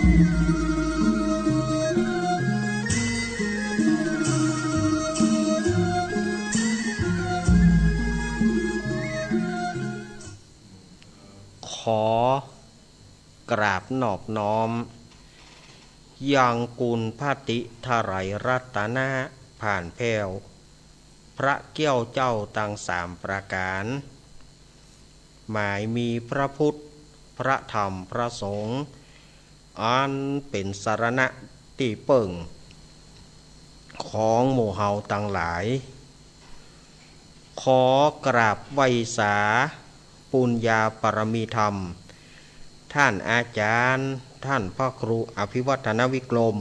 ขอกราบนอบน้อมยังกุลพระติทไรรัตนะผ่านแผ่วพระเกี้ยวเจ้าตั้งสามประการหมายมีพระพุทธพระธรรมพระสงฆ์อันเป็นสรณะที่เปิ่งของหมู่เฮาตั้งหลายขอกราบไหว้สาปุญญาปรมีธรรมท่านอาจารย์ท่านพระครูอภิวัฒนวิกรม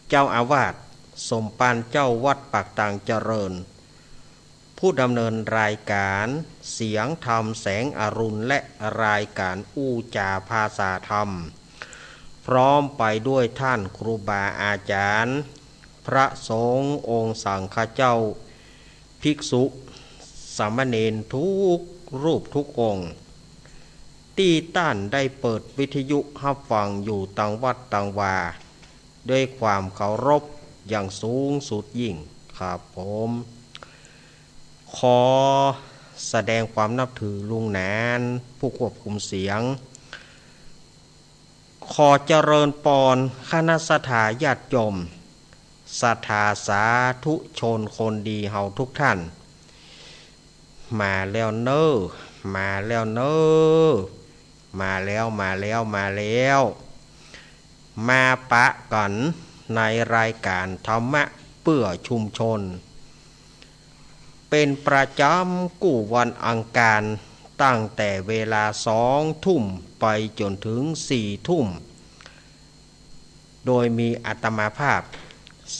เจ้าอาวาสสมปานเจ้าวัดปากต่างเจริญผู้ดำเนินรายการเสียงธรรมแสงอรุณและรายการอู้จาภาษาธรรมพร้อมไปด้วยท่านครูบาอาจารย์พระสงฆ์องค์สังฆเจ้าภิกษุสามเณรทุกรูปทุกองค์ที่ท่านได้เปิดวิทยุรับฟังอยู่ต่างวัดต่างวาด้วยความเคารพอย่างสูงสุดยิ่งครับผมขอแสดงความนับถือลุงแหนนผู้ควบคุมเสียงขอเจริญปอนคณะสัทธาญาติโยมศรัทธาสาธุชนคนดีเฮาทุกท่านมาแล้วเนอมาแล้วเนอมาแล้วมาปะกันในรายการธรรมะเพื่อชุมชนเป็นประจำกู้วันอังคารตั้งแต่เวลา2 ทุ่มไปจนถึง4 ทุ่มโดยมีอาตมาภาพ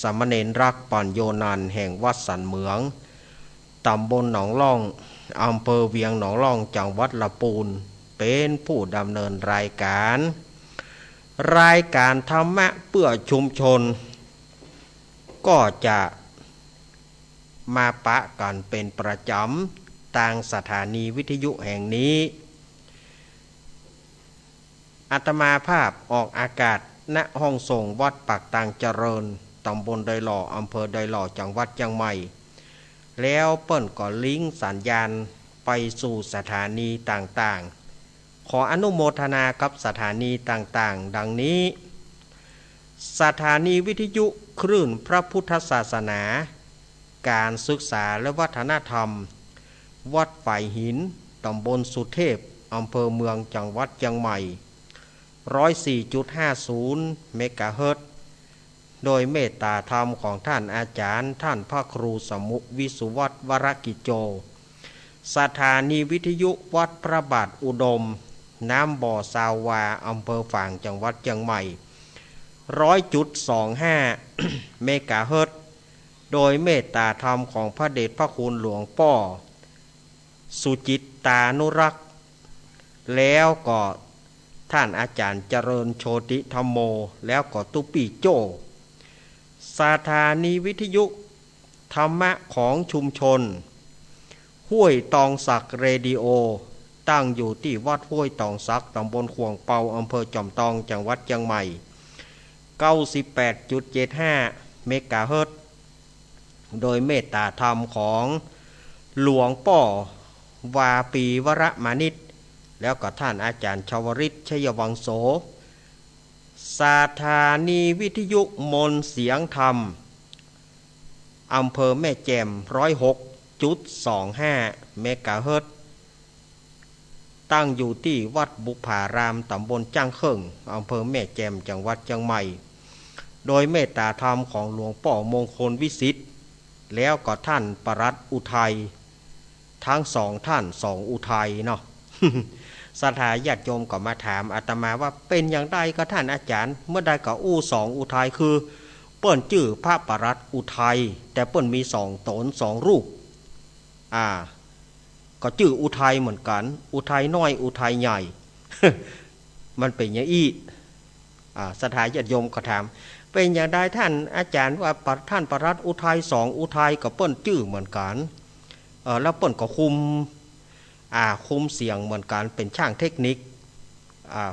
สามเณรรักปัญโยนันท์แห่งวัดสันเหมืองตำบลหนองล่องอำเภอเวียงหนองล่องจังหวัดลำพูนเป็นผู้ดำเนินรายการธรรมะเพื่อชุมชนก็จะมาปะกันเป็นประจำทางสถานีวิทยุแห่งนี้อาตมาภาพออกอากาศณห้องส่งวัดปากต่างเจริญตำบลไดหล่ออำเภอไดหล่อจังหวัดเชียงใหม่แล้วเปิ้นก็ลิงก์สัญญาณไปสู่สถานีต่างๆขออนุโมทนากับสถานีต่างๆดังนี้สถานีวิทยุคลื่นพระพุทธศาสนาการศึกษาและวัฒนธรรมวัดฝ่ายหินตำบลสุเทพอำเภอเมืองจังหวัดเชียงใหม่ 104.50 เมกะเฮิรตซ์โดยเมตตาธรรมของท่านอาจารย์ท่านพระครูสมุวิสุวัตรวรกิจโจสถานีวิทยุวัดพระบาทอุดมน้ำบ่อสาวาอำเภอฝางจังหวัดเชียงใหม่ 100.25 เมกะเฮิรตซ์โดยเมตตาธรรมของพระเดชพระคุณหลวงพ่อสุจิตตานุรักษ์แล้วก็ท่านอาจารย์เจริญโชติธรรมโมแล้วก็ตุปีโจสถานีวิทยุธรรมะของชุมชนห้วยตองสักเรดิโอตั้งอยู่ที่วัดห้วยตองสักตำบลขวงเปาอำเภอจอมตองจังหวัดเชียงใหม่ 98.75 เมกะเฮิรตซ์โดยเมตตาธรรมของหลวงป่อวาปีวรมานิตแล้วก็ท่านอาจารย์ชวริตชัยวังโสสถานีวิทยุมนเสียงธรรมอำเภอแม่แจ่ม 106.25 เมกะเฮิรตซ์ตั้งอยู่ที่วัดบุพารามตำบลจ้างเคิงอำเภอแม่แจ่มจังหวัดเชียงใหม่โดยเมตตาธรรมของหลวงป่อมงคลวิสิทธิ์แล้วก็ท่านปรัตอุทัยทั้ง2 ท่าน2 อุทัยเนาะ ศรัทธาญาติโยมก็มาถามอาตมาว่าเป็นอย่างไรก็ท่านอาจารย์เมื่อใดก็2 อุทัยคือเปิ้นชื่อพระปรัตอุทัยแต่เปิ้นมี2 ตน 2 รูปก็ชื่ออุทัยเหมือนกันอุทัยน้อยอุทัยใหญ่ มันเป็นอย่างอี้ศรัทธาญาติโยมก็ถามเป็นอย่างไรท่านอาจารย์ว่าท่านปรัตอุทัย2 อุทัยกับเปิ้นชื่อเหมือนกันแล้วเปิ้นก็คุมเสียงเหมือนกันเป็นช่างเทคนิค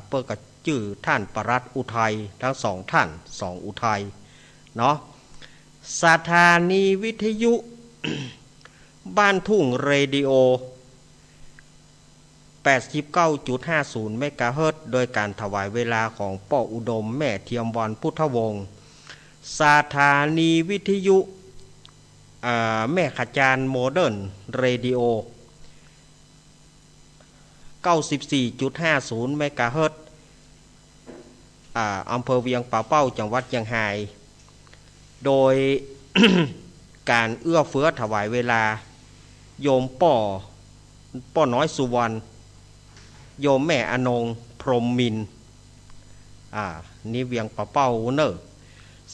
เปิ้นก็ ชื่อท่านปรัตอุทัยทั้งสองท่านสองอุทัยเนาะสถานีวิทยุ บ้านทุ่งเรดิโอ 89.50 เมกะเฮิรตซ์โดยการถวายเวลาของป้ออุดมแม่เทียมวันพุทธวงศ์สถานีวิทยุแม่ขจารโมเดิร์นเรดิโอ 94.50 เมกะเฮิรตซ์อำเภอเวียงป่าเป้าจังหวัดเชียงรายโดย การเอื้อเฟื้อถวายเวลาโยมป้อน้อยสุวรรณโยมแม่อนงพรหมมินทร์นี่เวียงป่าเป้าเนอะ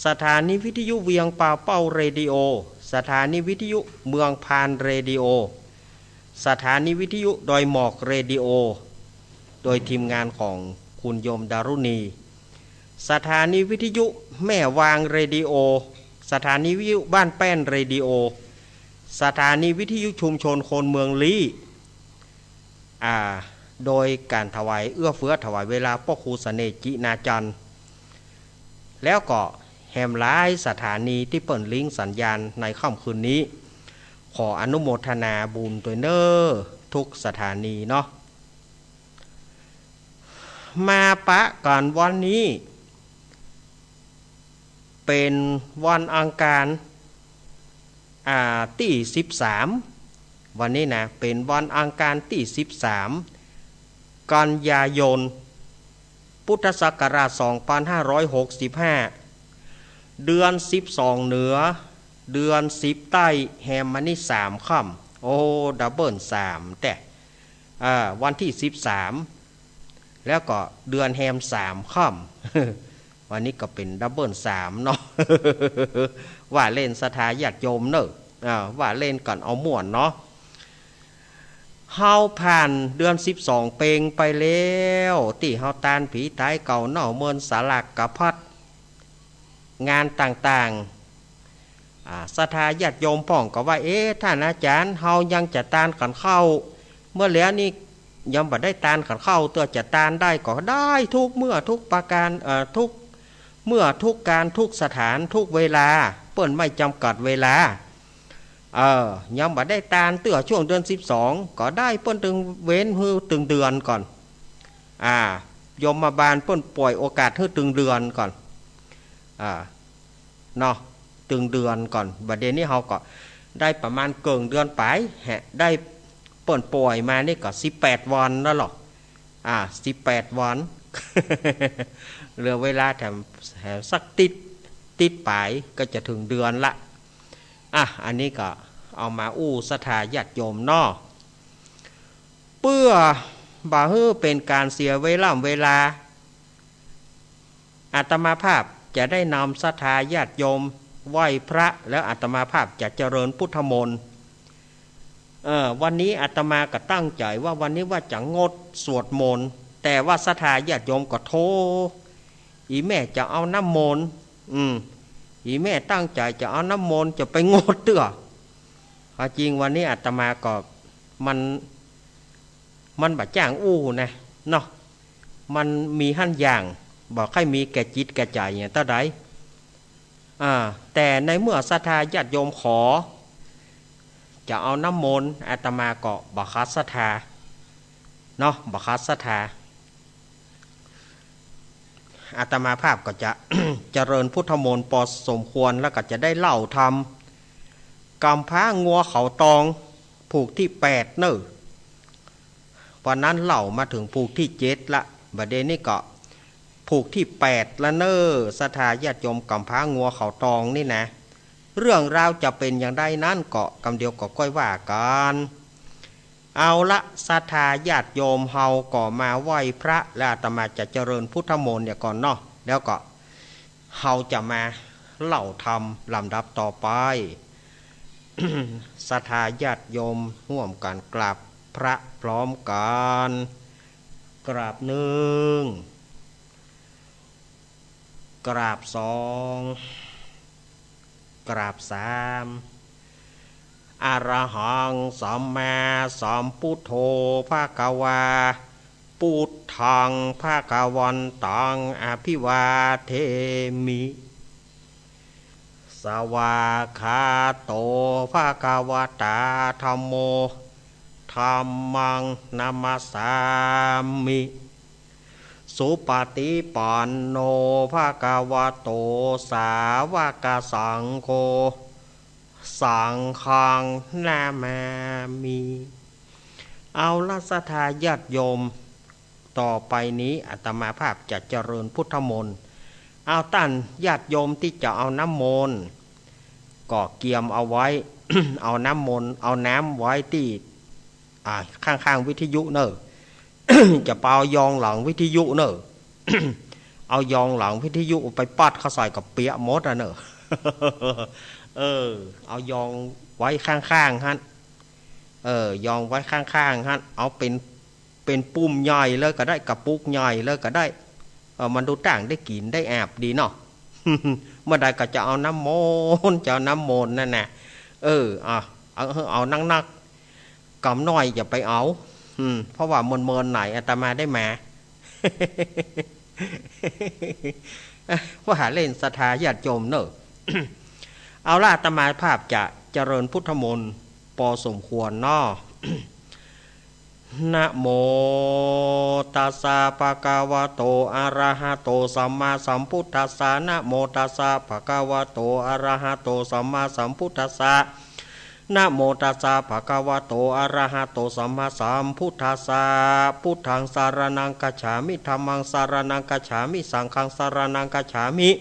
สถานีวิทยุเวียงป่าเป้าเรดิโอสถานีวิทยุเมืองพานเรดิโอสถานีวิทยุดอยหมอกเรดิโอโดยทีมงานของคุณโยมดารุณีสถานีวิทยุแม่วางเรดิโอสถานีวิทยุบ้านแป้นเรดิโอสถานีวิทยุชุมชนคนเมืองลี้โดยการถวายเอื้อเฟื้อถวายเวลาพ่อครูเสน่ห์จินาจันทร์แล้วก็แฮมหลายสถานีที่เปิดลิงก์สัญญาณในค่ำคืนนี้ขออนุโมทนาบุญตัวเนอทุกสถานีเนาะมาปะก่อนวันนี้เป็นวันอังคารที่13วันนี้นะเป็นวันอังคารที่13กันยายนพุทธศักราช2565เดือน12เหนือเดือน10ใต้แฮมมันนี่3ค่ำโอ้ดับเบิล3แต่วันที่13แล้วก็เดือนแฮม3ค่ำวันนี้ก็เป็นดับเบิล3เนาะ ว่าเล่นสถาญาติโยมเนอะว่าเล่นก่อนเอาม่วนเนาะเฮาผ่านเดือน12เปงไปแล้วที่เฮาตานผีตายเก่าเนาะเมินสาลักกะพัดงานต่างๆสถาญาติโยมพ่องก็ว่าท่านอาจารย์เฮายังจะตานกันเข้าเมื่อแล้วนี่ยังบ่ได้ตานกันเข้าตัวจะตานได้ก็ได้ทุกเมื่อทุกประการทุกเมื่อทุกการทุกสถานทุกเวลาเปิ้นไม่จำกัดเวลายังบ่ได้ตานเตื้อช่วงเดือน12ก็ได้เปิ้นถึงเว้นฮื้อตึงเดือนก่อนยมมาบาลเปิ้นปล่อยโอกาสฮื้อตึงเดือนก่อนเนาะตึงเดือนก่อนบัดเดี๋ยวนี้เฮาก็ได้ประมาณเกินเดือนไปได้เปิ้นปล่อยมานี่ก็18วันแล้วหรอก18วัน เหลือเวลาแถมสักติดไปก็จะถึงเดือนละอันนี้ก็เอามาสถาญาติโยมเนาะเพื่อบ่ฮื้อเป็นการเสียเวลาอาตมาภาพจะได้นำสถาญาติโยมไหว้พระแล้วอาตมาภาพจะเจริญพุทธมนต์วันนี้อาตมาก็ตั้งใจว่าวันนี้ว่าจะงดสวดมนต์แต่ว่าสถาญาติโยมก็โทอีแม่จะเอาน้ำมนต์อีแม่ตั้งใจจะเอาน้ำมนต์จะไปงดเตื้อจริงวันนี้อาตมาก็มันบะจ้างนะเนาะมันมีหั่นอย่างบอกให้มีแก่จิตแก่ใจอย่างเท่าใดแต่ในเมื่อศรัทธาญาติโยมขอจะเอาน้ำมนต์อาตมาก็บ่คัดศรัทธาเนาะบ่คัดศรัทธาอาตมาภาพก็จะ เจริญพุทธมนต์พอสมควรแล้วก็จะได้เล่าทำกำพร้างัวเขาตองผูกที่8เนอะวันนั้นเล่ามาถึงผูกที่7ละบัดเดี๋ยวนี้ก็ผูกที่8ละเนอะศรัทธาญาติโยมกำพร้างัวเขาตองนี่นะเรื่องราวจะเป็นอย่างไรนั้นก็กำเดียวก็ค่อยว่ากันเอาละศรัทธาญาติโยมเฮาก็มาไหว้พระและอาตมาจะเจริญพุทธมนต์เนี่ยก่อนเนาะแล้วก็เฮาจะมาเล่าธรรมลำดับต่อไป ศรัทธาญาติโยมร่วมกันกราบพระพร้อมกันกราบ1กราบ2กราบ3อรหังสัมมาสัมพุทโธภะคะวาพุท ธังภาควันตังอภิวาเทมิสวากขาโตภาควตาธัมโมธัมมังนามัสสามิสุปฏิปันโนภาควโตสาวกสังโฆสังฆังนามามิเอาละศรัทธาญาติโยมต่อไปนี้อาตมาภาพจะเจริญพุทธมนต์เอาท่านญาติโยมที่จะเอาน้ำมนต์ก็เกียมเอาไว้ เอาน้ำมนต์เอาน้ำไว้ที่ข้างๆวิทยุเนอะ จะเป่ายองหลังวิทยุเนอะ เอายองหลังวิทยุไปปัดเข้าใส่กับเปียมดเนอะ เอายองไว้ข้างๆฮะยองไว้ข้างๆฮะเอาเป็นปุ่มใหญ่เลยก็ได้กับปุกใหญ่เลยก็ได้มันดูต่างได้กินได้แอบดีเนาะ เมื่อใดก็จะเอาน้ำมนต์จะเอาน้ำมนต์นั่นน่ะเอานักกำน้อยอย่าไปเอาเพราะว่าเมินไหนอาตมาได้มา ว่าหาเล่นศรัทธาญาติโยมเนอะ เอาล่ะอาตมาภาพจะเจริญพุทธมนต์พอสมควรเนาะ นะโมตัสสะภะคะวะโตอะระหะโตสัมมาสัมพุทธัสสะนะโมตัสสะภะคะวะโตอะระหะโตสัมมาสัมพุทธัสสะนะโมตัสสะภะคะวะโตอะระหะโตสัมมาสัมพุทธัสสะพุทธังสารนังกัจฉามิธัมมังสารนังกัจฉามิสังฆังสารนังกัจฉามิ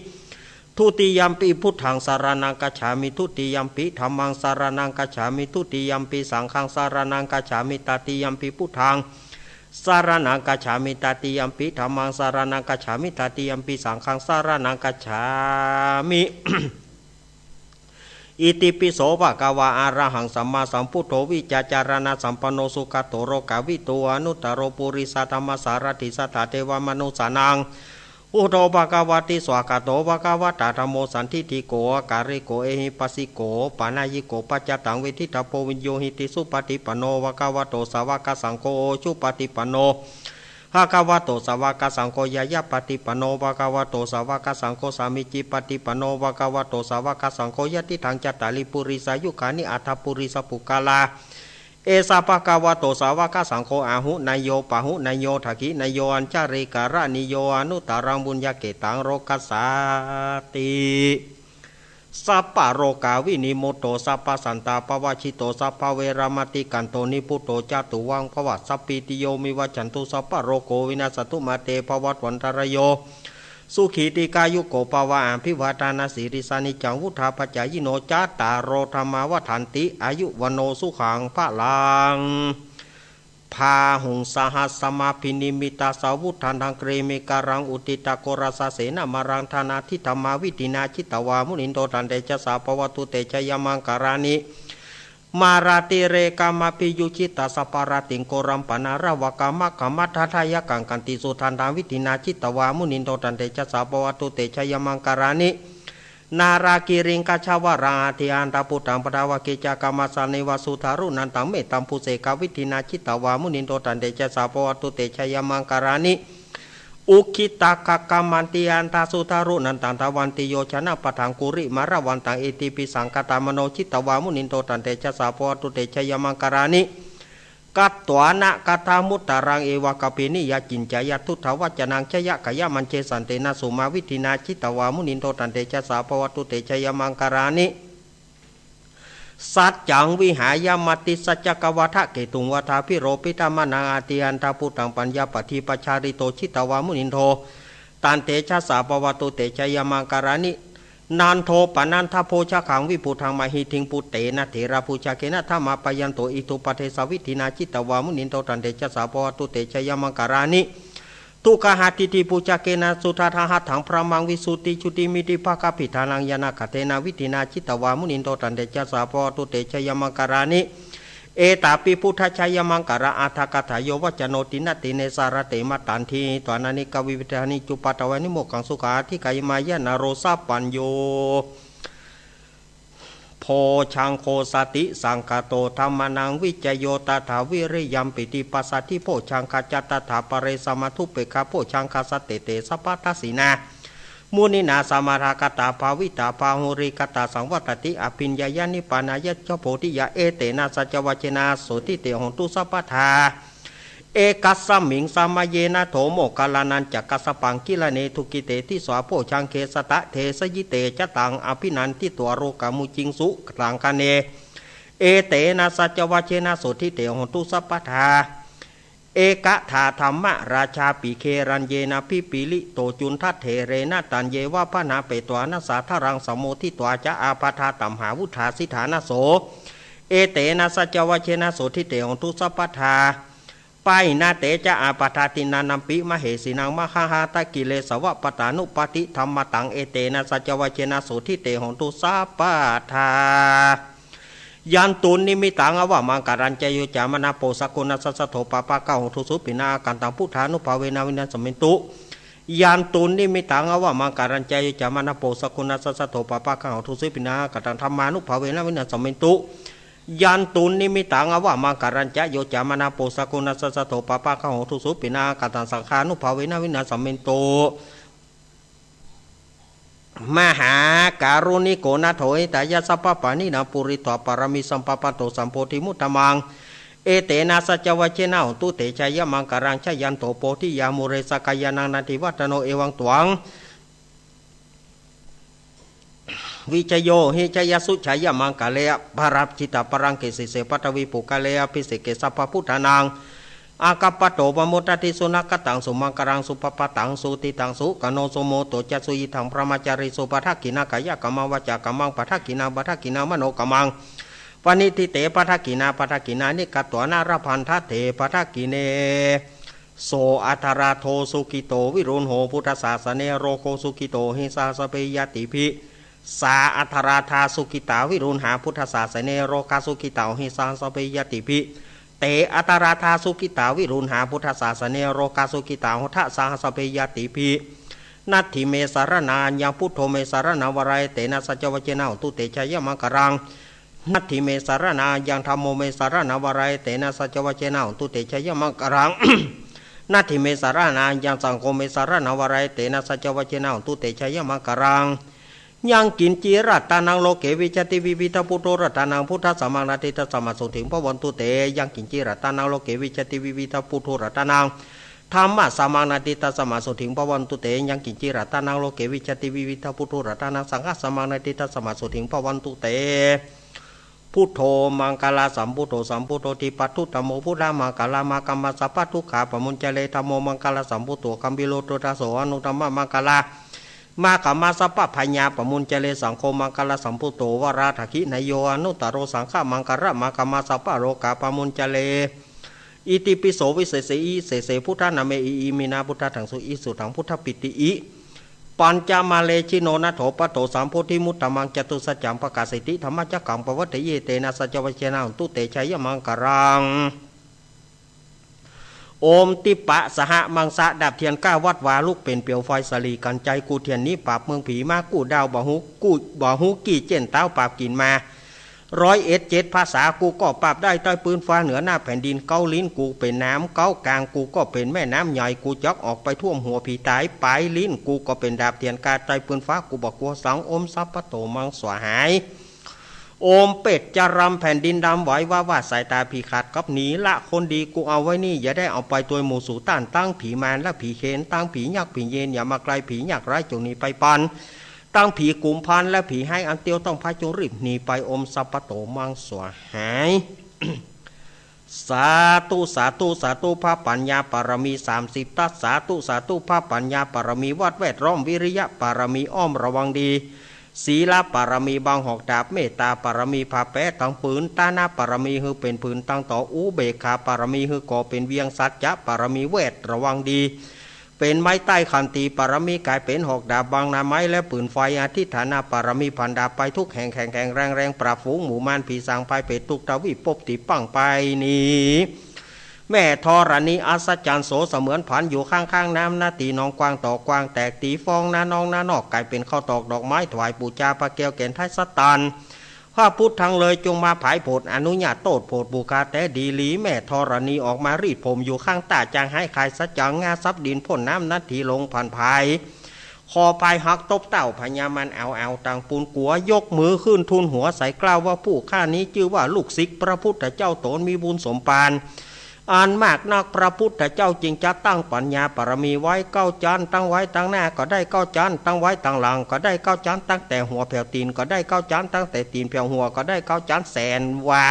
ทุติยัมปิพุทธังสารนังกัจฉามิทุติยัมปิธัมมังสารนังกัจฉามิทุติยัมปิสังฆังสารนังกัจฉามิตติยัมปิพุทธังสารนังกัจฉามิตติยัมปิธัมมังสารนังกัจฉามิตติยัมปิสังฆังสารนังกัจฉามิ อิติปิโสภะคะวะอะระหังสัมมาสัมพุทโธวิจจารณะสัมปันโนสุขโตโรกาวิโตอนุตตโรปุริสธรรมสารถิสัทธาเทวมนุสานังอุโตภะคะวะติสวากาโตภะคะวะตาธัมโมสันทิฏฐิโกอาการิโกเอหิปัสสิโกปานายิโกปัจจตังเวทิตาโพวิญโยหิติสุปฏิปันโนภะคะวะโตสาวกสังโฆชุปฏิปันโนภะคะวะโตสาวกสังโฆยายะปฏิปันโนภะคะวะโตสาวกสังโฆสามิจิปฏิปันโนภะคะวะโตสาวกสังโฆยะติทังจัตตาลิปุริสายุขานิอัฏฐปุริสปุกาลาเอสาภะคะวะโตสาวกสังโฆอาหุนายโยปะหุนายโยทักขินายโยอัญจาริการะนิโยอนุตตรังบุญญาเกตังโรกัสสาติสัพพะโรกาวินิโมโตสัพพะสันตาปวชิโตสัพพะเวรมติกันโตนิพุตโตจาตุวังภวัสสัพพิติโยมิวัจฉันตุสัพพะโรโกวินาศตุมาเตภวัตวันตรโยสุขีติกายุโกปวะอภิวาทานาสีริสานิจังวุธาปัจจายโนจาตารโรธรรมวัฏันติอายุวโนสุขังพระลังพาหุงสหัสสมาพินิมิตาสาวุธันทังเกรมิการังอุติตาโกรัสเสนามารังธานาทิธรรมาวิตินาจิตวามุนินโตตันเตชะสาปวัตุเตชยมังการานิมาราติเรกามาปิยุจิตาสปาราติงโกรัมปนาราวกามะกามัททายกังกันติสุทันทาวิตินาจิตวามุนินโตตันเตชะสาปวัตุเตชยมังการานินารากิริงกัชวราธิอันตาปุตังปดาวกิจกรรมสานิวสุธารุนันตังเมตัมปุเสกวิธินาจิตวามุนินโตตันเตชะสาปวัตุเตชยมังการานิอุคิตากะกามันติอันตาสุธารุนันตังตาวันติโยชนะปะทังกุริมาระวันตังเอติปิสังกตามโนจิตวามุนินโตตันเตชะสาปวัตุเตชยมังการานิกัตตวานะกัตามุตตารังเอวะกปินิยาจินจายทุทธวัจนังชยะกยะมันเชสันเตนะสุมาวิธินาจิตวามุนินโตตันเตชะสาปวัตุเตชยมังการานิสัจจังวิหายามติสัจจกวัฏเกตุงวัฏาพิโรปิตามนาอาติอันทาพุตังปัญญาปฏิปชาริโตชิตวามุนินโทตันเตชะสาปวัตุเตชยมังการานินันโทปนันทโพชะขังวิปุทังมหิทิงปุเตนะเถระภูชาเกนะธรรมาปยันโตอิทุปเทสวิธินาจิตวามุนินโตตันเตชะสาปวัตุเตชยมังการานิทุกขหาติติปูจเกนะสุทัทหัตถังพระมังวิสุติชุติมิติภคปิธานังยานาคเตนะวิธินาจิตวามุนินโตตันเตชะสาปวัตุเตชยมังการานิเอตาปิพุทธชยมังการะอัฏฐกถาโยวัจโนตินติเนสารเตมัตตันทีตวานานิกวิวิธานิจุปัตตวานิโมกังสุขาทิกายมายะนโรสาปัญโยโพ โพชังโคสติสังคโตธรรมนังวิจโยตถาวิริยัมปิติปัสสัทธิโพชังคจัตตถาปเรสมัทุเปกขโพชังคสเตเตสัพพทัสสินามุนินาสมาราคตาภาวิตาภาหุริกตาสังวัตติอภิญญายานิปานายะเจโพธิยาเอเตนะสัจวัจนาโสติเตหงตุสัพพทาเอกัสสมิงสามเยนะโถโมกาลานันจักกัสปังกิลเนทุกิเตทิสวาโพชังเคสตะเทสยิเตจตังอภินันทิตัวโรกามุจิงสุตังคเนเอเตนะสัจวัจนะโสติเตหงตุสัพพทาเอกะถาธรรมราชาปิเครันเยนะพิปิลิโตจุนทัตเถเรนะตันเยวะพนาเปตวานาสาทรังสมโมทิตวาจะอาปาทาตัมหาวุธาสิฐานะโสเอเตนะสัจวัจนะโสติเตหงตุสัพพทาไปนาเตจะอาปทาตินานัมปิมเหสีนังมหาหาตะกิเลสวะปตานุปติธรรมตังเอเตนะสัจวัจนะโสทิเตหงตุสัพพทายันตุนนิมิตังอวะมังการัญจโยจามนาโปสกุณสัสสโถปปะกะหงทุสุปินากันตังพุทธานุภาเวนะวินัสมินตุยันตุนนิมิตังอวะมังการัญจโยจามนาโปสกุณสัสสโถปปะกะหงทุสุปินากันตังธรรมานุภาเวนะวินัสมินตุยันตุนนิมิตังอวะมังการัญจโยจามนาโปสกุณสัสสโถปปะกะหงทุสุปินากันตังสังฆานุภาเวนะวินัสมินตุมหาการุณิโกนาโถยตายาสัพพปานินาปุริตวปารมิสัมปปโตสัมโพธิมุตตมังเอเตนะสัจวัจนะหุตุเตชัยมังการังชยันโตโพธิยามุเรสกายานังนันทิวัตโนเอวังตวังวิจโยหิจยสุชัยมังกะเลภารับจิตาปรังเกสิเสปัตวิปุกะเลภิเสเกสัพพพุทธานังอากัปปโตปมุตติสุนักตังสุมังกรังสุปปตังสุติตังสุกโนสุโมโตจัสุยิทังพระมจาริสุปัฏกินากายกัมมังวจกัมมังปัฏกินาปัฏกินามโนกัมมังปณิทิเตปัฏกินาปัฏกินานิกัตวานารพันทัตเถปัฏกิเนโสอัทราโทสุกิโตวิรุณโหพุทธศาสเนโรโคสุกิโตหิสาสเปยติภิสาอัทราธาสุกิตาวิรุณหาพุทธศาสเนโรกาสุกิตาหิสาสเปยติภิเตอัตราธาสุกิตาวิรุณหาพุทธศาสเนโรกาสุกิตาหุทะสาสเปยติภินัตถิเมสารนายังพุทโธเมสารนาวรายเตนะสัจวัจนะตุเตชัยมังกรังนัตถิเมสารนายังธรรมโมเมสารนาวรายเตนะสัจวัจนะตุเตชัยมังกรังนัตถิเมสารนายังสังโฆเมสารนาวรายเตนะสัจวัจนะตุเตชัยมังกรังยังกินจีรัตานังโลเกวิจติวิวิทพุทโธรัตานังพุทธสัมมานาติตสัมมาสุถิงพวันตุเตยังกินจีรัตานังโลเกวิจติวิวิทพุทโธรัตานังธรรมะสัมมานาติตสัมมาสุถิงพวันตุเตยังกินจีรัตานังโลเกวิจติวิวิทพุทโธรัตานังสังฆสัมมานาติตสัมมาสุถิงพวันตุเตพุทโธมังคลาสัมพุทโธสัมพุทโธติปัตถุตัมโมพุทธามังคลามากัมมัสสะปัตถุขาปมุญเจเลธัมโมมังคลาสัมพุทโธคัมบิโลโตตาโสอนุตัมมะมังคลามากัมมาสัพพพญาปมุญเจเลสังโฆมังคลสัมพุโตวราถกินโยอนุตตโรสังฆมังคระมากัมมาสัพพโรกาปมุญเจเลอิติปิโสวิเศษอิเสเสพุทธนาเมอิมินาพุทธถังสุอิสุถังพุทธปิติอิปัญจมาเลชิโนนะโถปโตสัมโพธิมุตตมังจตุสัจจังปกาสิติธรรมจักขังปวัตติเยเตนะสัจวัชนะตุเตชัยมังครังโอมติปะสหมังสะดับเทียนก้าวัดวาลูกเป็นเปียวไฟสลีกันใจกูเทียนนี้ปราบเมืองผีมากูดาวบ่หูกี่เจนเต้าปราบกินมา101ภาษากูก็ปราบได้ใต้ปืนฟ้าเหนือหน้าแผ่นดินเกาลิ้นกูเป็นน้ำเกากลางกูก็เป็นแม่น้ำใหญ่กูจักออกไปท่วมหัวผีตายปลายลิ้นกูก็เป็นดาบเทียนกาใต้ปืนฟ้ากูบอกกลัวสังอมซับปะโตมังสวหายโอมเป็ดจะรำแผ่นดินดำไหวว่าสายตาผีขาดกับหนีละคนดีกูเอาไว้นี่อย่าได้เอาไปตัวหมู่สู่ต้านตั้งผีมารและผีเขนตั้งผียักษ์ผีเย็นอย่ามาไกลผียักษ์ร้ายจงหนีไปปันตั้งผีกุมพันและผีให้อันเตียวต้องพายจงรีบหนีไปอมสัพปะโตมังสวหาย สาธุสาธุสาธุพระปัญญาปารมี30ทัศสาธุสาธุพระปัญญาปารมีวัดแวดล้อมวิริยะปารมีอ้อมระวังดีศีลปารมีบางหอกดาบเมตตาปารมีพาแปะตั้งปืนตานาปารมีคือเป็นปืนตั้งต่ออุเบกขาปารมีคือก่อเป็นเวียงสัจจะปารมีเวทระวังดีเป็นไม้ใต้ขันตีปารมีกลายเป็นหอกดาบบางนาไม้และปืนไฟอธิฐานาปารมีพันดาบไปทุกแห่งแรงปราบฝูงหมู่มารผีสางไปเป็ดตุกตะวิปบติปังไปนี้แม่ธรณีอัศจรรย์โสเสมือนผันอยู่ข้างน้ำนาตีนองกวางต่อกวางแตกตีฟองนานองนานอกกลายเป็นข้าวตอกดอกไม้ถวายปูจาปลาแก้วแก่นไทยสตัน พระพุทธทั้งเลยจงมาผายโผดอนุญาตโตดโผดบูกาแต่ดีหลีแม่ธรณีออกมารีดผมอยู่ข้างตาจางให้ขายสัจจังงาซับดินพ่นน้ำนัดทีลงผ่านภายคอปลายหักตบเต่าพญามันเอาต่างปูนกัวยกมือขึ้นทุนหัวใส่กล้าวว่าผู้ข้านี้ชื่อว่าลูกศิษย์พระพุทธเจ้าตนมีบุญสมปานอ่านมากนักพระพุทธเจ้าจึงจะตั้งปัญญาปรมีไว้เก้าจานตั้งไว้ตั้งหน้าก็ได้เก้าจานตั้งไว้ตั้งหลังก็ได้เก้าจานตั้งแต่หัวแผ่วตีนก็ได้เก้าจานตั้งแต่ตีนแผ่วหัวก็ได้เก้าจานแสนว่า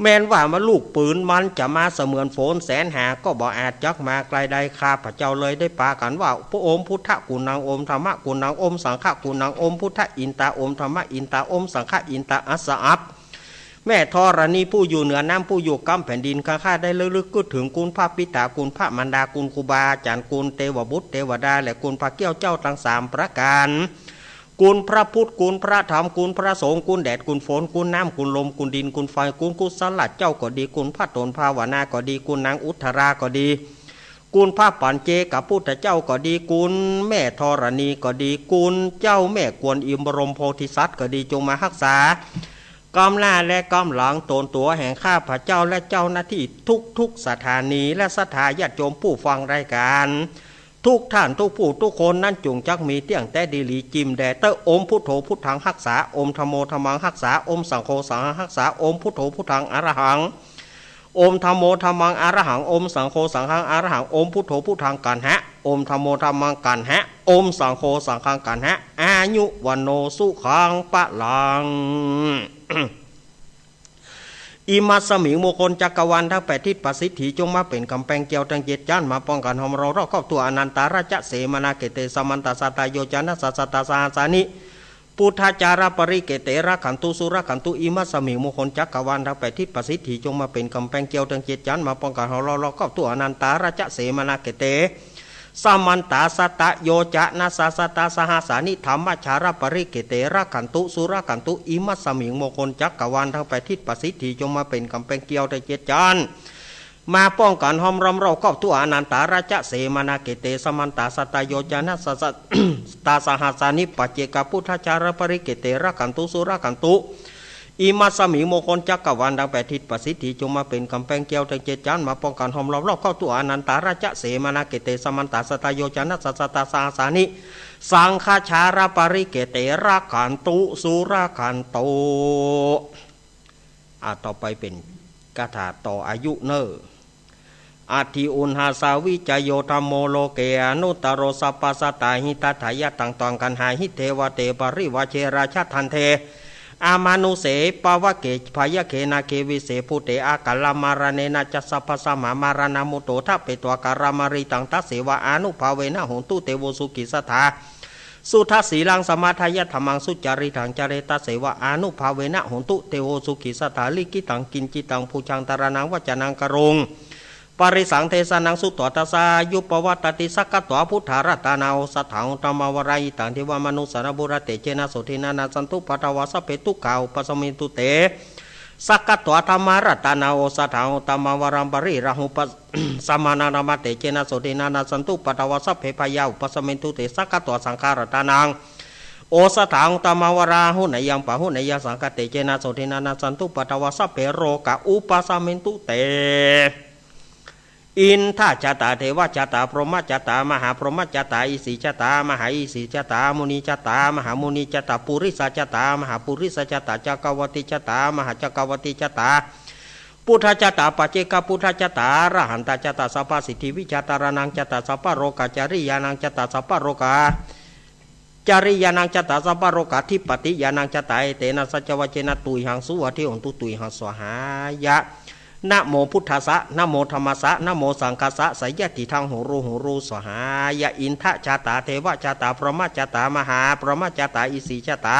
แม้นว่ามาลูกปืนมันจะมาเสมือนฝนแสนหาก็บ่อาจจักมาไกลใดข้าพระเจ้าเลยได้ปากันว่าพระอมพุทธกุณังอมธรรมกุณังอมสังฆกุณังอมพุทธอินตาอมธรรมอินตาอมสังฆอินตาอัสสะอัพแม่ธรณีผู้อยู่เหนือน้ำผู้อยู่กำแผ่นดินข้าได้ลึกก็ถึงคุณพระปิตาคุณพระมารดาคุณครูบาอาจารย์คุณเทวบุตรเทวดาและคุณพระเกี้ยวเจ้าทั้งสามประการคุณพระพุทธคุณพระธรรมคุณพระสงฆ์คุณแดดคุณฝนคุณน้ำคุณลมคุณดินคุณไฟคุณกุศลเจ้าก็ดีคุณพระตนภาวนาก็ดีคุณนางอุทธราก็ดีคุณพระปัญเจกับพุทธเจ้าก็ดีคุณแม่ธรณีก็ดีคุณเจ้าแม่กวนอิมบรมโพธิสัตว์ก็ดีจงมารักษากำหน้าและกำหลังตนตัวแห่งข้าพระเจ้าและเจ้าหน้าที่ทุกสถานีและสถาญาติโยมผู้ฟังรายการทุกท่านทุกผู้ทุกคนนั้นจงจักมีเตี้ยงแต่ดีหลีจิมแดเตอร์อมพุทโธพุทธังรักษาอมธโมธรรมังรักษาอมสังโฆสังฆรักษาอมพุทโธพุทธังอรหังอมธโมธรรมังอรหังอมสังโฆสังฆังอรหังอมพุทโธพุทธังกันหะอมธโมธรรมังกันหะอมสังโฆสังฆังกันหะอายุวันโนสุขังปะลังอิมัสสมิงมงคลจักรวาลทั้งแปดทิศประสิทธิจงมาเป็นกำแพงเกี่ยวทั้งเจ็ดจานมาป้องกันหอมเราเข้าตัวอนันตาราชเสมานาเกเตสมันตาสตาโยจานะสัสตาสาสานิพุทธจาราปริเกเตระขันตุสุรขันตุอิมัสสมิงมงคลจักรวาลทั้งแปดทิศประสิทธิจงมาเป็นกำแพงเกี่ยวทั้งเจ็ดจานมาป้องกันหอมเราเข้าตัวอนันตาราชเสมานาเกเตสมันตาสตะโยจะนะสัสตาสหสานิธรรมชาราปริเกเตระขันตุสุรขันตุอิมัสสมิงมงคลจักรวาลทั้งแปดทิศประสิทธิจงมาเป็นกำแพงเกี่ยวทั้งเจ็ดจานมาป้องกันหอมรำเราเข้าตัวอนันตาราชเสมานาเกเตสมันตาสตาโยจะนะสัสตาสหสานิปัจเจกพุทธจาราปริเกเตระขันตุสุรขันตุอิมัสสมิงมงคลจักรวาลทั้งแปดทิศประสิทธิจงมาเป็นกำแพงเกี่ยวทั้งเจ็ดจานมาป้องกันหอมรอบเข้าตัวอนันตาราชเสมานาเกเตสมันตาสตาโยจานะสัสตาสหสานิสังฆชาราปริเกเตระขันตุสุรขันตุต่อไปเป็นคาถาต่ออายุเนออาทิอุณหาสาวิจโยธรรมโมโลเกอนุตตโรสัพพสตาหิตถายะตังตองกันหาหิเทวเตปริวาเชราชทันเทอามานุเสปวะเกพยเขนาเควิเสภูเตอากัลลามารเนนะจัสสะพะสมามารณามุโตทะเปตวการามาริตังทัสเสวะอนุภาเวนะโหตุเตโวสุกิสถาสุทัสสีลังสมาทายะธรรมังสุจาริถังจาเรตเสวะอนุภาเวนะโหตุเตโวสุกิสถาลิกิตังกินจิตังภูชังตารนังวัจนังกรงปริสังเทสนังสุตตสายุปวัตติสักกตวพุทธารัตนาสถังธรรมวรายตังเทวมนุสารบุรเตเจนะโสทินานาสันตุปัตวาสเปตุกาวปสมินตุเตสักกตวธรรมรัตนาสถังธรรมวรัมปริราหุปสมานารมเตเจนะโสทินานาสันตุปัตวาสเปพยาปสมินตุเตสักกตวสังฆารตานังโอสถังธรรมวราหุนยังปะหุนยังสังฆเตเจนะโสทินานาสันตุปัตวาสเปโรกะอุปสมินตุเตอินทจตาเทวจตาพรหมจตามหาพรหมจตาอิสีจตามหาอิสีจตามุนีจตามหามุนีจตาปุริสจตามหาปุริสจตาจักรวติจตามหาจักรวติจตาพุทธจตาปัจเจกพุทธจตาระหันตจตาสัพพสิทธิวิจตารนังจตาสัพพโรกาจาริยานังจตาสัพพโรกาจาริยานังจตาสัพพโรกาทิปติยานังจตาเตนะสัจวเจนะตุยหังสุวะทิหนตุตุยหังสวหายะนะโมพุทธัสสะนะโมธรรมัสสะนะโมสังฆัสสะไสยติทังโหรูสหายะอินทะจตาเทวจตาพรหมจตามหาพรหมจตาอิสีจตา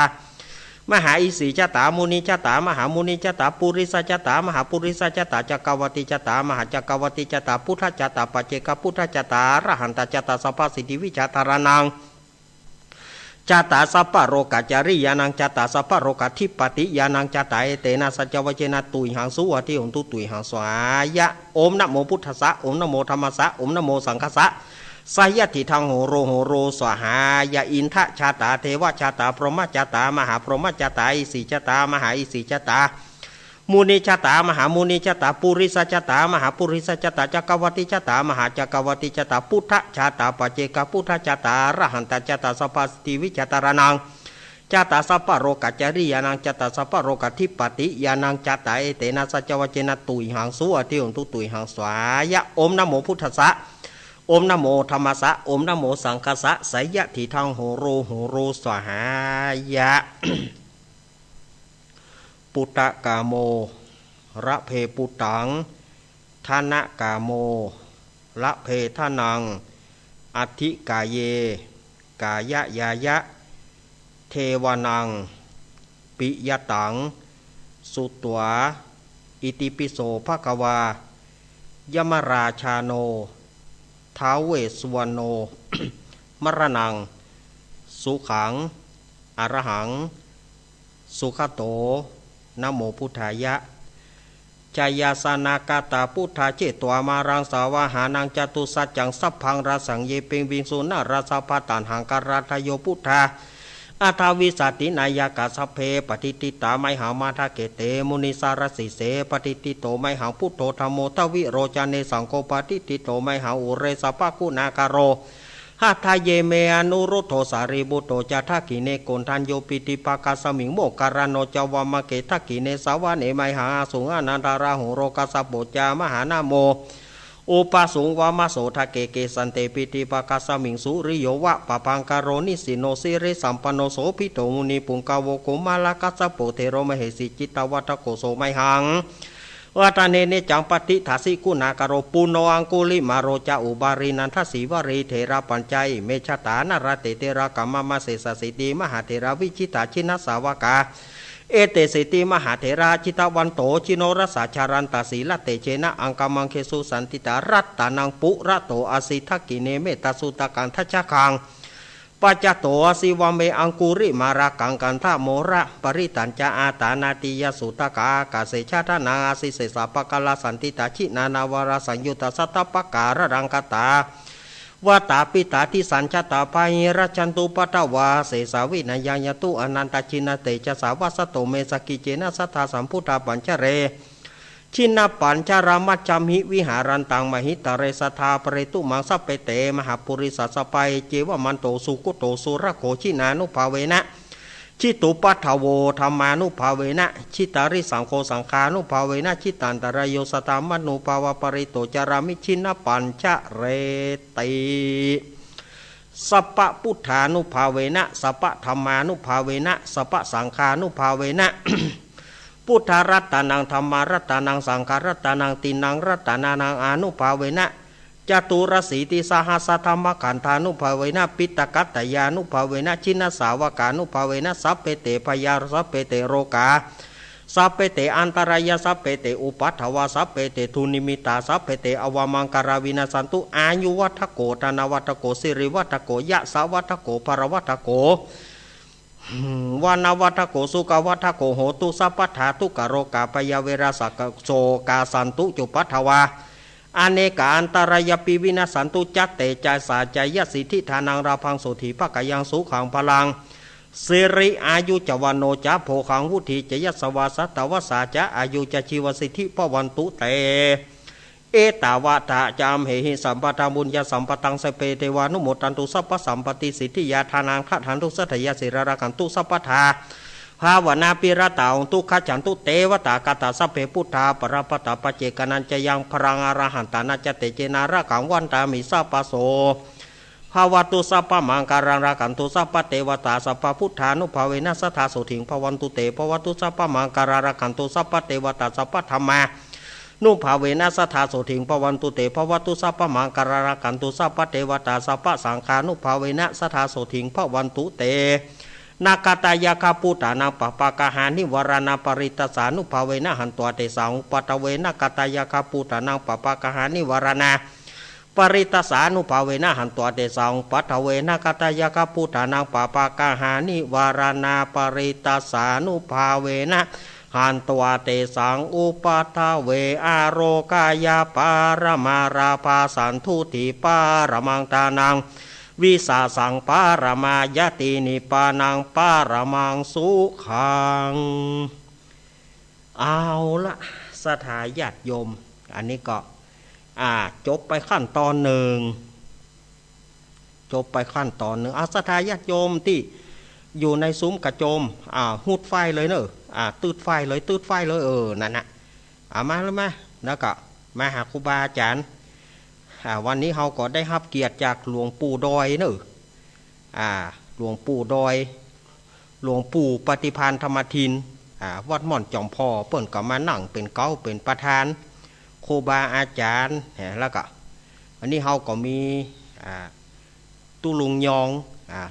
มหาอิสีจตามุนีจตามหามุนีจตาปุริสจตามหาปุริสจตาจักรวติจตามหาจักรวติจตาพุทธจตาปัจเจกพุทธจตาระหันตจตาสัพพสิทธิวิจตารนังจตาสัพพโรกาจาริยานังจตาสัพพโรกาทิปติยานังจตาเตนะสัจวเจนะตุยหังสุวะทิหนตุตุยหังสวายะโอมนะโมพุทธัสสะโอมนะโมธรรมัสสะโอมนะโมสังฆัสสะ สายติทางโหโรสหายาอินทะชาตาเทวชาตาพรหมชาตามหาพรหมชาตาอิสีชาตามหาอิสีชาตามุนีชาตามหามุนีชาตาปุริสชาตามหาปุริสชาตาจักรวัติชาตามหาจักรวัติชาตาพุทธชาตาปัจเจกพุทธชาตาระหันตชาตาสัพพสติวิชาตารานังจาตาสัพพโรกัจจริยานังจาตาสัพพโรกัทิปติยานังจาตาเอเตนะสัจวเจนะตุยหังสุอติหุตุตุยหังสวายะโอมนะโมพุทธัสสะโอมนะโมธรรมสะโอมนะโมสังฆสะไสยะทิทังโหโรสหายะ ปุตตะกาโมระเพปุตังทานะกาโมละเพทานังอธิกาเยกายะยายะเทวานังปิยตังสุตวาอิติปิโสภควายมราชาโนท้าวเวสสุวรรณโน มรณังสุขังอรหังสุขโตนะโมพุทธายะจายาสานากาตาพุทธาเจตวามารังสาวาหานังจตุสัจจังสัพพังราสังเยเปงวิงสุนาราสาพาตานหังการาทโยพุทธาอาทาวิสตินายากาสัพเพปฏิติตาไมหามาทาเกเตมุนิสารสิเสปฏิติโตไมหังพุทโธธรรมโมทวิโรจาเนสังโฆปฏิติโตไมหังอุเรสภะกุณาคารโรหัตถเยเมอนุรุโธสารีบุโตจาทักขิเนโกนทันโยปิติปากาสมิงโมการโนจาวามะเกทักขิเนสาวะเนไมหาสุงอนันตาราหุโรกัสสะโปจามหานาโมอุปสุงวามะโสทะเกเกสันเตปิติปากาสมิงสุริโยวะปะพังคารโรนิสิโนสิเรสัมปันโนโสภิโตมุนีปุงกาวโกมาลากัสสะโปเทโรมเหสิจิตตวัตโกโสไมหังวัตเนเนจังปฏิทัสสิกุณาคารโรปุโนอังกุลิมาโรจาอุบารินันทสีวรีเทระปัญจัยเมชตานารเตเตระกัมมะมะเสสสิติมหาเทระวิชิตาชินสาวกาเอเตสิติมหาเถราชิตวันโตชิโนรสาชารันตสีละเตเชนะอังกามังเคสุสันติตารัตตานังปุระโตอสิทักกิเนเมตสุตกันทัชคังปัจจโตอสิวเมอังกุริมารากังกันทะโมระปริตัญจาอาตานาติยสุตกากาเสชาทนาอาสิเสสะปะกาลสันติตาชินานาวาราสัญยุตสัตตปะการรังกตาวาตาปิตาทิสัญชตาภัยราชันตุปตวาเสสาวินยังยตุอนันตชินเตจสาวสโตเมสกิเจนะสัทธาสัมพุทธาปัญจเรชินปัญจารามัจจามิวิหารันตังมหิตเรสธาปริตุมังสัพเปเตมหาปุริสัสไปเจวมันโตสุกุโตสุระโขชินานุภาเวนะชิตุปัฏฐโวธรรมานุภาเวนะชิตาริสังโฆสังฆานุภาเวนะชิตันตรายโยสตามนุภาวปริโตจารามิชินปัญจเรติสัพพพุทธานุภาเวนะสัพพธรรมานุภาเวนะสัพพสังฆานุภาเวนะ พุทธรัตตานังธรรมารัตตานังสังฆรัตตานังตินังรัตตานานังอนุภาเวนะจตุรสีติสหัสธรรมขันธานุภาเวนะปิตกัตตยานุภาเวนะชินสาวกานุภาเวนะสัพเพเตพยาสัพเพเตโรกาสัพเพเตอันตรายสัพเพเตอุปัฏฐวาสัพเพเตทุนิมิตาสัพเพเตอวามังการาวินาสันตุอายุวัฏโกตนาวัฏโกสิริวัฏโกยะสาวัฏโกภรวัฏโกวานวัฏโกสุกวัฏโกโหตุสัพพทาตุกโรกาปยาเวราสกโสกาสันตุจุปัฏฐวาอเนกอันตรายปิวินาสันตุจัตเตจายสาจายสิทธิธานังราพังโสถีภกยังสุขังพลังสิริอายุจวันโนจะโภขังวุธิจยสวาสัตวสาจะอายุจะชีวสิทธิปวันตุเตเอตาวะตะจามเหหิสัมปทาบุญญาสัมปตังสเปเทวานุโมตันตุสัพพสัมปติสิทธิยาทานังขะทันตุสัทยาสิรากันตุสัพพทาภาวนาปิรตาองตุขจันตุเตวตากตาสัพเพพุทธาปรปตาปเจกนันจยังพรังอรหันตานาจเตเจนาระกังวันตามิสัพพโสภาวตุสัพพมังการังรากันตุสัพพเทวตาสัพพพุทธานุภาเวนัสทาโสถิงภวันตุเตภวตุสัพพมังการังรากันตุสัพพเทวตาสัพพธรรมานุภาเวนัสทาโสถิงภวันตุเตภวตุสัพพมังการังรากันตุสัพพเทวตาสัพพสังฆานุภาเวนัสทาโสถิงภวันตุเตนาคตายาคาปุตานังปปะกะหานิวรณาปริตสานุภาเวนะหันตัวเตสังปตเวนะกตายาคาปุตานังปปะกะหานิวรณาปริตสานุภาเวนะหันตัวเตสังปตเวนะกตายาคาปุตานังปปะกะหานิวรณาปริตสานุภาเวนะ หันตัวเตสังอุปัฏฐเวอาโรกายาปารมาราภาสันทุติปารมังตานังวิสาสังปารมายตินิปานังปารมังสุขังเอาละสถาญาติโยมอันนี้ก็จบไปขั้นตอนหนึ่งจบไปขั้นตอนหนึ่งสถาญาติโยมที่อยู่ในซุ้มกระโจมหูดไฟเลยเนอะตืดไฟเลยนั่นนะมาแล้วมาแล้วก็มาหาครูบาอาจารย์วันนี้เราก็ได้รับเกียรติจากหลวงปู่ดอยเนอะหลวงปู่ดอยหลวงปู่ปฏิภาณธรรมทินวัดม่อนจอมพ่อเปิ่นก็มานั่งเป็นเก้าเป็นประธานครูบาอาจารย์แล้วก็วันนี้เราก็มีตุลุงยอง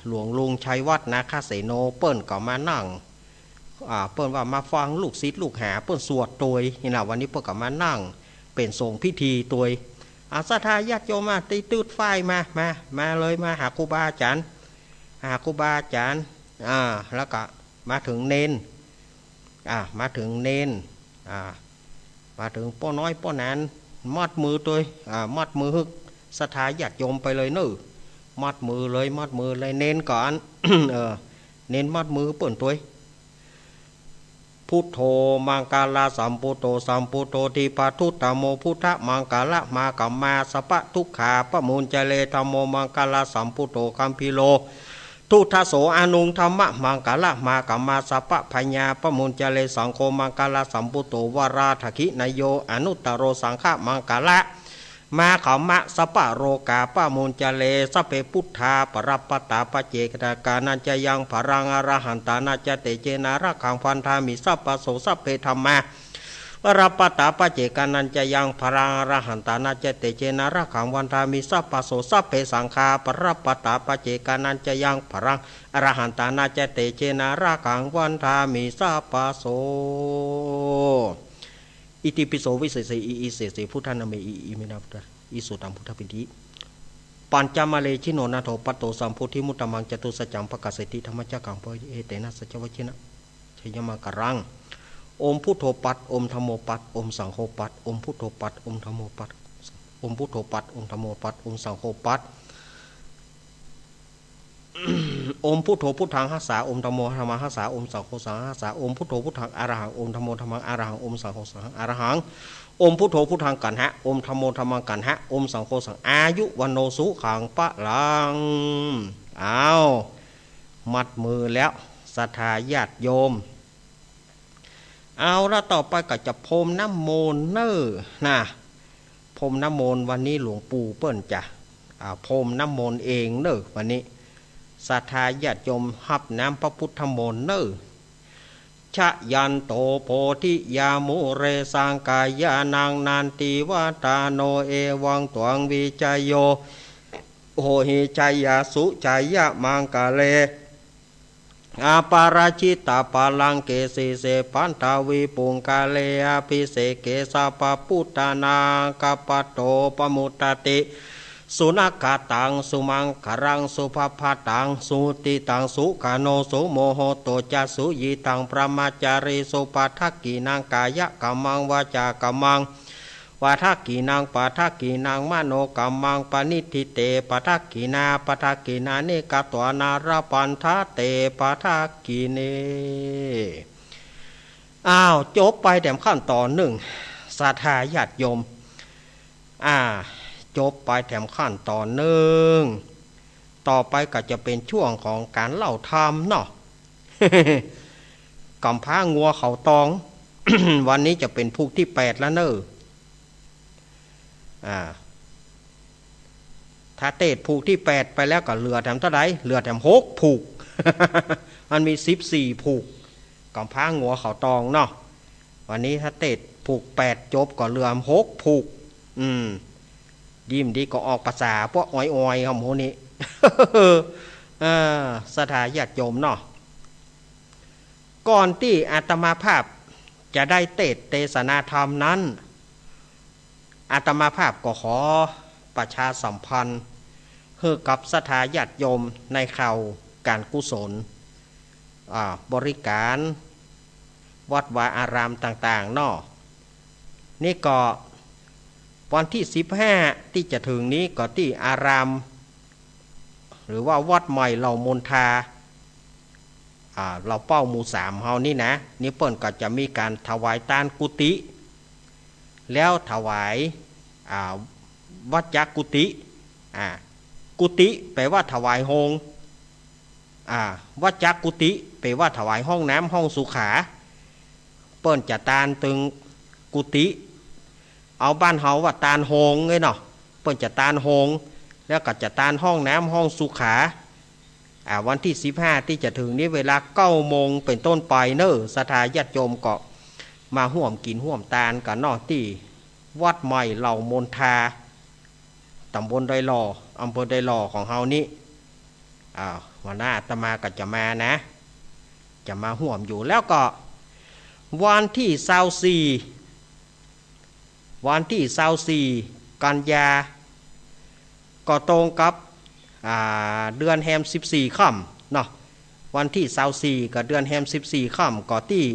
หลวงลุงชัยวัฒน์นาคเสโนเปิ้นก็มานั่งเปิ้นว่ามาฟังลูกศิษย์ลูกหาเปิ้นสวดตัวนี่นะวันนี้เปิ้นก็มานั่งเป็นทรงพิธีตัวศรัทธาญาติโยมตีตืดไฟมาเลยมาหาครูบาอาจารย์แล้วก็มาถึงเนนมาถึงป้อน้อยป้อนานมัดมือตัวมัดมือฮึกศรัทธาญาติโยมไปเลยเนอะมัดมือเลยเน้นก่อน เน้นมัดมือเปิ่นตัวพุทโธมังกาลาสัมปุโตทิปาทุตตโมพุทธมังกาละมากัมมาสปะทุกขาปะมูลเจเลธรรมโมมังกาลาสัมปุโตคัมพิโลทุทโสอนุงธรรมะมังกาละมากัมมาสปะพญาปะมูลเจเลสังโฆมังกาลาสัมปุโตวราทขินโยอนุตตโรสังฆมังกาละมาขมะสปะโรกาปะมูลเจเลสเปพุทธาปรับปตาปเจกตากานันจะยังพรังอรหันตานาจเตเจนาระขังพันธามิสัพปโสสัพเพธรรมาปรับปตาปเจกานันจะยังพรังอรหันตานาจเตเจนาระขังวันธามิสัพปโสสัพเพสังฆาปรับปตาปเจกานันจะยังพรังอรหันตานาจเตเจนาระขังวันธามิสัพปโสอิติปิโสวิเศษอิเศษพุทธานาเมอิเมนาพุทธอิสุตังพุทธปิติปัญจมาเลชิโนนาโถปัตโตสัมโพธิมุตตมังจตุสัจจังปะกะเสติธรรมจักขังปะเอเตนะสัจวชินะชยมังกรังอมพุทโธปัตอมธัมโมปัตอมสังโฆปัตอมพุทโธปัตอมธัมโมปัตอมพุทโธปัตอมธัมโมปัตอมสังโฆปัตอมพุทโธพุทธังหัสสาอมธัมโมธัมมังหัสสาอมสังโฆสังหัสสาอมพุทโธพุทธังอรหังอมธัมโมธัมมังอรหังอมสังโฆสังอรหังอมพุทโธพุทธังกันหะอมธัมโมธัมมังกันหะอมสังโฆสังอายุวันโนสุขังปะลังเอามัดมือแล้วศรัทธาญาติโยมเอาแล้วต่อไปก็จะพรมน้ำมนต์เนอนะพรมน้ำมนต์วันนี้หลวงปู่เปิ้นจะพรมน้ำมนต์เองเนอวันนี้ศรัทธาญาติโยมหับน้ำพระพุทธมนต์เนอชะยันโตโพธิยามุเรสังกายานังนันติวัตาโนเอวังตวังวิจโยโหหิชัยยาสุชัยยะมังกาเลอาปาราชิตาปาลังเกสีเสปันทาวิปุงกาเลอภิเสเกสาปพุตานาคปโตปมุตติสุนักตังสุมังครังสุภพตังสุติตังสุกาโนสุโมโหโตจัสุยิตังประมาจาริสุปัฏฐกินังกายะกัมมังวาจากัมมังวาทักกินังปัฏฐกินังมโนกัมมังปณิทิเตปัฏฐกินาปัฏฐกินาเนกตวนาราปันทะเตปัฏฐกิเนจบไปแต่ขั้นตอนหนึ่งศรัทธาญาติโยมจบไปแถมขั้นตอนหนึ่งต่อไปก็จะเป็นช่วงของการเล่าธรรมเนาะ กำพร้างัวเขาตอง วันนี้จะเป็นภูกที่8แล้วเนอะถ้าเตะภูกที่8ไปแล้วก็เหลือแถมเท่าไหร่เหลือแถม6ผูก มันมี14ผูกกำพร้างัวเขาตองเนาะวันนี้ถ้าเตะผูก8จบก็เหลือ6ผูกยิ้มดีก็ออกภาษาพวกอ้อยๆครับโหนี่ ศรัทธาญาติโยมเนาะก่อนที่อาตมาภาพจะได้เทศนาธรรมนั้นอาตมาภาพก็ขอประชาสัมพันธ์ให้กับศรัทธาญาติโยมในข่าวการกุศลบริการ วัดวาอารามต่างๆเนาะนี่ก็วันที่15ที่จะถึงนี้ก็ที่อารามหรือว่าวัดใหม่เหล่ามนทาเราเป้าหมู่3เฮานี่นะนี่เปิ้นก็จะมีการถวายทานกุฏิแล้วถวายวัจจกุฏิกุฏิแปลว่าถวายโฮงวัจจกุฏิแปลว่าถวายห้องน้ำห้องสุขาเปิ้นจะทานตึงกุฏิเอาบ้านเฮาว่าทานโฮงไงเนาะเปิ้นจะทานโฮงแล้วก็จะทานห้องน้ำห้องสุขาวันที่15ที่จะถึงนี้เวลา9 โมงเป็นต้นไปเนอะศรัทธาญาติโยมก็มาร่วมกินร่วมทานกันเนาะที่วัดใหม่เหล่ามนทาตำบลดอยหล่ออำเภอดอยหล่อของเฮานี้วันหน้าอาตมาก็จะมานะจะมาร่วมอยู่แล้วก็วันที่24กันยาก็ตรงกับเดือนแฮม14ค่ำเนาะวันที่24กับเดือนแฮม14ค่ำก็ที่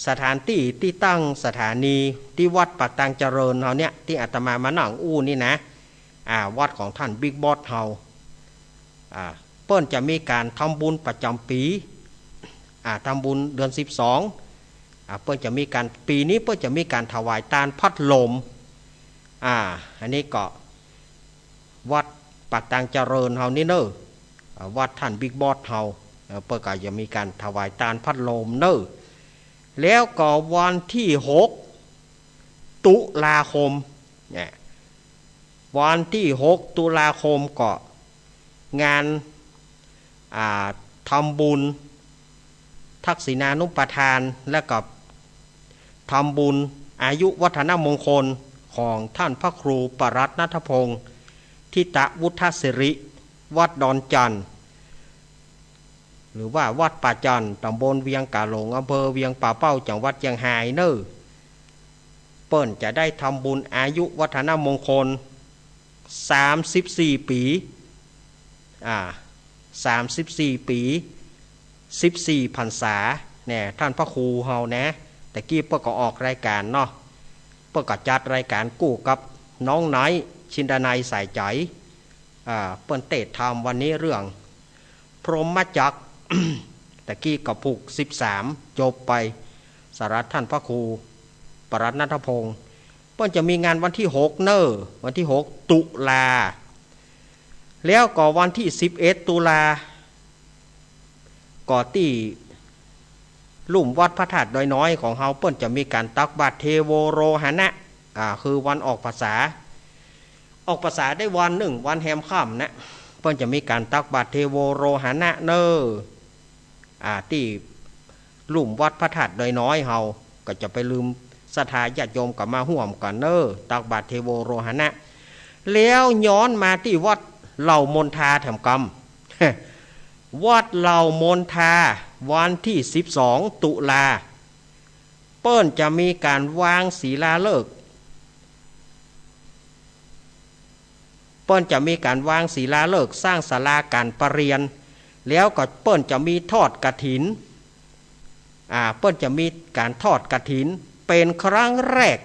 สถานที่ตั้งสถานีที่วัดปากตังเจริญเฮาเนี่ยที่อาตมามานั่งนี่นะวัดของท่านบิ๊กบอสเฮาเปิ้นจะมีการทำบุญประจำปีทำบุญเดือน12เปิ้นจะมีการปีนี้เปิ้นจะมีการถวายทานพัดลมอันนี้ก็วัดปากตังเจริญเฮานี่เนอะวัดท่านบิ๊กบอสเฮาเปิ้นก็จะมีการถวายทานพัดลมเนอะแล้วก็วันที่6ตุลาคมเนี่ยวันที่6ตุลาคมก็งานทำบุญทักษิณานุปทานและกับทำบุญอายุวัฒนมงคลของท่านพระครูปรัตน์ณัฐพงศ์ทิตะวุฒศิริวัดดอนจันทร์หรือว่าวัดป่าจันทร์ตำบลเวียงกาหลงอำเภอเวียงป่าเป้าจังหวัดเชียงรายเนอะเปิ้นจะได้ทำบุญอายุวัฒนมงคล34 ปี34 ปี14 พรรษาเนี่ยท่านพระครูเฮานะแต่กี้เปิ้นก็ออกรายการเนาะเปิ้นก็จัดรายการกู้กับน้องไนท์ชินดานัยสายใจเปิ้นเตะทำวันนี้เรื่องพรหมจักร แต่กี้ก็ผูก13จบไปสาระท่านพระครูปรัตน์ณัฐพงศ์เปิ้นจะมีงานวันที่6เนอะวันที่6ตุลาแล้วก็วันที่11ตุลาก็ที่ลุ่มวัดพระธาตุดอยน้อยของเฮาเปิ้นจะมีการตักบาตรเทโวโรหณะคือวันออกพรรษาได้วันหนึ่งวันแฮมค่ำนะเปิ้นจะมีการตักบาตรเทโวโรหณะเนอที่ลุ่มวัดพระธาตุดอยน้อยเฮาก็จะไปลืมศรัทธาญาติโยมกับมาร่วมกันเนอตักบาตรเทโวโรหณะแล้วย้อนมาที่วัดเหล่ามนทาแถมกรรม วัดเหล่ามนทาวันที่12ตุลาเปิ้นจะมีการวางศิลาฤกษ์เปิ้นจะมีการวางศิลาฤกษ์สร้างศาลาการประเรียนแล้วก็เปิ้นจะมีทอดกฐินเปิ้นจะมีการทอดกฐินเป็นครั้งแรก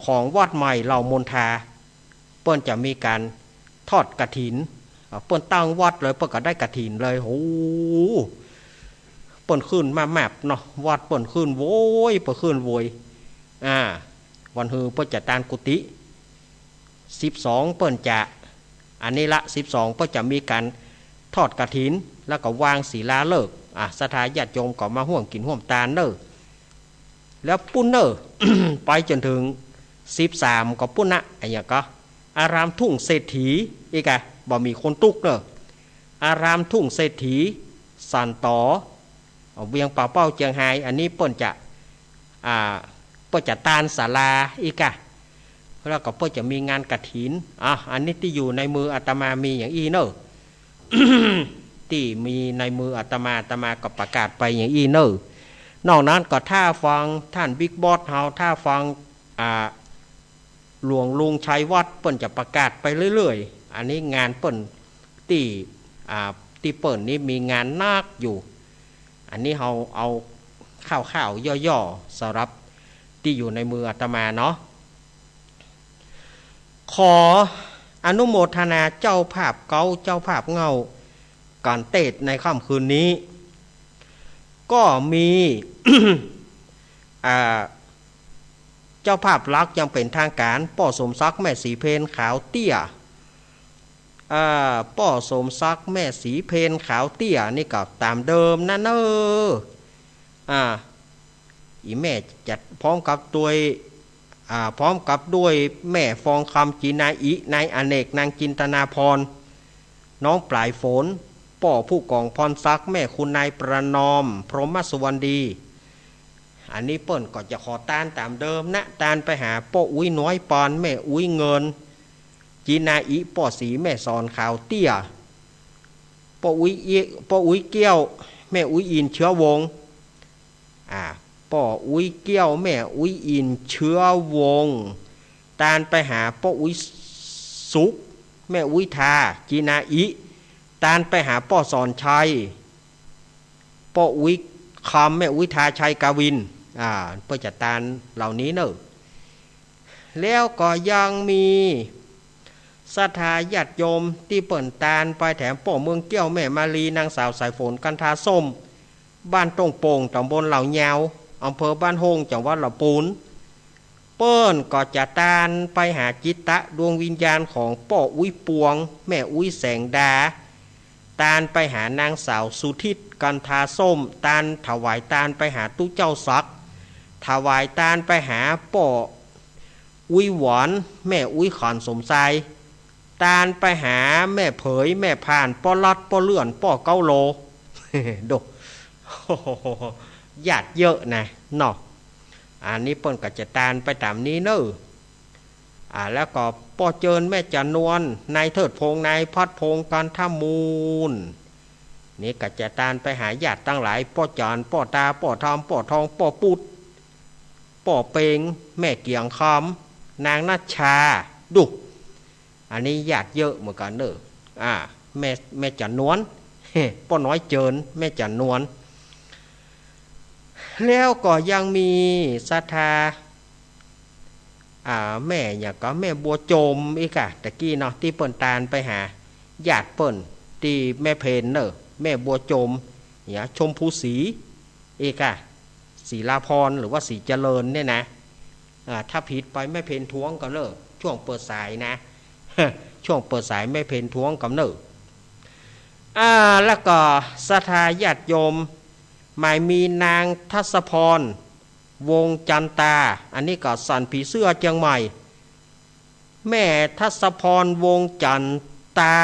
ของวัดใหม่เหล่ามนทาเปิ้นจะมีการทอดกฐินเปิ้นตั้งวัดเลยเปิ้นก็ได้กฐินเลยโอ้เปิ้นขึ้นมาแมปเนาะวัดเปิ้นขึ้นโว้ยเปิ้นขึ้นโวยวันฮือเปิ้นจะตานกุฏิ12เปิ้นจะอันนี้ละ12เปิ้นจะมีการทอดกฐินแล้วก็วางศีลาฤกษ์ศรัทธาญาติโยมก็มาร่วมกินร่วมทานเนอะแล้วปุ้นเนอะ ไปจนถึง13ก็ปุ้นนะไอ้หยังก็อารามทุ่งเศรษฐีอีกบ่มีคนตุกเนอะอารามทุ่งเศรษฐีสันต่อเวียงป่าเป้าเจียงไฮ้อันนี้เปิ้นจะตานศาลาอีกแล้วก็เปิ้นจะมีงานกฐินอันนี้ที่อยู่ในมืออาตมามีอย่างอีเนอะ ที่มีในมืออาตมาก็ประกาศไปอย่างอีเนอะนอกนั้นก็ถ้าฟังท่านบิ๊กบอสเฮาถ้าฟังหลวงลุงชัยวัดเปิ้นจะประกาศไปเรื่อยๆอันนี้งานเปิ้นที่เปิ้นนี้มีงานนักอยู่อันนี้เราเอา ข่าวย่อๆสำหรับที่อยู่ในมืออาตมาเนาะขออนุโมทนาเจ้าภาพเก่าเจ้าภาพเงาการเทศในค่ำคืนนี้ก็มี เจ้าภาพลักยังเป็นทางการป่อสมศักดิ์แม่สีเพนขาวเตี้ยป่อสมศักดิ์แม่สีเพนขาวเตี้ยนี่ก็ตามเดิมนะอีแม่จัดพร้อมกับด้วยแม่ฟองคำจีนายอินายอเนกนางจินตนาพรน้องปลายฝนป่อผู้กองพรศักดิ์แม่คุณนายประนอมพรหมสุวรรณดีอันนี้เปิ้นก็จะขอตานตามเดิมนะตานไปหาป่ออุ้ยน้อยปอนแม่อุ้ยเงินจีนาอิป่อสีแม่สอนขาวเตี้ยป่ออุ้ยเกี้ยวแม่อุ้ยอินเชื้อวงป่ออุ้ยเกี้ยวแม่อุ้ยอินเชื้อวงตานไปหาป่ออุ้ยสุกแม่อุ้ยทาจีนาอิตานไปหาป่อสอนชัยป่ออุ้ยคำแม่อุ้ยทาชัยกาวินเพื่อจัดตานเหล่านี้เนอะแล้วก็ยังมีศรัทธาญาติโยมที่เปิ่นตานไปแถมป่อเมืองเกี้ยวแม่มาลีนางสาวสายฝนกันทาส้มบ้านตรงโป่งตำบลเหล่ายาวอำเภอบ้านโฮงจังหวัดลำพูนเปิ้นก็จะตานไปหาจิตตะดวงวิญญาณของป่ออุ้ยปวงแม่อุ้ยแสงดาตานไปหานางสาวสุทิตกันทาส้มตานถวายตานไปหาตู้เจ้าซักถวายตานไปหาป่ออุ้ยหวานแม่อุ้ยขอนสมทรายตานไปหาแม่เผยแม่ผ่านป่อลัดป่อเลื่อนป่อเก้าโล ดูญาติเยอะนะเนาะอันนี้เปิ้นก็จะตานไปตามนี้เนอะแล้วก็ป่อเจิญแม่จันนวลนายเทิดพงษ์นายพัดพงษ์กันท่ามูลนี่ก็จะตานไปหาญาติตั้งหลายป่อจอนป่อตาป่อทอมป่อทองป่อปุดป่อเปงแม่เกียงคำนางนัชชาดุอันนี้ญาติเยอะเหมือนกันเนอะแม่จันนวลป่อน้อยเจิญแม่จันนวลแล้วก็ยังมีศรัทธาแม่อย่างก็แม่บัวโจมอีกตะกี้เนาะที่เปิ้นตานไปหาญาติเปิ้นที่แม่เพนเนอะแม่บัวโจมเนี่ยชมพูศรีอีกศรีลาพรหรือว่าศรีเจริญเนี่ยนะถ้าผิดไปแม่เพนท้วงกันเนอะช่วงเปิดสายนะ ช่วงเปิดสายแม่เพนท้วงกันเนอะแล้วก็ศรัทธาญาติโยมหมายมีนางทัศพรวงจันตาอันนี้ก็สันผีเสื้อเชียงใหม่แม่ทัศพรวงจันตา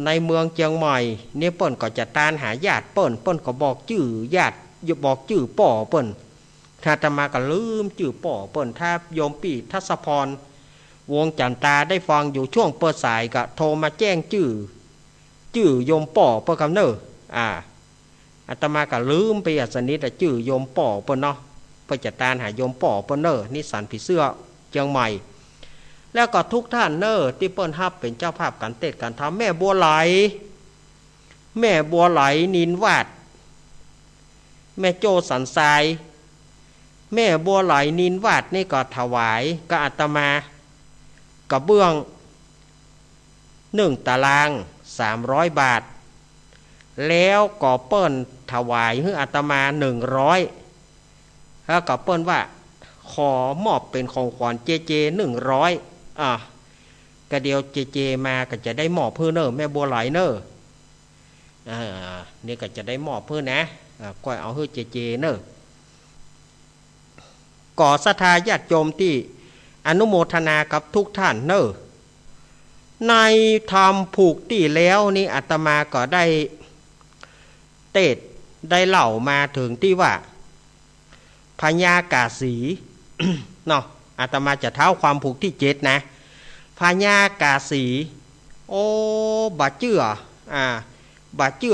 ในเมืองเชียงใหม่เนี่ยเปิ้นก็จะตานหาญาติเปิ้นก็บอกชื่อญาติอย่าบอกชื่อป่อเปิ้นถ้าจะมาก็ลืมชื่อป่อเปิ้นถ้าโยมปีทัศพรวงจันตาได้ฟังอยู่ช่วงเปิดสายก็โทรมาแจ้งชื่อโยมป่อเปิ้นคำเนออาตมาก็ลืมไปสนิทชื่อโยมป่อเปิ้นเนาะเพื่อจะตานหาโยมป่อเปิ้นเนอนิสันผีเสื้อเชียงใหม่แล้วก็ทุกท่านเนอที่เปิ้นฮับเป็นเจ้าภาพการเทศการทำแม่บัวไหลนินวาดแม่โจสันทรายแม่บัวไหลนินวาดนี่ก็ถวายก็อาตมากระเบื้อง1 ตาราง300 บาทแล้วก็เปิ้นถวายให้อาตมา100แล้วก็เปิ้นว่าขอมอบเป็นของขวัญเจ100ก็เดียวเจมาก็จะได้มอบเพื่อเนอแม่บัวไหลเนอนี่ก็จะได้มอบเพื่อนะก้อยเอาให้เจเนอก่อศรัทธาญาติโยมที่อนุโมทนากับทุกท่านเนอในธรรมผูกที่แล้วนี่อาตมาก็ได้เทศได้เล่ามาถึงที่ว่าพญากาสี เนาะอาตมาจะเท้าความผูกที่7นะพญากาสีบาเจื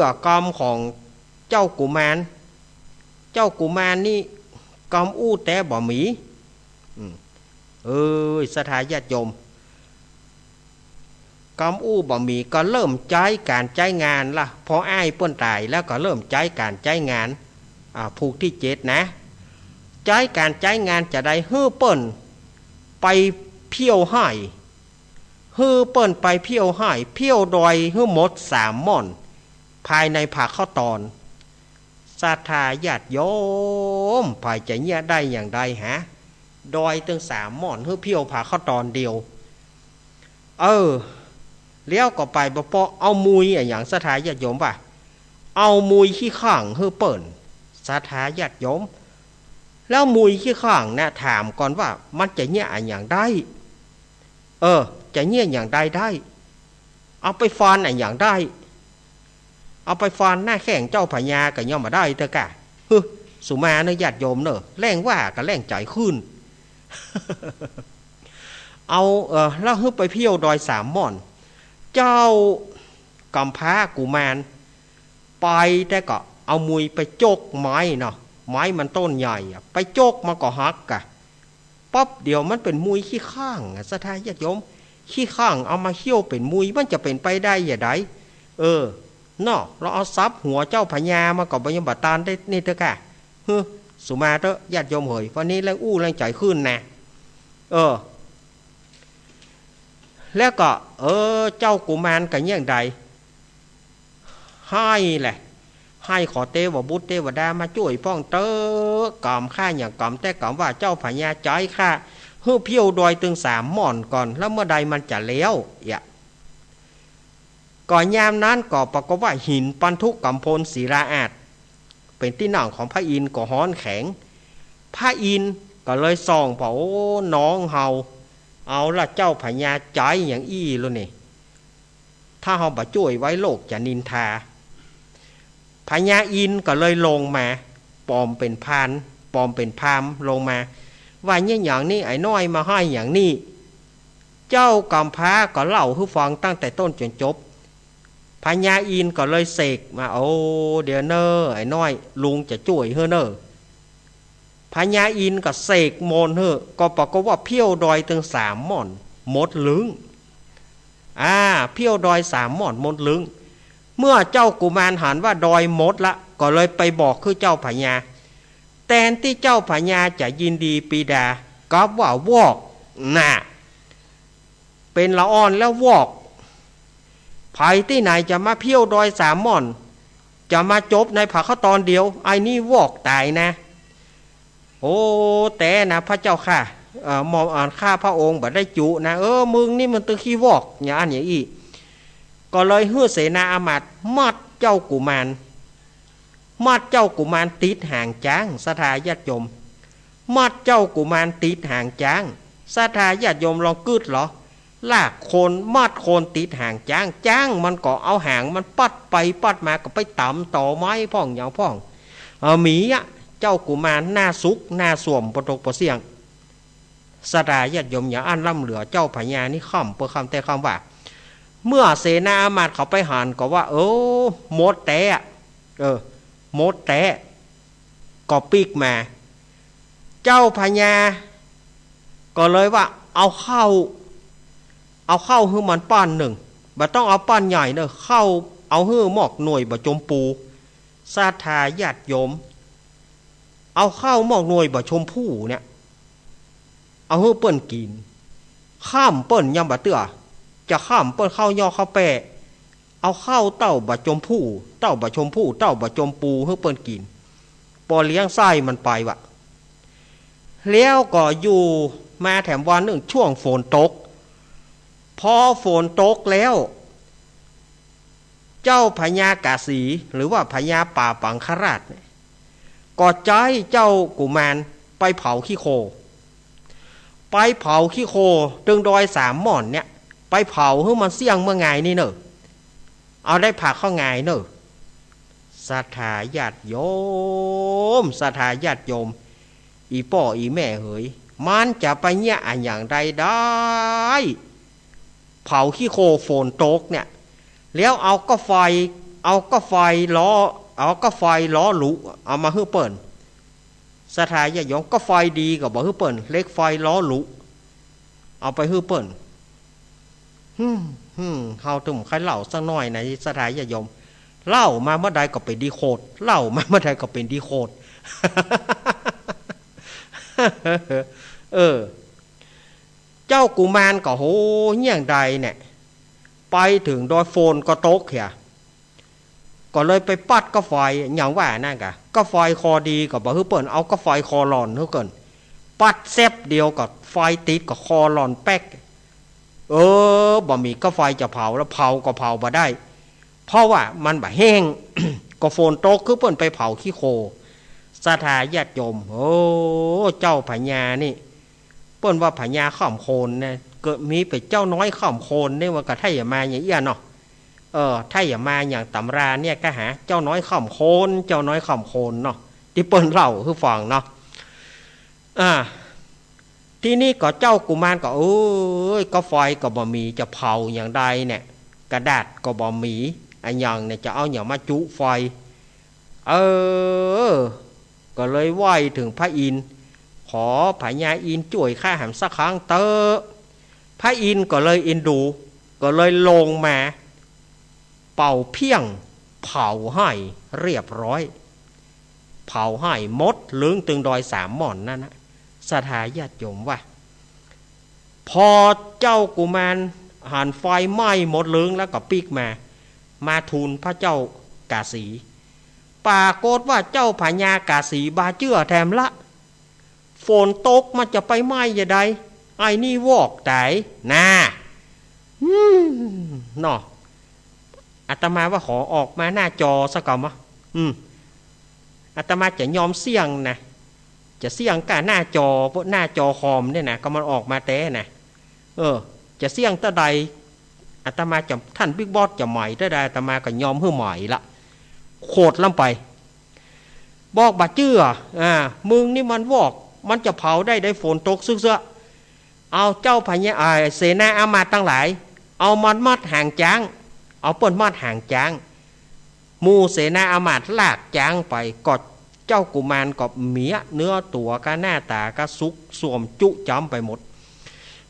อกรรมของเจ้ากุมารนี่กรรมอู้แต่บ่มีศรัทธาญาติโยมกำอู้บ่มีก็เริ่มใจการใจงานล่ะพออ้ายเปิ้นตายแล้วก็เริ่มใจการใจงาน ผูกที่7นะใจการใจงานจะได้เฮือเปิ้นไปเพี้ยวให้ฮือเปิ้นไปเพี้ยวให้เพี้ยวดอยฮือหมด3 ม่อนภายในภาคข้าวตอนศรัทธาญาติโยมภายใจเนี่ยได้อย่างใดฮะดอยถึง3 ม่อนฮือเพี้ยวภาคข้าวตอนเดียวเลี้ยวก็ไปบ่พอเอามุยอย่างศรัทธาญาติโยมป่ะเอามุยขี้ข้างฮือเปิ้นศรัทธาญาติโยมแล้วมุยขี้ข้างนะถามก่อนว่ามันจะเนี่ยอย่างได้จะเนี่ยอย่างใดได้เอาไปฟานอย่างได้เอาไปฟานหน้าแข่งเจ้าพญาก็ย่อมมาได้เถอะกะสุมาเนอะญาติโยมเนอะแรงว่าก็แรงใจขึ้น เอาแล้วฮึไปเพี้ยวดอย3 ม่อนเจ้ากำพร้ากุมารไปแต่ก็เอามุยไปโจกไม้เนาะไม้มันต้นใหญ่ไปโจกมาก็หักกะป๊อบเดี๋ยวมันเป็นมุยขี้ข้างศรัทธาญาติโยมขี้ข้างเอามาเคี่ยวเป็นมุยมันจะเป็นไปได้อย่างไรเนาะเราเอาซับหัวเจ้าพญามากับบัญญัติตานได้นี่เถอะค่ะสุมาเถอะญาติโยมเฮ้ยวันนี้แรงแรงใจขึ้นนะแล้วก็เจ้ากุมารกันอย่างใดให้แหละให้ขอเทวบุตรเทวดามาช่วยป้องเตอกล่อมข้าอย่างกล่อมแต่กล่อมว่าเจ้าพญาใจข้าเฮือเพี้ยวดอยถึง3 ม่อนก่อนแล้วเมื่อใดมันจะเลี้ยวก่อนยามนั้นก็ปรากฏว่าหินปันทุกกำพลศิลาอาจเป็นที่นั่งของพระอินทร์ก็ฮ้อนแข็งพระอินทร์ก็เลยส่องเผาน้องเฮาเอาละเจ้าพญาใจอย่างอี้แล้วนี่ถ้าเฮาบ่ช่วยไว้โลกจะนินทาพญาอินทร์ก็เลยลงมาปลอมเป็นพานปลอมเป็นพามลงมาว่าเนี่ยอย่างนี้ไอ้น้อยมาให้อย่างนี้เจ้ากำพร้าก็เล่าให้ฟังตั้งแต่ต้นจนจบพญาอินทร์ก็เลยเสกมาเดี๋ยวเนอไอ้น้อยลุงจะช่วยเฮ้อเนอพญาอินทร์ก็เสกมนเฮ้อก็ปรากฏว่าเพี้ยวดอยถึง3 ม่อนหมดลึงเพี้ยวดอย3 ม่อนหมดลึงเมื่อเจ้ากุมารหันว่าดอยหมดละก็เลยไปบอกคือเจ้าพญาแทนที่เจ้าพญาจะยินดีปีดาก็ว่าวอกเป็นละอ่อนแล้ววอกภัยที่ไหนจะมาเพี้ยวดอย3 ม่อนจะมาจบในผักข้าตอนเดียวไอ้นี่วอกตายนะแต่นะพระเจ้าค่ะมอมอ่านข้าพระองค์บัดได้จุนะมึงนี่มันตัวขี้วอกอย่างอันอย่างอีก็เลยเฮือเสนาอามาตย์มัดเจ้ากุมารติดห่างจ้างศรัทธาญาติโยมมัดเจ้ากุมารติดห่างจ้างศรัทธาญาติโยมลองกึดเหรอลากโคนมัดโคนติดห่างจ้างมันก็เอาห่างมันปัดไปปัดมาก็ไปต่ำต่อไม้พ่องอย่างพ่องหมีเจ้ากุมารหน้าสุกหน้าสวมปตกปเสียงศรัทธาญาติโยมอย่าอันล่ำเหลือเจ้าพญานี่ค่ำเพื่อคำแต่คำว่าเมื่อเสนาอามาตย์เขาไปหานก็ว่าหมดแต่หมดแต่ก็ปีกมาเจ้าพญาก็เลยว่าเอาเข้าให้มันป้านหนึ่งบ่ต้องเอาป้านใหญ่เนอะเข้าเอาให้หมอกหน่วยบ่จมปูศรัทธาญาติโยมเอาเข้าหมอกหน่วยบ่ชมพู่เนี่ยเอาให้เปิ้นกินข้ามเปิ้นยำบ่เตื้อจะข้ามเปิ้นเข้าย่อเข้าแปะเอาเข้าเต้าบ่จมพู่เต้าบ่ชมพู่เต้าบ่จมปูให้เปิ้นกินปอเลี้ยงไส้มันไปวะแล้วก็อยู่มาแถมวันหนึ่งช่วงฝนตกพอฝนตกแล้วเจ้าพญากาสีหรือว่าพญาป่าปังคราชก็ใจเจ้ากุมารไปเผาขี้โคตึงดอย3 ม่อนเนี่ยไปเผาให้มันเสี่ยงเมื่อไงนี่เนอะเอาได้ผักเข้าไงเนอะศรัทธาญาติโยมอีป่ออีแม่เฮ้ยมันจะไปเนี่ยอย่างใดได้เผาขี้โคโฟนโตกเนี่ยแล้วเอาก็ไฟล้อหลุเอามาให้เปิ่นศรัทธาญาติโยมก็ไฟดีก็บอกให้เปิ่นเล็กไฟล้อหลุเอาไปให้เปิ่นเฮาถึงใครเล่าสักหน่อยในศรัทธาญาติโยมเล่ามาเมื่อใดก็เป็นดีโคตรเล่ามาเมื่อใดก็เป็นดีโคตร เออเจ้ากุมารก็โหอย่างใดเนี่ยไปถึงโดยโฟนก็ตกเหี่ยก็เลยไปปัดก็ไฟอย่างว่านั่นกะก็ไฟคอดีก็บอกเฮ้ยเปิ่นเอาก็ไฟคอหลอนเฮ้ยเกินปัดแซบเดียวกับไฟติดกับคอหลอนแป๊กบ่มีก็ไฟจะเผาแล้วเผาก็เผาบ่ได้เพราะว่ามันบ่แห้ง ก็โฟนโตกคือเปิ่นไปเผาขี้โคสถาญาติโยมโอ้เจ้าพญานี่เปิ่นว่าพญาข้ามโคนนะเกิดมีไปเจ้าน้อยข้ามโคนเนี่ยว่าก็ถ้าอย่ามาอย่างเอี้ยเนาะถ้าอย่ามาอย่างตำราเนี่ยก็หาเจ้าน้อยข้ามโคนเจ้าน้อยข้ามโคนเนาะที่เปิ่นเล่าคือฟังเนาะที่นี่ก็เจ้ากุมารก็ก็ไฟก็บ่มีจะเผาอย่างใดเนี่ยกระดาษก็บ่มีอันอย่างเนี่ยจะเอาอย่างมาจุไฟก็เลยไหว้ถึงพระอินทร์ขอพญาอินทร์ช่วยข้าหามสักครั้งเตอะพระอินทร์ก็เลยอินดูก็เลยลงมาเป่าเพียงเผาให้เรียบร้อยเผาให้มดลึงตึงดอยสามหม่อนนั่นนะสถาญาติโยมว่าพอเจ้ากุมารหันไฟไหม้หมดลึงแล้วก็ปีกมาทูลพระเจ้ากาสีปรากฏว่าเจ้าพญากาสีบาเจื้อแถมละฝนตกมันจะไปไหม้ยังไงไอ้นี่วอกไตน่าเนาะอาตมาว่าขอออกมาหน้าจอสักก่อนมั้ยอาตมาจะยอมเสี่ยงนะจะเสี่ยงกับหน้าจอพวกหน้าจอคอมเนี่ยนะก็มันออกมาแต่นะจะเสี่ยงตะใดอาตมาจะท่านบิ๊กบอสจะใหม่ตะใดอาตมาก็ยอมเพื่อใหม่ละโคตรล้ำไปบอกบาเจื้อมึงนี่มันวอกมันจะเผาได้ฝนตกซึกเสื้อเอาเจ้าพญาเสนาอามาตย์ทั้งหลายเอามันมัดห่างจ้างเอาเปิ้นมัดห่างจ้างมูเสนาอามาตย์ลากจ้างไปกดเจ้ากุมารกับเมียเนื้อตัวก็หน้าตาก็สุกสวมจุจำไปหมด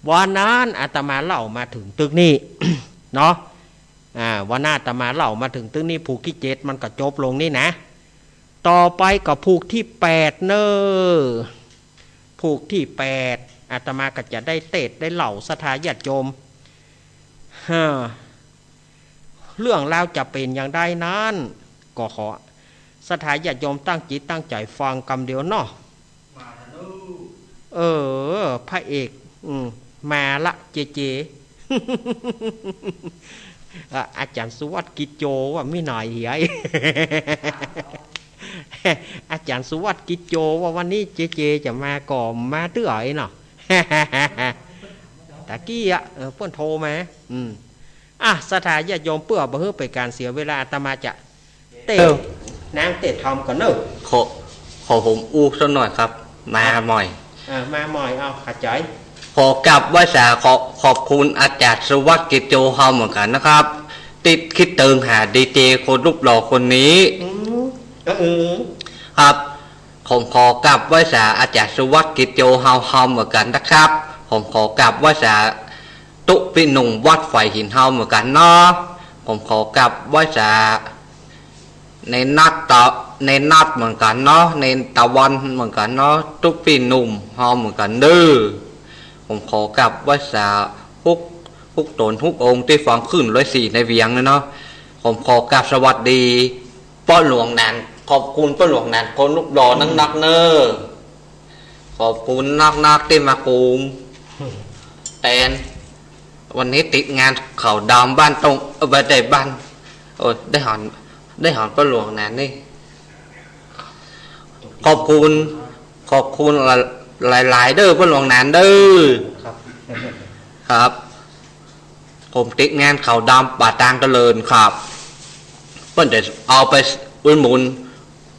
วันนั้นอาตมาเล่ามาถึงตึกนี้ เนาะวันนั้นอาตมาเล่ามาถึงตึกนี้ผูกที่7มันก็จบลงนี่นะต่อไปก็ผูกที่8เนอผูกที่8อาตมาก็จะได้เตศได้เล่าสถาญาติโยมเรื่องราวจะเป็นอย่างไรนั้นก็ขอสถาญาติโยมตั้งจิตตั้งใจฟังกำเดียวเนาะพระเอกมาละเจ อาจารย์สุวัตกิจโจว่าไม่หน่อยเหี้ย อาจารย์สุวัตกิจโจว่าวันนี้เจจะมาก่อมาตื้อเนาะ ตะกี้เพื่อนโทรมาสถาญาติโยมเพื่อบ่เพื่อไปการเสียเวลาอาตมาจะเตะนางเตะทอมก่อนเนอะขอผมอู้สักหน่อยครับมาหน่อยมาหน่อยเอาขัดใจขอกลับว่าขอบคุณอาจารย์สุวัตกิจโจเฮาเหมือนกันนะครับติดคิดเติงหาดีเจคนรูปหล่อคนนี้ครับผมขอกลับว่าอาจารย์สุวัตกิจโจเฮาเหมือนกันนะครับผมขอกลับว่าตุปิหนุ่งวัดไฟหินเฮาเหมือนกันเนาะผมขอกลับว่าในนัดเหมือนกันเนาะในตะวันเหมือนกันเนาะตุปิหนุ่มเฮาเหมือนกันเด้อผมขอกลับว่าทุกตนทุกองค์ที่ฟังขึ้น104ในเวียงเนาะผมขอกลับสวัสดีป้อหลวงนันขอบคุณป้อหลวงนันคนลูกดอนักเนอขอบคุณนักที่มาคุมแต่วันนี้ติดงานเขาดามบ้านตรงบ้านใดบ้านได้หอนป้อหลวงนันนี่ขอบคุณหลายๆเด้อป้อหลวงนันเด้อครับผมติดงานเขาดำป่าตางเจริญครับเพิ่นจะเอาไปอุ่นหมุน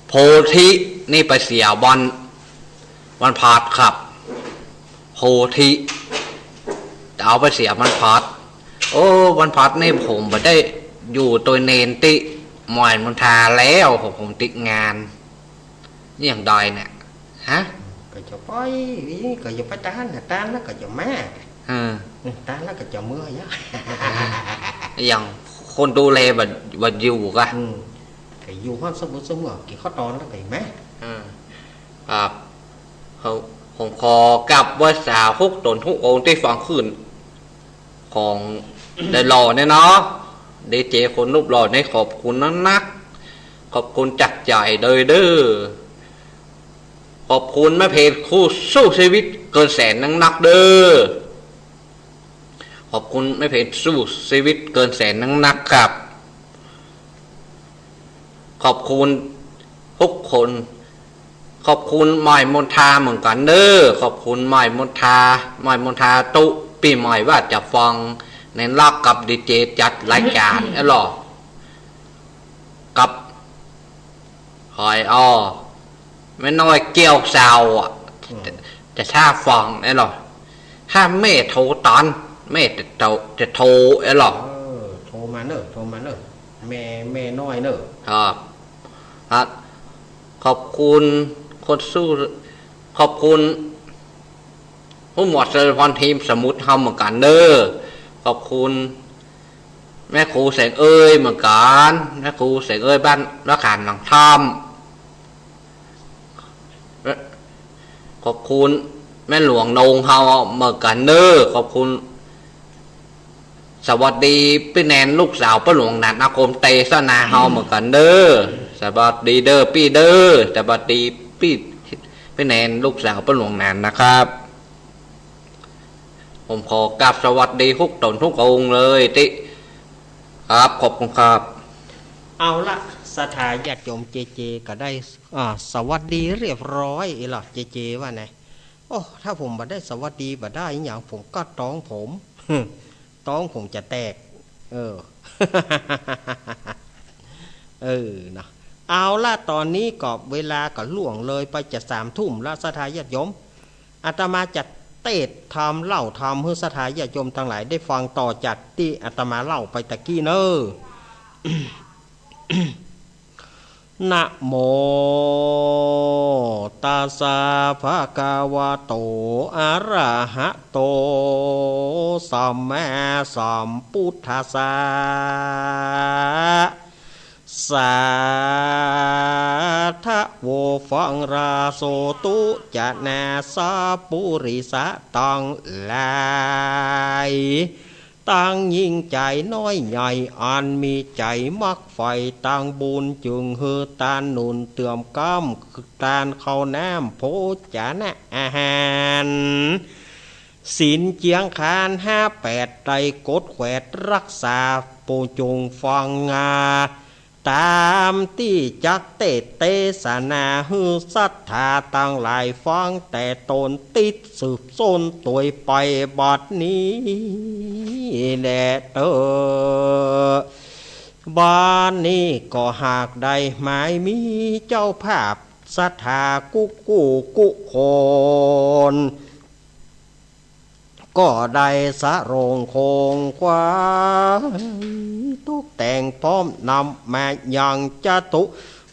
โพธินี่ไปเสียวันพาดครับโพธิจะเอาไปเสียวันพาดวันพาดนี่ผมไปได้อยู่ตัวเนนติหมอยมันทาแล้วผมติดงานนี่อย่างดอยเนี่ยฮะก็จะไปก็จะไปตานแล้วก็จะแม่ตาแล้วก็จะเมื่อยอย่างคนดูแลบัดอยู่ก็อยู่ห้องสมุดสมุดกี่ข้อตอนแล้วไงแม่ ครับผมขอกลับว่าสาวทุกตนทุกองค์ที่ฟังขึ้นของได้หล่อเนี่ยเนาะดีเจคนรูปหล่อในขอบคุณนักขอบคุณจักใจเลยเด้อขอบคุณแม่เพจคู่สู้ชีวิตเกินแสนนักเด้อขอบคุณแม่เพจสู้ชีวิตเกินแสนนักครับขอบคุณทุกคนขอบคุณใหม่มนทาเหมือนกันเด้อขอบคุณใหม่มนทาตุปีใหม่ว่าจะฟังในรักกับดีเจจัดรายการไอ้หรอกับหอยอ้อไม่น้อยเกี่ยวสาวอ่ะจะท่าฟังไอ้หรอถ้าแม่โทรตอนแม่จะโทรไอ้หรอโทรมาเนอะแม่น้อยเนอะครับขอบคุณคนสู้ขอบคุณผู้หมวดเซอร์พรทีมสมุทรเฮาเหมือนกันเด้อขอบคุณแม่ครูแสงเอ้ยเหมือนกันแม่ครูแสงเอ้ยบ้านรักขานหลังถ้ำขอบคุณแม่หลวงนงเฮาเหมือนกันเด้อขอบคุณสวัสดีพี่แนนลูกสาวป้าหลวงนันอาคมเตสนาเฮาเหมือนกันเด้อสวัสดีเด้อพี่เด้อสวัสดีพี่แนนลูกสาวป้าหลวงนันนะครับผมขอกราบสวัสดีทุกตนทุกองค์เลยติครับขอบคุณครับเอาละสถาญาติโยมเจก็ได้สวัสดีเรียบร้อยอีหล่ะเจว่าไงโอ้ถ้าผมบัดได้สวัสดีบัดได้อย่างผมก็ต้องผมจะแตกนะเอาละตอนนี้ก็เวลาก็ล่วงเลยไปจะ3 ทุ่มแล้วสถาญาติโยมอาตมาจะเทศทำเล่าทำให้สถาญาติโยมทั้งหลายได้ฟังต่อจากที่อาตมาเล่าไปตะกี้เนอะนะโมตัสสะภะคะวะโตอะระหะโตสัมมาสัมพุทธัสสะสาธะโวฟังราโสตุจะนาสาปุริสะตังลายตั้งยิ่งใจน้อยใหญ่อันมีใจมักไฟตั้งบุญจึงเฮือตานนุนเตื่อมก้ำตานเข้าน้ำโพจานะอาหารศีลเจียงคาน58ไตรกฎแขวดรักษาปูจงฟังงาตามที่จักเตสนาฮือศรัทธาตั้งหลายฟังแต่ตนติดสืบส้นตัวไปบัดนี้แน่บ้านนี้ก็หากใดหมายมีเจ้าภาพศรัทธากุคนก็ได้สะโรงโคงควายตุกแต่งพร้อมนำมายังจะตุ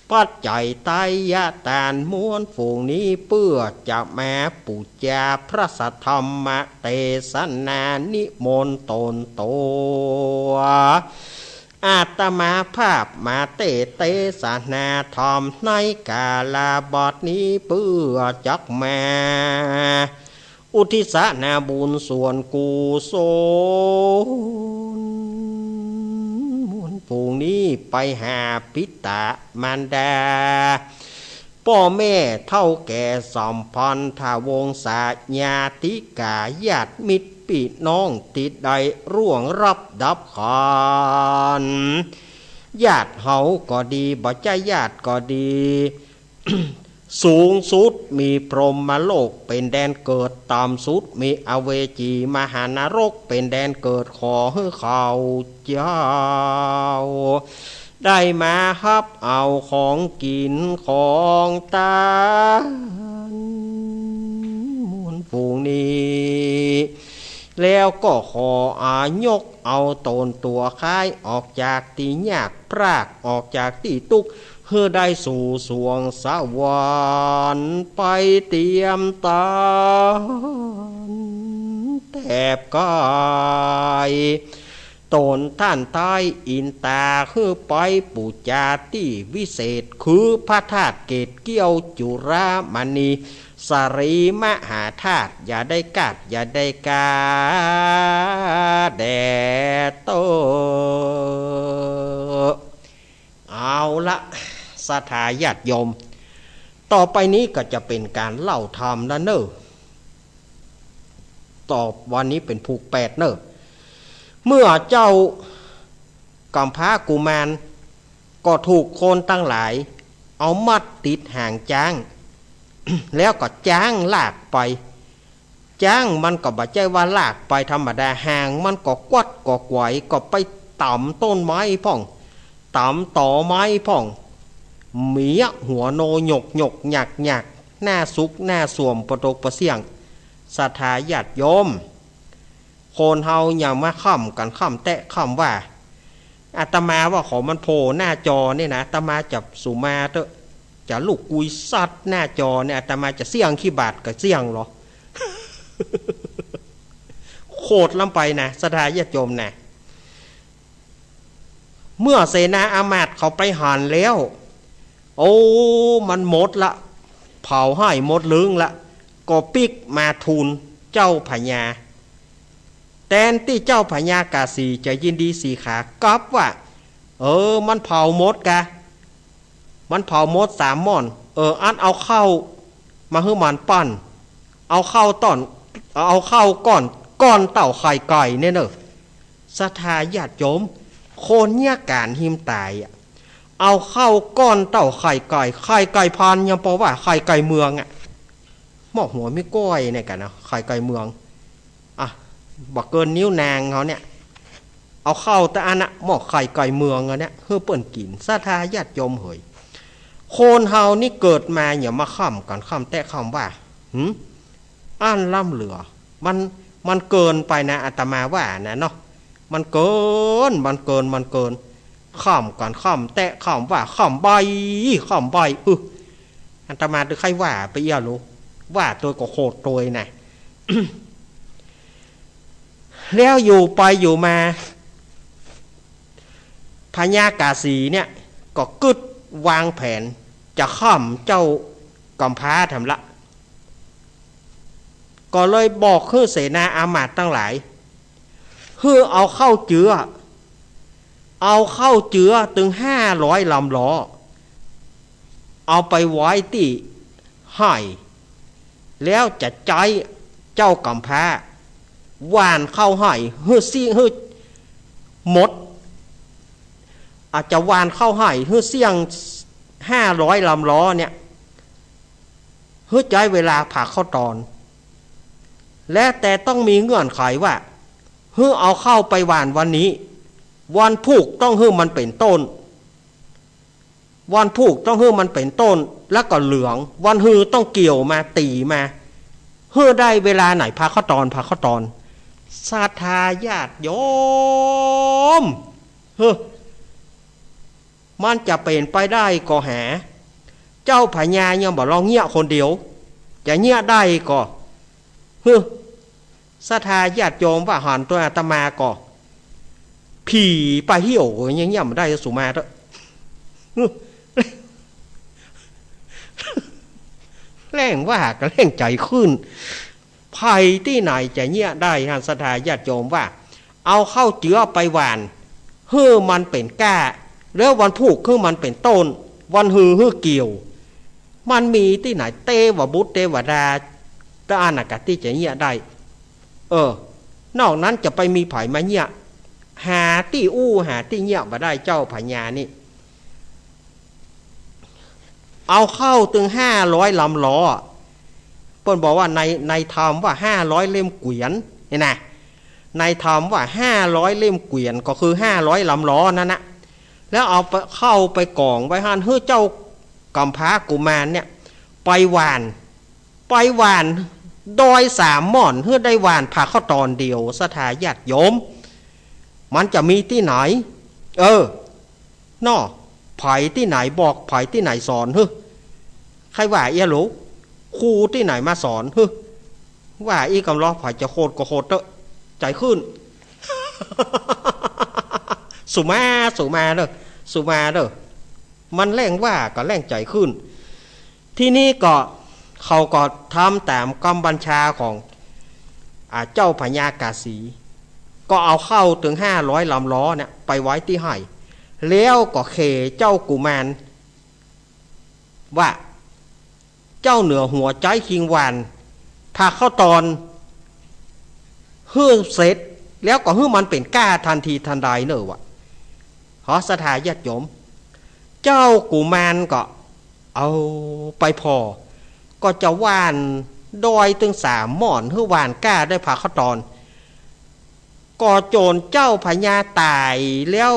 ปัจจัยไตยะตานม้วนฝูงนี้เพื่อจะแม้ปุจจาพระสัทธรรมเตสนานิมนต์ตนตัวอาตมาภาพมาเตสนาธรรมในกาลาบทนี้เพื่อจักแม่อุทิศนาบุญส่วนกุศลมูลฝูงนี้ไปหาปิตามารดาพ่อแม่เท่าแก่สัมพันธวงศาญาติกาญาติมิตรพี่น้องติดใดร่วงรับดับขันญาติเฮาก็ดีบ่ใจญาติก็ดีสูงสุดมีพรหมโลกเป็นแดนเกิดต่ำสุดมีอเวจีมหานรกเป็นแดนเกิดขอให้เขาเจ้าได้มาฮับเอาของกินของตานมูลฝูงนี้แล้วก็ขออายกเอาตนตัวค้ายออกจากที่ยากพรากออกจากที่ตุกเพื่อได้สู่สวงสวรรค์ไปเตรียมตานแทบกาย ตนท่านต้อยอินตาคือปอยปูจาที่วิเศษคือพระธาตุเกตเกี้ยวจุรามณีสรีมหาธาตุอย่าได้กัดอย่าได้กาแดโตเอาละสถาญาติโยมต่อไปนี้ก็จะเป็นการเล่าธรรมแล้วเนอะต่อวันนี้เป็นผูกแปดเนอะเมื่อเจ้ากำพร้ากุมารก็ถูกคนตั้งหลายเอามัดติดห่างจ้าง แล้วก็จ้างลากไปจ้างมันก็บ่ใจว่าลากไปธรรมดาห่างมันก็กวัดก็ไหวก็ไปต่ำต้นไม้พ่องต่ำต่อไม้พ่องเมียหัวโนหยกหยกหยักหยักหน้าสุกหน้าสวมประตกประเสียงศรัทธาญาติโยมคนเฮาอย่ามาค่ำกันค่ำแตะค่ำว่าอาตมาว่าของมันโผล่หน้าจอเนี่ยนะอาตมาจับสุมาเถอะจะลูกกุยซัดหน้าจอเนี่ยอาตมาจะเสี่ยงขี้บาดกับเสี่ยงหรอ โคตรล้ำไปนะศรัทธาญาติโยมนะเมื่อเสนาอามาตย์เขาไปหันแล้วโอ้มันหมดละเผาให้หมดลึงละก็ปิกมาทูลเจ้าพญาแทนที่เจ้าพญากาสีจะยินดีสีขากลับว่ามันเผาหมดกะมันเผาหมด3 ม่อนอันเอาเข้ามาให้มันปั้นเอาเข้าต้อนเอาเข้าก้อนเต่าไข่ไก่เนี่ยเนอะศรัทธาญาติโยมโคนเนี่ยการหิมตายเอาเข้าก้อนเต่าไข่ไก่พันยังเพราะว่าไข่ไก่เมืองหม้อหัวไม่ก้อยเนี่ยกันนะไข่ไก่เมืองบอกเกินนิ้วนางเขาเนี่ยเอาเข้าแต่อันน่ะหม้อไข่ไก่เมืองเนี่ยเพื่อเปิ่นกินศรัทธาญาติโยมเหยโคนเฮานี่เกิดมาอย่ามาค่ำกันค่ำแต่ค่ำว่าอันล่ำเหลือมันเกินไปนะอาตมาว่านะเนาะมันเกินค่ำกันค่ำแต่ค่ำว่าค่ำใบอาตมาดูใครว่าไปเอี่ยรู้ว่าตัวก็โคตรตัวนะ แล้วอยู่ไปอยู่มาพญากาสีเนี่ยก็กึดวางแผนจะข้ามเจ้ากำพร้าทำละก็เลยบอกคือเสนาอามาตย์ทั้งหลายคือเอาเข้าเจือถึง500 ลำล้อเอาไปไว้ที่ให้แล้วจะใจเจ้ากำพร้าว่านเข้าให้ฮือหมดอาจจะว่านเข้าให้ฮือเสี่ยง500 ลำล้อเนี่ยฮือใจเวลาผ่าเข้าตอนและแต่ต้องมีเงื่อนไขว่าฮือเอาเข้าไปว่านวันนี้วันผูกต้องฮือมันเป็นต้นวันผูกต้องฮือมันเป็นต้นแล้วก็เหลืองวันฮือต้องเกี่ยวมาตีมาฮือได้เวลาไหนผ่าเข้าตอนศรัทธาญาติโยมมันจะเป็นไปได้ก็หาเจ้าพญายังบอกลองเงี่ยคนเดียวจะเงี่ยได้ก็ศรัทธาญาติโยมว่าหันตัวอาตมาก็ผีไปเหี่ยวอย่างเงี้ยมันได้สุมาเถอะแรงว่าก็แรงใจขึ้นภัยที่ไหนจะเงี่ยได้ฮะศรัทธาญาติโยมว่าเอาเข้าเจือไปหวานมันเป็นก้าแล้ววันผูกมันเป็นต้นวันเกี่ยวมันมีที่ไหนเตวบุตรเทวดาตาอากาศที่จะเงี่ยได้นอกนั้นจะไปมีไผ่มาเงี่ยหาที่หาที่เงี่ยมาได้เจ้าพญานี่เอาเข้าถึง500 ลำล้อเปิ้นบอกว่าในธรรมว่า500 เล่มเกวียนนี่นะในธรรมว่า500 เล่มเกวียนก็คือ500 ลำล้อนั่นนะแล้วเอาไปเข้าไปกองไว้หันเฮ้ยเจ้ากำพร้ากุมารเนี่ยไปหวานโดย3 ม่อนเพื่อได้หวานผ่าเข้าตอนเดียวศรัทธาญาติโยมมันจะมีที่ไหนนอไผ่ที่ไหนบอกไผ่ที่ไหนสอนใครว่าเอียหลูครูที่ไหนมาสอนว่าอีกำล้อไผ่จะโคตรก็โคตรเตอะใจขึ้น สุมาสุมาเด้อสุมาเด้อมันแรงว่าก็แรงใจขึ้นที่นี่ก็เขาก็ทำตามกำบัญชาของเจ้าพญากาสีก็เอาเข้าถึง500 ลำล้อเนี่ยไปไว้ที่ไห่แล้วก็เขเจ้ากุมารว่าเจ้าเหนือหัวใจคิงวานถ้าเข้าตอนฮื้อเสร็จแล้วก็ฮื้อมันเป็นก้าทันทีทันใดเนอะวะขอสถาญาติโยมเจ้ากุมารก็เอาไปพอก็จะว่านดอยถึง3 หม่อนฮื้อว่านก้าได้พาเข้าตอนก่อโจรเจ้าพญาตายแล้ว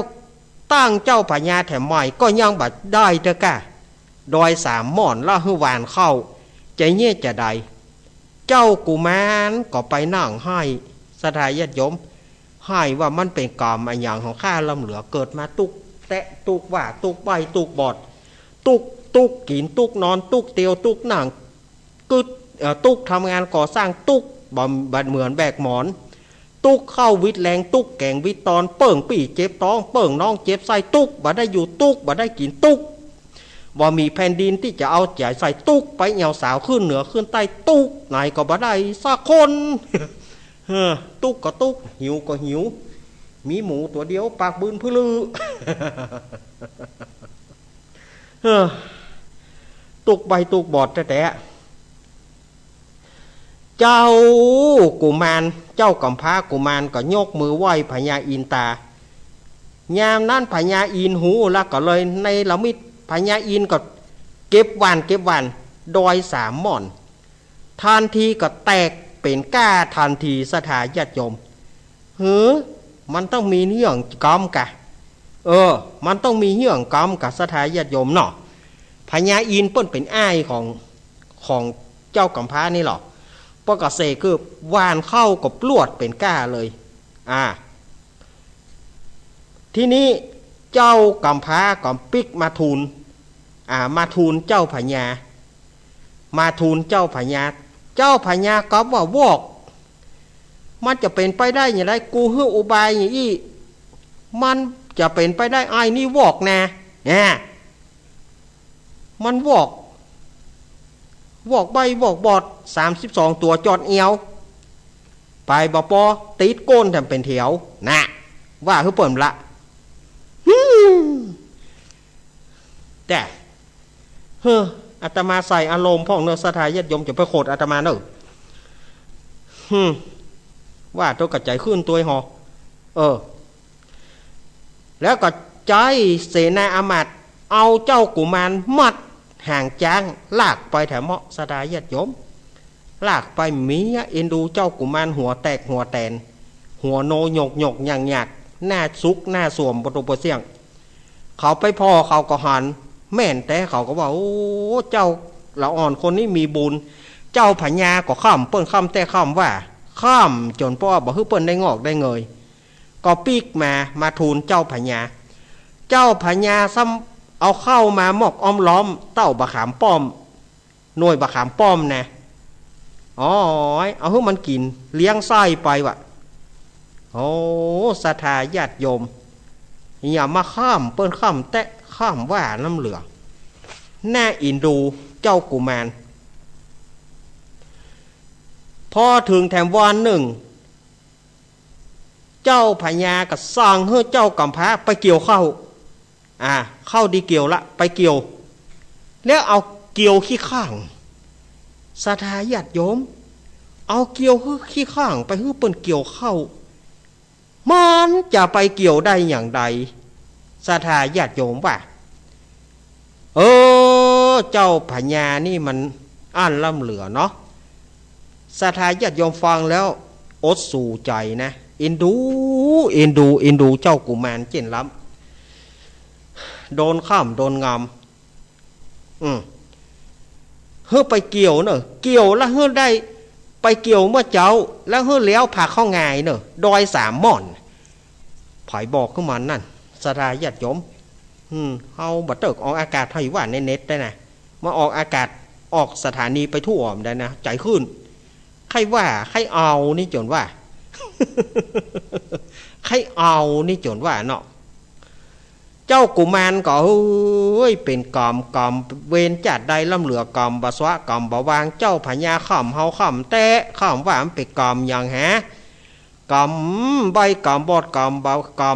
ตั้งเจ้าพญาแถมใหม่ก็ยังบัดได้เด้อก้าดอย3 หม่อนแล้วฮื้อว่านเข้าใจเงี้ยจะใดเจ้ากุมารก็ไปนั่งให้สถาญาติโยมให้ว่ามันเป็นกรรมอันอย่างของข้าลำเหลือเกิดมาตุกแตะตุกว่าตุกใบตุกบอดตุกกินตุกนอนตุกเตียวตุกหนังกึดตุกทำงานก่อสร้างตุกบัดเหมือนแบกหมอนตุกเข้าวิทแรงตุกแกงวิตอนเปิ่งปี่เจ็บท้องเปิ่งน้องเจ็บไส้ตุกบัดได้อยู่ตุกบัดได้กินตุกว่ามีแผ่นดินที่จะเอาจ่ายใส่ตุกไปเหนียวสาวขึ้นเหนือขึ้นใต้ตุกไหนก็บัดได้สักคนตุกก็ตุกหิวก็หิวมีหมูตัวเดียวปากบืนพื้ลือตุกใบตุกบอดแต่เจ้ากุมารเจ้ากำพร้ากุมารก็ยกมือไหว้พญาอินตายามนั้นพญาอินหูแล้วก็เลยในละมิดพญาอินก็เก็บวันดอย3 หม่อนทันทีก็แตกเป็นก้าทันทีสถาญาติโยมมันต้องมีเรื่องกรรมกะมันต้องมีเรื่องกรรมกับสถาญาติโยมเนาะพญาอินเปิ้นเป็นอ้ายของเจ้ากำพร้านี่หรอปกเสกคือวานเข้ากับปลวดเป็นก้าเลยทีนี้เจ้ากำพร้าก็ปิกมาทูลมาทูลเจ้าพญามาทูลเจ้าพญาเจ้าพญาก็ว่าวอกมันจะเป็นไปได้อย่างไรกูฮื้ออุบายอย่างอี้มันจะเป็นไปได้ไอ้นี่วอกนะมันวอกใบวอกบอด32 ตัวจอดเอวไปบ่ปอติดก้นทำเป็นแถวนะว่าคือเปิ่มละแต่อาตมาใส่อารมณ์พ่องเนื้อสถาญาติโยมจะไปโคตรอาตมาเนอะว่าตัวกระจายขึ้นตัวหอแล้วก็ใจเสนาอามาตย์เอาเจ้ากุมารมัดห่างจ้างลากไปแถมเหาะสถาญาติโยมลากไปมีเอ็นดูเจ้ากุมารหัวแตกหัวแตนหัวโนหยกอย่างหยักหน้าซุกหน้าสวมประตูเสียงเขาไปพ่อเขาก็หันแม่นแต่เขาก็ว่าโอ้เจ้าละอ่อนคนนี้มีบุญเจ้าพญาก็ข้ามเปิ้นข้ามแต่ข้ามว่าข้ามจนพ่อบอกให้เปิ้นได้งอกได้เงยก็ปีกมาทูลเจ้าพญาซ้ำเอาเข้ามาหมอกอ้อมล้อมเต้าบะขามป้อมหน่วยบะขามป้อมนะเอาให้มันกินเลี้ยงไส้ไปวะโอ้ศรัทธาญาติโยมอย่ามาข้ามเปิ้นข้ามแต่ข้ามว่าน้ำเหลือแน่อินดูเจ้ากุมารพอถึงแถมวันหนึ่งเจ้าพญาก็สั่งให้เจ้ากำพร้าไปเกี่ยวเข้าดีเกี่ยวละไปเกี่ยวแล้วเอาเกี่ยวขี้ข้างศรัทธาญาติโยมเอาเกี่ยวขี้ข้างไปให้เปิ้นเกี่ยวเข้ามันจะไปเกี่ยวได้อย่างใดศรัทธาญาติโยมว่าเจ้าพญานี่มันอั้นล่ำเหลือเนาะศรัทธาญาติโยมฟังแล้วอดสู่ใจนะเอ็นดูเจ้ากุมารเจนล้ำโดนข้ามโดนงามเฮ้อไปเกี่ยวเนอะเกี่ยวแล้วเฮ้อได้ไปเกี่ยวเมื่อเจ้าแล้วเฮ้อแล้วพาเข้าง่ายเนอะดอย3 หม่อนผายบอกขึ้นมานั่นศรัทธาญาติโยมเอาบัตรออกอากาศไทยว่าในเน็ตได้นะมาออกอากาศออกสถานีไปทั่วได้นะใจขึ้นใครว่าใครเอานี่จนว่าใครเอานี่จนว่าเนาะ เจ้ากุมารก็เฮ้ยเป็นกอมเวนจัดใดล่ำเหลือกอมบะสวะกอมบะวางเจ้าพญาข่ำเฮาข่ำแตะข่ำว่ามันเป็นกอมอย่างฮะกอมใบกอมบอดกอ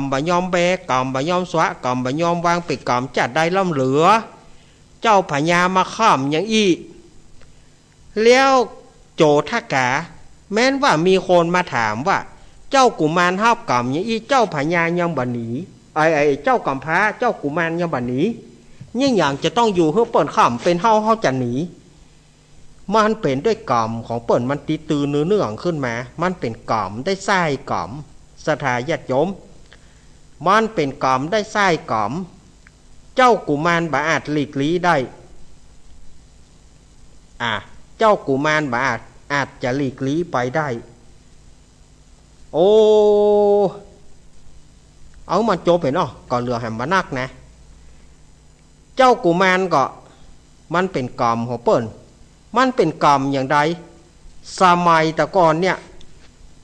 มบะยอมแบกอมบะยอมสวะกอมบะยอมวางเป็นกอมจัดใดล่ำเหลือเจ้าพญามาข่ำอย่างอีแล้วโจทกาแม้นว่ามีคนมาถามว่าเจ้ากุมารห้าวกอมอย่างอีเจ้าพญายังบ่หนีไอ้เจ้ากำพร้าเจ้ากุมารยังบ่หนียิ่งอย่างจะต้องอยู่เพื่อเปิ่นข้ามเป็นเฮาจะหนีมันเป็นด้วยกรรมของเปิ่นมันตีตือเนื้อขึ้นมามันเป็นกรรมได้ไส้กรรมสถาญาติโยมมันเป็นกรรมได้ไส้กรรมเจ้ากุมารบ่อาจหลีกลี่ได้เจ้ากุมารบ่อาจจะหลีกลี่ไปได้โอ้เอามาโจบเห็นอ่ะก่อนเหลือแหมมานักนะเจ้ากุมารก็มันเป็นกรรมของเปิ้นมันเป็นกรรมอย่างใดสมัยแต่ก่อนเนี่ย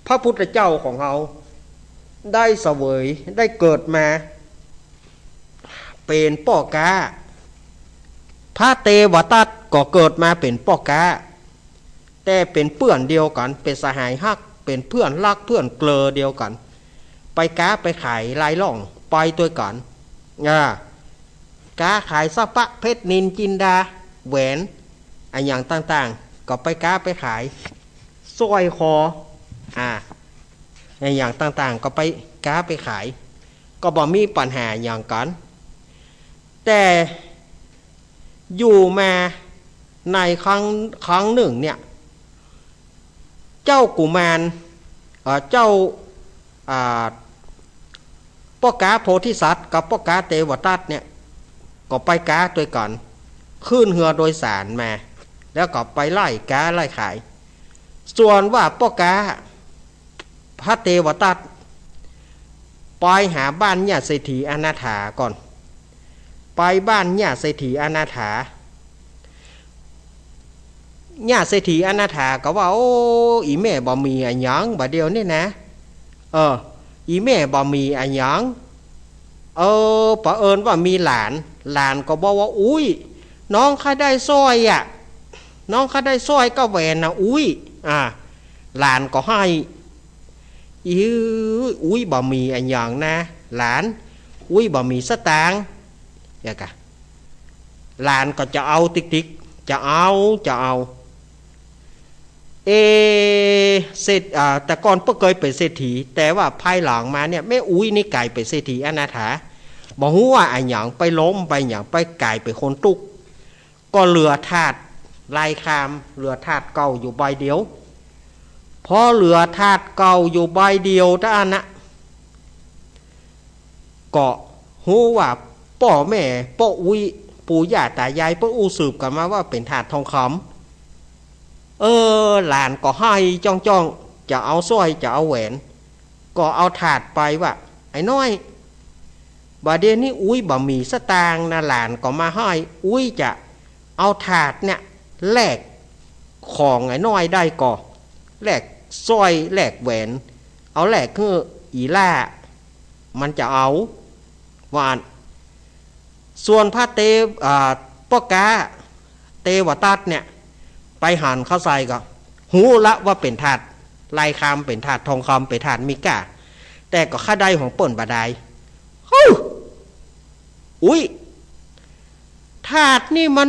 พระพุทธเจ้าของเราได้เสวยได้เกิดมาเป็นป้อกาพระเทวทัตก็เกิดมาเป็นป้อกาแต่เป็นเพื่อนเดียวกันเป็นสหายฮักเป็นเพื่อนรักเพื่อนเกลอเดียวกันไปก้าไปขายลายล่องไปตัวก่อนก้าขายสะปะเพชรนินจินดาแหวนอันอย่างต่างๆก็ไปก้าไปขายสร้อยคออันอย่างต่างๆก็ไปก้าไปขายก็บ่มีปัญหาอย่างกันแต่อยู่มาในครั้งหนึ่งเนี่ยเจ้ากุมารเจ้าป้อกาโพธิสัตว์กับป้อกาเทวทัตเนี่ยก็ไปกาด้วยกันขึ้นเรือโดยสารมาแล้วก็ไปไล่กาไล่ขายส่วนว่าป้อกาพระเทวทัตไปหาบ้านญาติเศรษฐีอนาถาก่อนไปบ้านญาติเศรษฐีอนาถาญาติเศรษฐีอนาถาก็ว่าโอ้อีแม่บ่มีอันหยังบ่เดียวนี่นะอีแม่บ่มีอันหยังปะเอิญว่ามีหลานก็บอกว่าอุ้ยน้องข้าได้สร้อยน้องข้าได้สร้อยก็แหวนนะอุ้ยหลานก็ให้อุ้ยบ่มีอันหยังนะหลานอุ้ยบ่มีสตางค์อย่างกะหลานก็จะเอาติ๊กจะเอาเศรษฐแต่ก่อนเพิ่งเคยเป็นเศรษฐีแต่ว่าภายหลังมาเนี่ยแม่อุ้ยนี่กลายเป็นเศรษฐีอนาถาบอกว่าไอ้หยังไปล้มไปหยังไปกลายเป็นคนตุกก็เหลือธาตุลายคามเหลือธาตุเก่าอยู่ใบเดียวพอเหลือธาตุเก่าอยู่ใบเดียวท่านนะก็หูว่าพ่อแม่พ่ออุ้ยปู่ย่าตายายเพิ่งอู้สืบกันมาว่าเป็นธาตุทองคำหลานก็ให้จ้องจะเอาสร้อยจะเอาแหวนก็เอาถาดไปว่าไอ้น้อยบาเดนนี่อุ้ยบ่มีสตางค์นะหลานก็มาให้อุ้ยจะเอาถาดเนี่ยแลกของไอ้น้อยได้ก่อแลกสร้อยแลกแหวนเอาแลกคืออีล่ามันจะเอาวานส่วนพระป้อกาเทวทัตเนี่ยไปหันเข้าใส่ก็หูละว่าเป็นถาดลายคำเป็นถาดทองคำเป็นถาดมิก้าแต่ก็ข้าได้ของเปิ่นบาดายอุ้ยถาดนี่มัน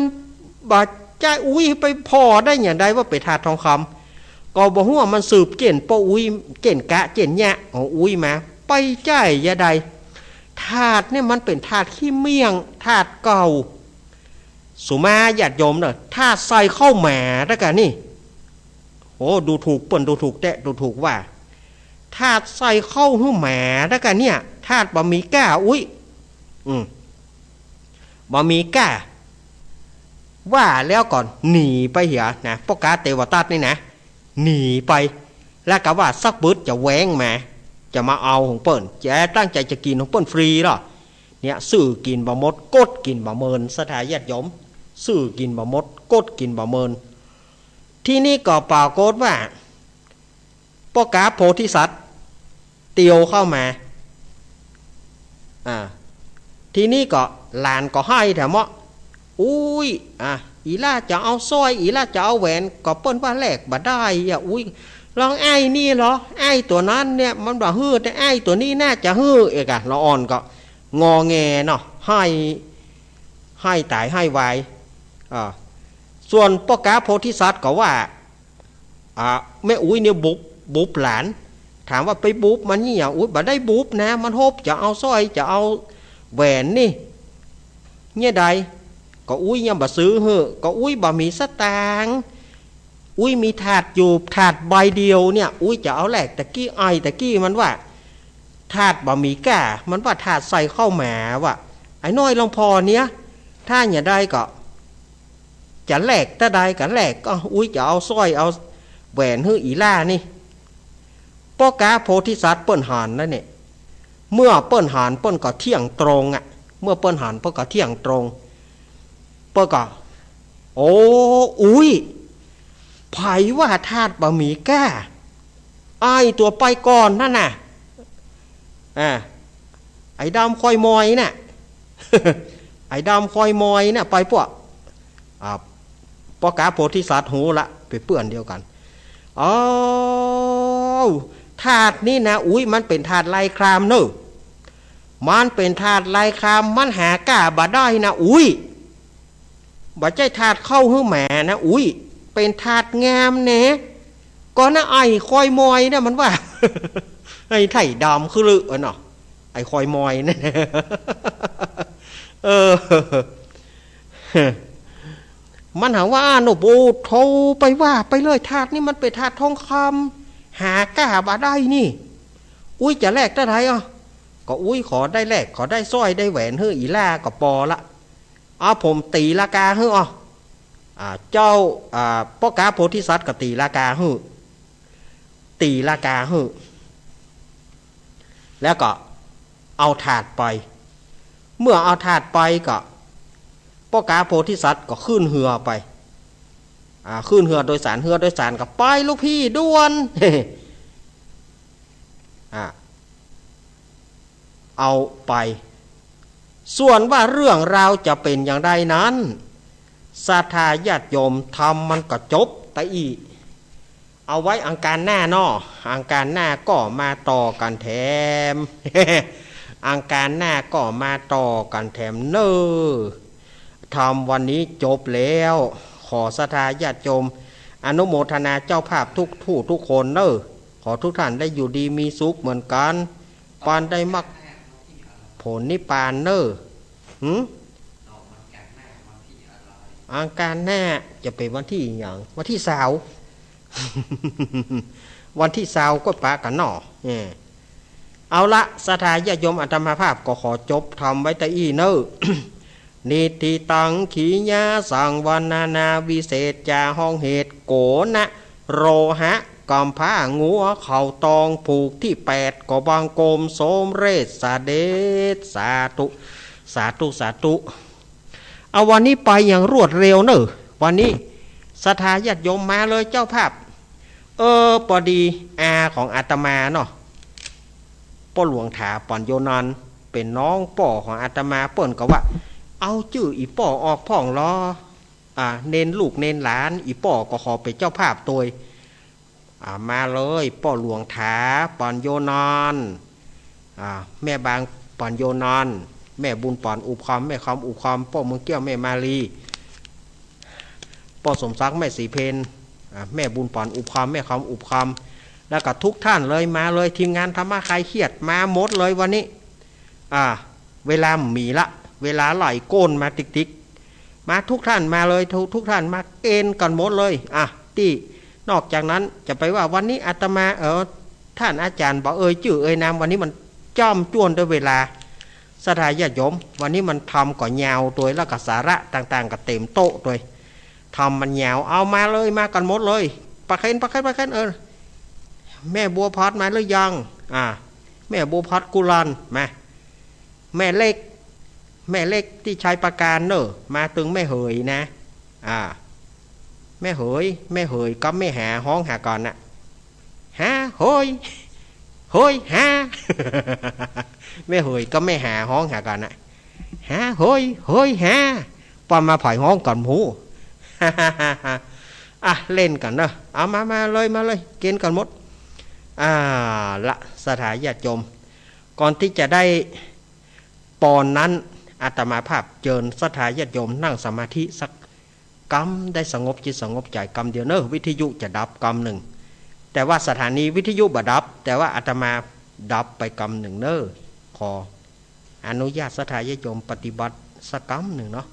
บาดใจอุ้ยไปพอได้อย่างใดว่าเป็นถาดทองคำก็บอกว่ามันสืบเจนป้ออุ้ยเจนกะเจนแยะของอุ้ยมาไปใจยาใดถาดเนี่ยมันเป็นถาดขี้เมี่ยงถาดเก่าสุมาญาติโยมเนอะถาดใส่เข้าแหม่แล้วกันนี่โอ้ดูถูกเปิ่นดูถูกแตะดูถูกว่าถาดใส่เข้าหูแหม่แล้วกันเนี่ยถาดบะหมี่ก้าอุ้ยบะหมี่ก้าว่าแล้วก่อนหนีไปเหียนะป้อกาเทวทัตนี่นะหนีไปแล้วก็ว่าสักบึดจะแหวงมาจะมาเอาของเปิ้นจะตั้งใจจะกินของเปิ้นฟรีหรอเนี่ยซื้อกินบะมดกดกินบะเมินสถาญาติโยมซื้อกินบะมดกดกินบะเมินที่นี่ก็ปรากฏว่าป้อกาโพธิสัตว์เตียวเข้ามา ทีนี้ก็หลานก็ให้แถมว่าอุ้ยอีล่าจะเอาสร้อยอีล่าจะเอาแหวนก็เปิ้นว่าแลกบ่ได้อุ้ยลองไอ้นี่เหรอไอ้ตัวนั้นเนี่ยมันบ่ฮื้อแต่ไอ้ตัวนี้น่าจะฮื้อเอกละอ่อนก็งอแงเนาะให้ตายให้วายส่วนพ่อกาโพธิสัตว์ก็ว่าแม่อุ้ยเนี่ยบุบหลานถามว่าไปบุบมันนี่อุ้ยบ่ได้บุบนะมันโฮบจะเอาสร้อยจะเอาแหวนนี่เนี่ยใดก็อุ้ยยังบ่ซื้อเหอะก็อุ้ยบ่มีสตางค์อุ้ยมีถาดอยู่ถาดใบเดียวเนี่ยอุ้ยจะเอาแหลกตะกี้ตะกี้มันว่าถาดบ่มีก้ามันว่าถาดใส่ข้าวหมาว่ะไอ้น้อยลองพอเนี้ยถ้าอย่าได้ก็จะแหลกถ้าได้ก็แหลกก็อุ้ยจะเอาสร้อยเอาแหวนฮื้ออีล่านี่พ่อกาโพธิสัตว์เปิ้นหานนั่นเนี่ยเมื่อเปิ้นหานเปิ้นก็เที่ยงตรงเมื่อเปิ้นหานเปิ้นก็เที่ยงตรงเปิ้นก็โอ้อุ้ยไผว่าธาตุบะหมี่ก้าไอตัวไปก่อนนั่นน่ะไอ้ดำคอยมอยน่ะ ไอ้ดำคอยมอยน่ะไปพวกปกาโพธิสัตว์หูละไปเปื้อนเดียวกันธาตุนี่นะอุ้ยมันเป็นธาตุไลครามเนอะมันเป็นธาตุไลครามมันหาก้าบ่ได้นะอุ้ยบ่ใจธาตุเข้าหื้อแหมนะอุ้ยเป็นถาดงามเนะก็น่ะไอ้คอยมอยเนี่ยมันว่า ไอ้ไถ่ดำคือลือเนาะไอ้คอยมอยเนี่ย มันหาว่าโนโบโทรไปว่าไปเลยถาดนี่มันเป็นถาดทองคำหากล้าบ่ได้นี่อุ้ยจะแลกได้ไรก็อุ้ยขอได้แลกขอได้สร้อยได้แหวนเฮ้ออีล่าก็ปอละผมตีราคาเฮ้อเจ้าพ่อกาโพธิสัตว์ก็ตีราคาหื้อตีราคาหื้อแล้วก็เอาถาดไปเมื่อเอาถาดไปก็พ่อกาโพธิสัตว์ก็ขึ้นเหือไปขึ้นเหือโดยสารก็ไปลูกพี่ด่วน เอาไปส่วนว่าเรื่องราวจะเป็นอย่างไรนั้นศรัทธาญาติโยมทำมันก็จบแต่อีเอาไว้อังการหน้าอังการหน้าก็มาต่อกันแถม อังการหน้าก็มาต่อกันแถมเนอทำวันนี้จบแล้วขอศรัทธาญาติโยมอนุโมทนาเจ้าภาพทุกคนเนอขอทุกท่านได้อยู่ดีมีสุขเหมือนกันปานได้มรรคผลนิพพานเนออังการหน้าจะเป็นวันที่อย่างวันที่20 วันที่20ก็ปะกันเอาละศรัทธาญาติโยมอาตมาภาพก็ขอจบทำไว้แต่อีเนอ นิติตังขีญาสังวนาวิเศษจาห้องเหตุโกนะโรหะกำผ้างัวเข่าตองผูกที่8ก็บางโกมโสมเรศสาเดชสาธุเอาวันนี้ไปอย่างรวดเร็วเนอะวันนี้ศรัทธาญาติโยมมาเลยเจ้าภาพพอดีของอาตมาเนาะป้อหลวงถาป่อนโยนันเป็นน้องป่อของอาตมาเปิ่นก็ว่าเอาชื่ออีป่อออกพ่องล้อเน้นลูกเน้นหลานอีป่อก็ขอเป็นเจ้าภาพตัวมาเลยป้อหลวงถาป่อนโยนันแม่บางป่อนโยนันแม่บุญป่อนอุปคำแม่คำอุปคำป้อเมืองเกี้ยวแม่มาลีป้อสมศักดิ์แม่สีเพนแม่บุญป่อนอุปคำแม่คำอุปคำแล้วก็ทุกท่านเลยมาเลยทีมงานธรรมะคลายเครียดมาหมดเลยวันนี้เวลามีละเวลาไหลโกนมาติ๊กมาทุกท่านมาเลยทุกท่านมาเอ็นกันหมดเลยที่นอกจากนั้นจะไปว่าวันนี้อาตมาท่านอาจารย์บอกชื่อนามวันนี้มันจ้อมจ้วนด้วยเวลาศรัทธาญาติโยมวันนี้มันทำก่อนยาวตัวแล้วก็สาระต่างๆก็เต็มโต๊ะตัวทำมันยาวเอามาเลยมากันหมดเลยปะเคนแม่บัวพัดมาหรือยังแม่บัวพัดกุลันมาแม่เล็กที่ชายประการเนอะมาตึงแม่เหยนะแม่เหยก็ไม่หาห้องหาก่อนน่ะโหยหา แม่เหยก็ไม่หาห้องหาก่อนน่ะ ฮะเฮ้ยเฮ้ยฮะปอมาผ่อยห้องก่อนหมูอ่ะเล่นกันเนอะเอามาเลยเกณฑ์กันหมดละสถานญาติโยมก่อนที่จะได้ปอนนั้นอาตมาภาพเจิญสถานญาติโยมนั่งสมาธิสักกำได้สงบจิตสงบใจกำเดียวเนอะวิทยุจะดับกำหนึ่งแต่ว่าสถานีวิทยุบ่ดับแต่ว่าอาตมาดับไปกำหนึ่งเนอะขออนุญาตสถานญาติโยมปฏิบัติสักกำหนึ่งเนาะ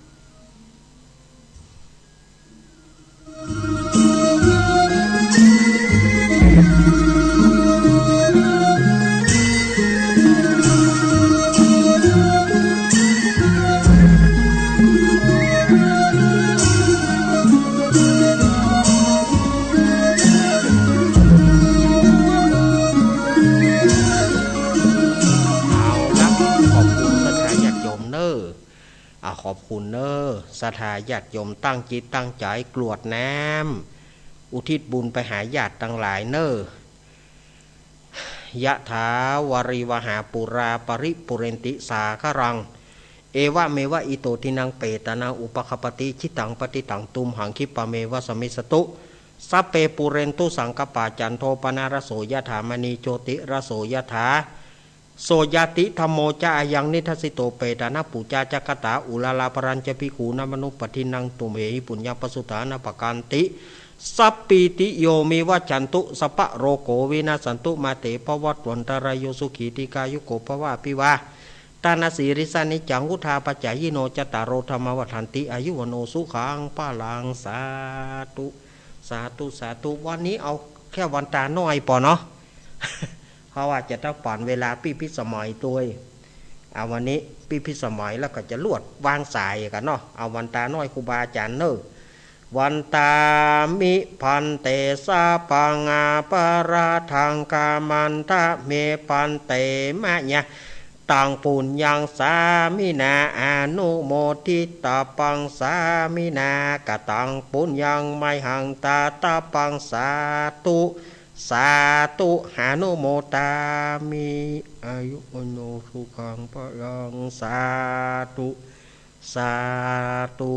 ขอบคุณเนอสถาญาติโยมตั้งจิตตั้งใจกรวดน้ำอุทิศบุญไปหาญาติทั้งหลายเนอยะถาวริวหาปุราปริปุเรนติสาครังเอวะเมวะอิโตทินังเปตนาอุปคปติชิตังปฏิตังตุมหังคิปะเมวะสมิสตุสัพเปปุเรนตุสังกปาจันโทปนารโสยถามณีโชติรโสยถาโสยติธรรมโมจายังนิทัสสิโตเปตานะปุจาจักตาอุลาลาปรัญจภิกขุนามนุปทินังตุเมหิปุญญปสุตานะปกันติสัพปิติโยมิวัจันตุสปะโรโกวินาสันตุมาเตปวัตวันตรายโยสุขีติกายุโกภวะปิวาตานาสีริสานิจังวุธาปัจจายิโนจตารโรธรรมวัฏันติอายุวโนสุขังปะลังสาธุสาธุสาธุวันนี้เอาแค่วันตาน้อยปอเนาะเพราะว่าจะต้องผ่อนเวลาพิสมัยตัวเอาวันนี้พิสมัยแล้วก็จะลวดวางสายกันเนาะเอาวันตาน้อยครูบาอาจารย์เนอวันตามิพันเตสาปังอาปาราทังกามันทะเมพันเตมะญะตังปุญญังสามินาอนุโมทิตาปังสามินากตังปุญญังไมหังตาตาปังสาตุสาธุหานุโมตามิอายุโนสุขังพลังสาธุสาธุ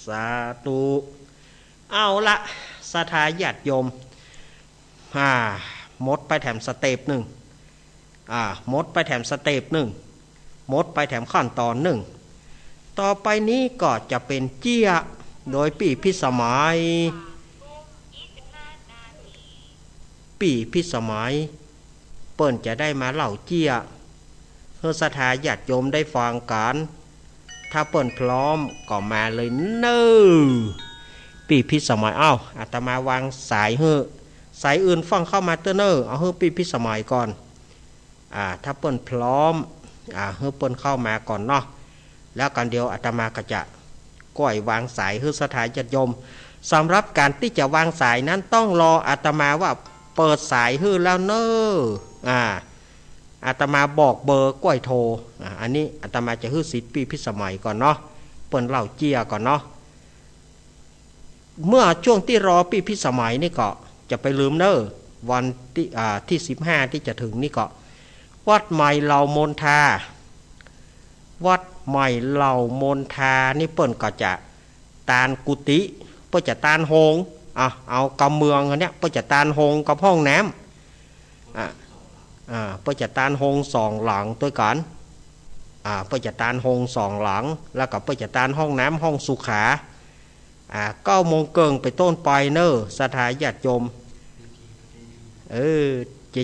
สาธุเอาละสถาญาติโยมมดไปแถมสเต็ปหนึ่งมดไปแถมสเต็ปหนึ่งมดไปแถมขั้นตอนหนึ่งต่อไปนี้ก็จะเป็นเจี้ยโดยปีพิสมัยปีพิสมัยเปิ้นจะได้มาเล่าเจี้ยเพื่อสถาญาติโยมได้ฟังกันถ้าเปิ้นพร้อมก็มาเลยเน้อปีพิสมัยอาตมาวางสายเฮ้อสายอื่นฟังเข้ามาเตอเนอเอาเฮ้อปีพิสมัยก่อนถ้าเปิ้นพร้อมเฮ้อเปิ้นเข้ามาก่อนเนาะแล้วกันเดียวอาตมาก็จะก้อยวางสายเฮ้อสถาญาติโยมสำหรับการที่จะวางสายนั้นต้องรออาตมาว่าเปิดสายฮื้อแล้วเนออาตมาบอกเบอร์ก้อยโทรอันนี้อาตมาจะฮื้อสิทธิ์ปีพิสมัยก่อนเนาะเปิ้นเล่าเจียก่อนเนาะเมื่อช่วงที่รอปีพิสมัยนี่ก็จะไปลืมเนอวันที่15ที่จะถึงนี่ก็วัดใหม่เหล่ามนทาวัดใหม่เหล่ามนทานี่เปิ้นก็จะตานกุฏิเปิ้นจะตานโฮงเอากำเมืองอันเนี้ยเพื่อจะตานโฮงกับห้องน้ำเพื่อจะตานโฮง2หลังตัวกันเพื่อจะตานโฮง2หลังแล้วก็เพื่อจะตานห้องน้ำห้องสุขา9 โมงเกิงไปต้นไปเนอสถาญาติโยม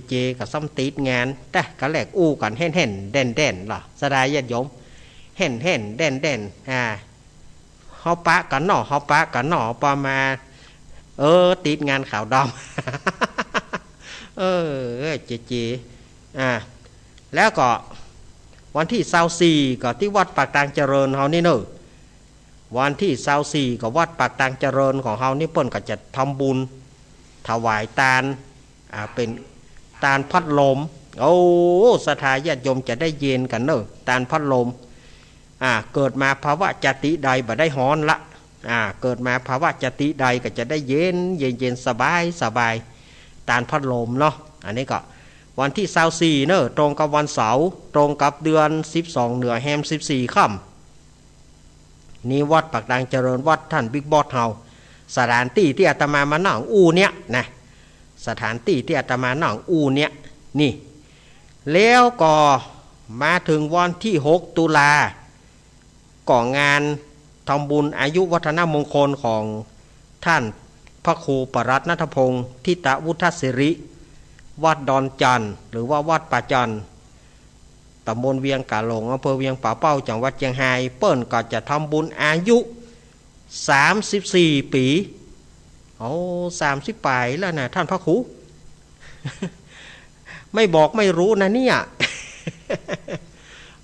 เจกับซ้ำติดงานแต่ก็แหลกอู้กันแห่นเด่นล่ะสถาญาติโยมแห่นเด่นเฮาปะกันหน่อประมาณติดงานข่าวดำเจแล้วก็วันที่24ก็ที่วัดปากตางเจริญเฮานี่เนอะวันที่24ก็วัดปากตางเจริญของเฮานี่เปิ้นก็จะทำบุญถวายตาลเป็นตาลพัดลมสถาญาติโยมจะได้เย็นกันเนอะตาลพัดลมเกิดมาภาวะจติใดบ่ได้ฮ้อนละเกิดมาภาวะจติใดก็จะได้เย็นสบายตาลพัดลมเนาะอันนี้ก็วันที่24เนอะตรงกับวันเสาร์ตรงกับเดือน12เหนือแฮม14ค่ นี่วัดปากดังเจริญวัดท่านบิ๊กบอสเฮาสถานที่ที่อาตมามานั่งอู้เนี่ยนะสถานที่ที่อาตมานั่งอู้เนี่ยนี่แล้วก็มาถึงวันที่6 ตุลาก่องานทำบุญอายุวัฒนมงคลของท่านพระครูปรัตน์ณัฐพงศ์ทิตวุฒศิริวัดดอนจันทร์หรือว่าวัดป่าจันทร์ตำบลเวียงกาหลงอำเภอเวียงป่าเป้าจังหวัดเชียงรายเปิ้นก็จะทำบุญอายุ34 ปีโอ้30 ปลายแล้วนะท่านพระครู ไม่บอกไม่รู้นะเนี่ย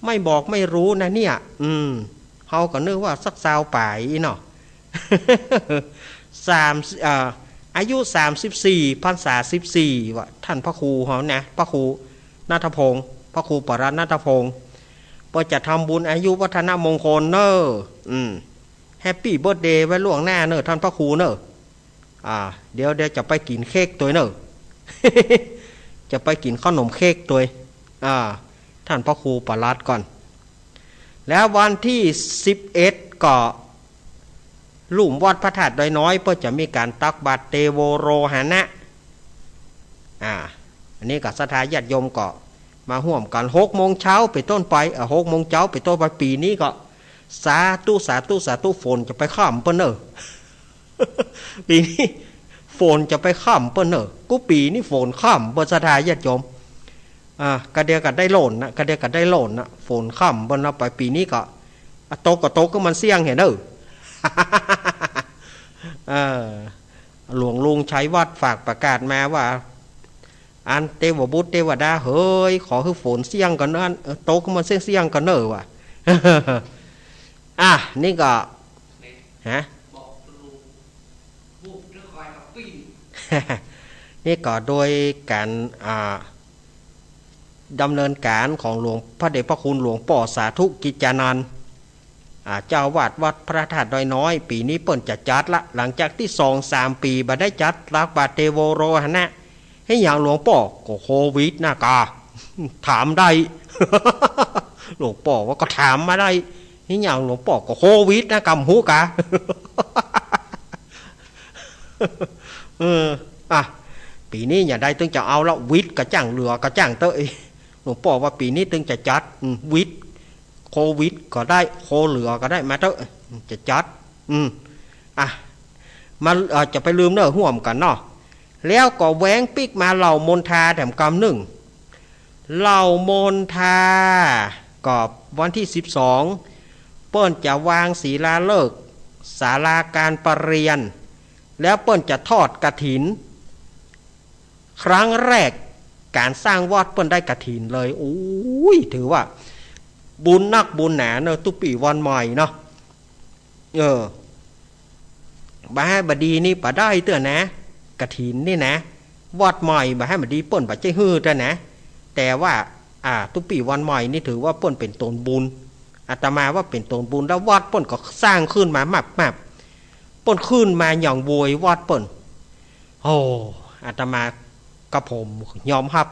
ไม่บอกไม่รู้นะเนี่ยเฮาก็นึกว่าสัก20 ปลายเนาะ อายุ34 พรรษา14ว่ะท่านพระครูเฮานะพระครูณัฐพงศ์พระครูปรัตน์ณัฐพงศ์เพื่อจะทำบุญอายุวัฒนมงคลเนอะแฮปปี้เบิร์ธเดย์ไว้ล่วงหน้าเนอะท่านพระครูเนอะเดี๋ยวจะไปกินเค้กตัวเนอะ จะไปกินขนมเค้กตัวท่านพระครูปรัตน์ก่อนแล้ววันที่11ก็ลุ่มวัดพระธาตุดอยน้อยเพื่อจะมีการตักบาตรเตโวโรหณะอันนี้กับศรัทธาญาติโยมก็มาห่วมกัน6 โมงเช้าไปต้นไป6 โมงเช้าไปต้นไปปีนี้ก็สาธุสาธุสาธุฝนจะไปข้ามเปิ้นเนอะ ปีนี้ฝนจะไปข้ามเปิ้นเนอะกูปีนี้ฝนข้ามเปิ้นศรัทธาญาติโยมกระเดียกัได้โหล่นนะกระเดียกัได้โหล่นนะฝนข้ามเปิ้นเอาไปปีนี้ก็โตก็มันเสี่ยงเห็นเนอะ หลวงลุงใช้วัดฝากประกาศมาว่าอันเทวบุตรเทวดาเฮ้ยขอให้ฝนเสี่ยงกันนั่นโตก็มันเสี่ยงกันเนอะว่ะ นี่ก็ฮะ นี่ก็โดยการดำเนินการของหลวงพระเดชพระคุณหลวงป่อสาธุกิจจานันท์เจ้าวาดวัดพระธาตุดอยน้อยปีนี้เปิ้นจะจัดละหลังจากที่2-3 ปีบ่ได้จัดตักบาตรเตโวโรหณะให้อย่างหลวงป่อก็โควิดนะกา ถามได้ หลวงป่อว่าก็ถามมาได้ให้อย่างหลวงป่อก็โควิดนะกำหูกา ปีนี้อย่าได้ตึงจะเอาแล้ววิทย์กระจ่างเหลือกระจ่างเตยหลวงป่อว่าปีนี้ตึงจะจัดวิทย์โควิดก็ได้โคเหลือก็ได้มาเตอะจะจัดมันจะไปลืมเนอะห่วมกันเนาะแล้วก็แหวงปิกมาเหล่ามนทาแถมกำเหล่ามนทาก็วันที่12เปิ้นจะวางศีลาฤกษ์ศาลาการประเรียนแล้วเปิ้นจะทอดกฐินครั้งแรกการสร้างวัดเปิ้นได้กฐินเลยโอ้ยถือว่าบุญนักบุญหนาเนอะตุปีวันใหม่เนาะบาให้บดีนี่ปะได้เตือนนะกฐินนี่นะวัดใหม่บาให้บดีเปิ้นปะใจฮือเตือนนะแต่ว่าตุปีวันใหม่นี่ถือว่าเปิ้นเป็นตนบุญอาตมาว่าเป็นตนบุญแล้ววัดเปิ้นก็สร้างขึ้นมามับเปิ้นขึ้นมาอย่างโวยวัดเปิ้นโอ้อาตมากับผมยอมรับ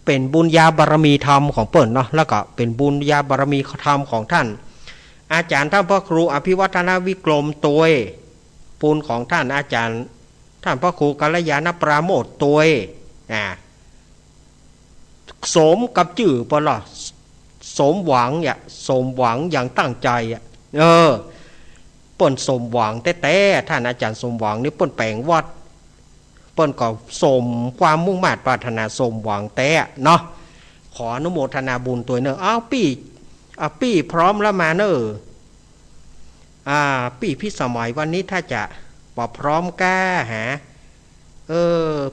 เป็นบุญญาบารมีธรรมของเปิ้นเนาะแล้วก็เป็นบุญญาบารมีธรรมของท่านอาจารย์ท่านพระครูอภิวัฒนวิกรมตัวปุญของท่านอาจารย์ท่านพระครูกัลยาณปราโมทตัวสมกับจื่อเปิ้นล่ะสมหวังอย่างตั้งใจเปิ้นสมหวังแต่ท่านอาจารย์สมหวังนี่เปิ้นแปลงวัดเปิ้นก็สมความมุ่งมั่นปรารถนาสมหวังแต่เนาะขออนุโมทนาบุญตัวเนอะปี้พร้อมแล้วมาเนอะปี้พิสมัยวันนี้ถ้าจะพร้อมก้าหา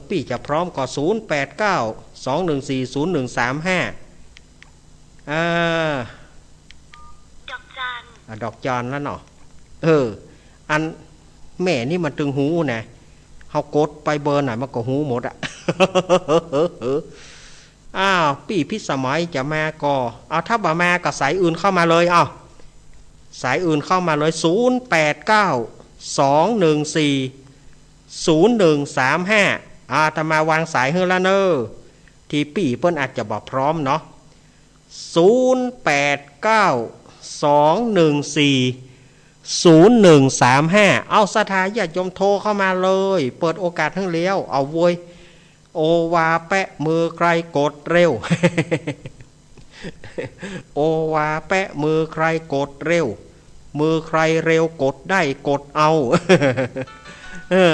ปี้จะพร้อมก็0892140135ดอกจานแล้วเนาะอันแม่นี่มันตึงหูนะเขากดไปเบอร์ไหนมันก็หูหมดปี่พิสมัยจะมาก็ถ้าบ่มาก็สายอื่นเข้ามาเลยสายอื่นเข้ามาเลย0892140135ถ้ามาวางสายเฮือละเนอที่ปี่เปิ้นอาจจะบอกพร้อมเนาะ0892140135 0135เอาสถาญาติโยมโทรเข้ามาเลยเปิดโอกาสทั้งเลี้ยวเอาโวยโอวาแปะมือใครกดเร็ว โอวาแปะมือใครกดเร็วมือใครเร็วกดได้กดเอา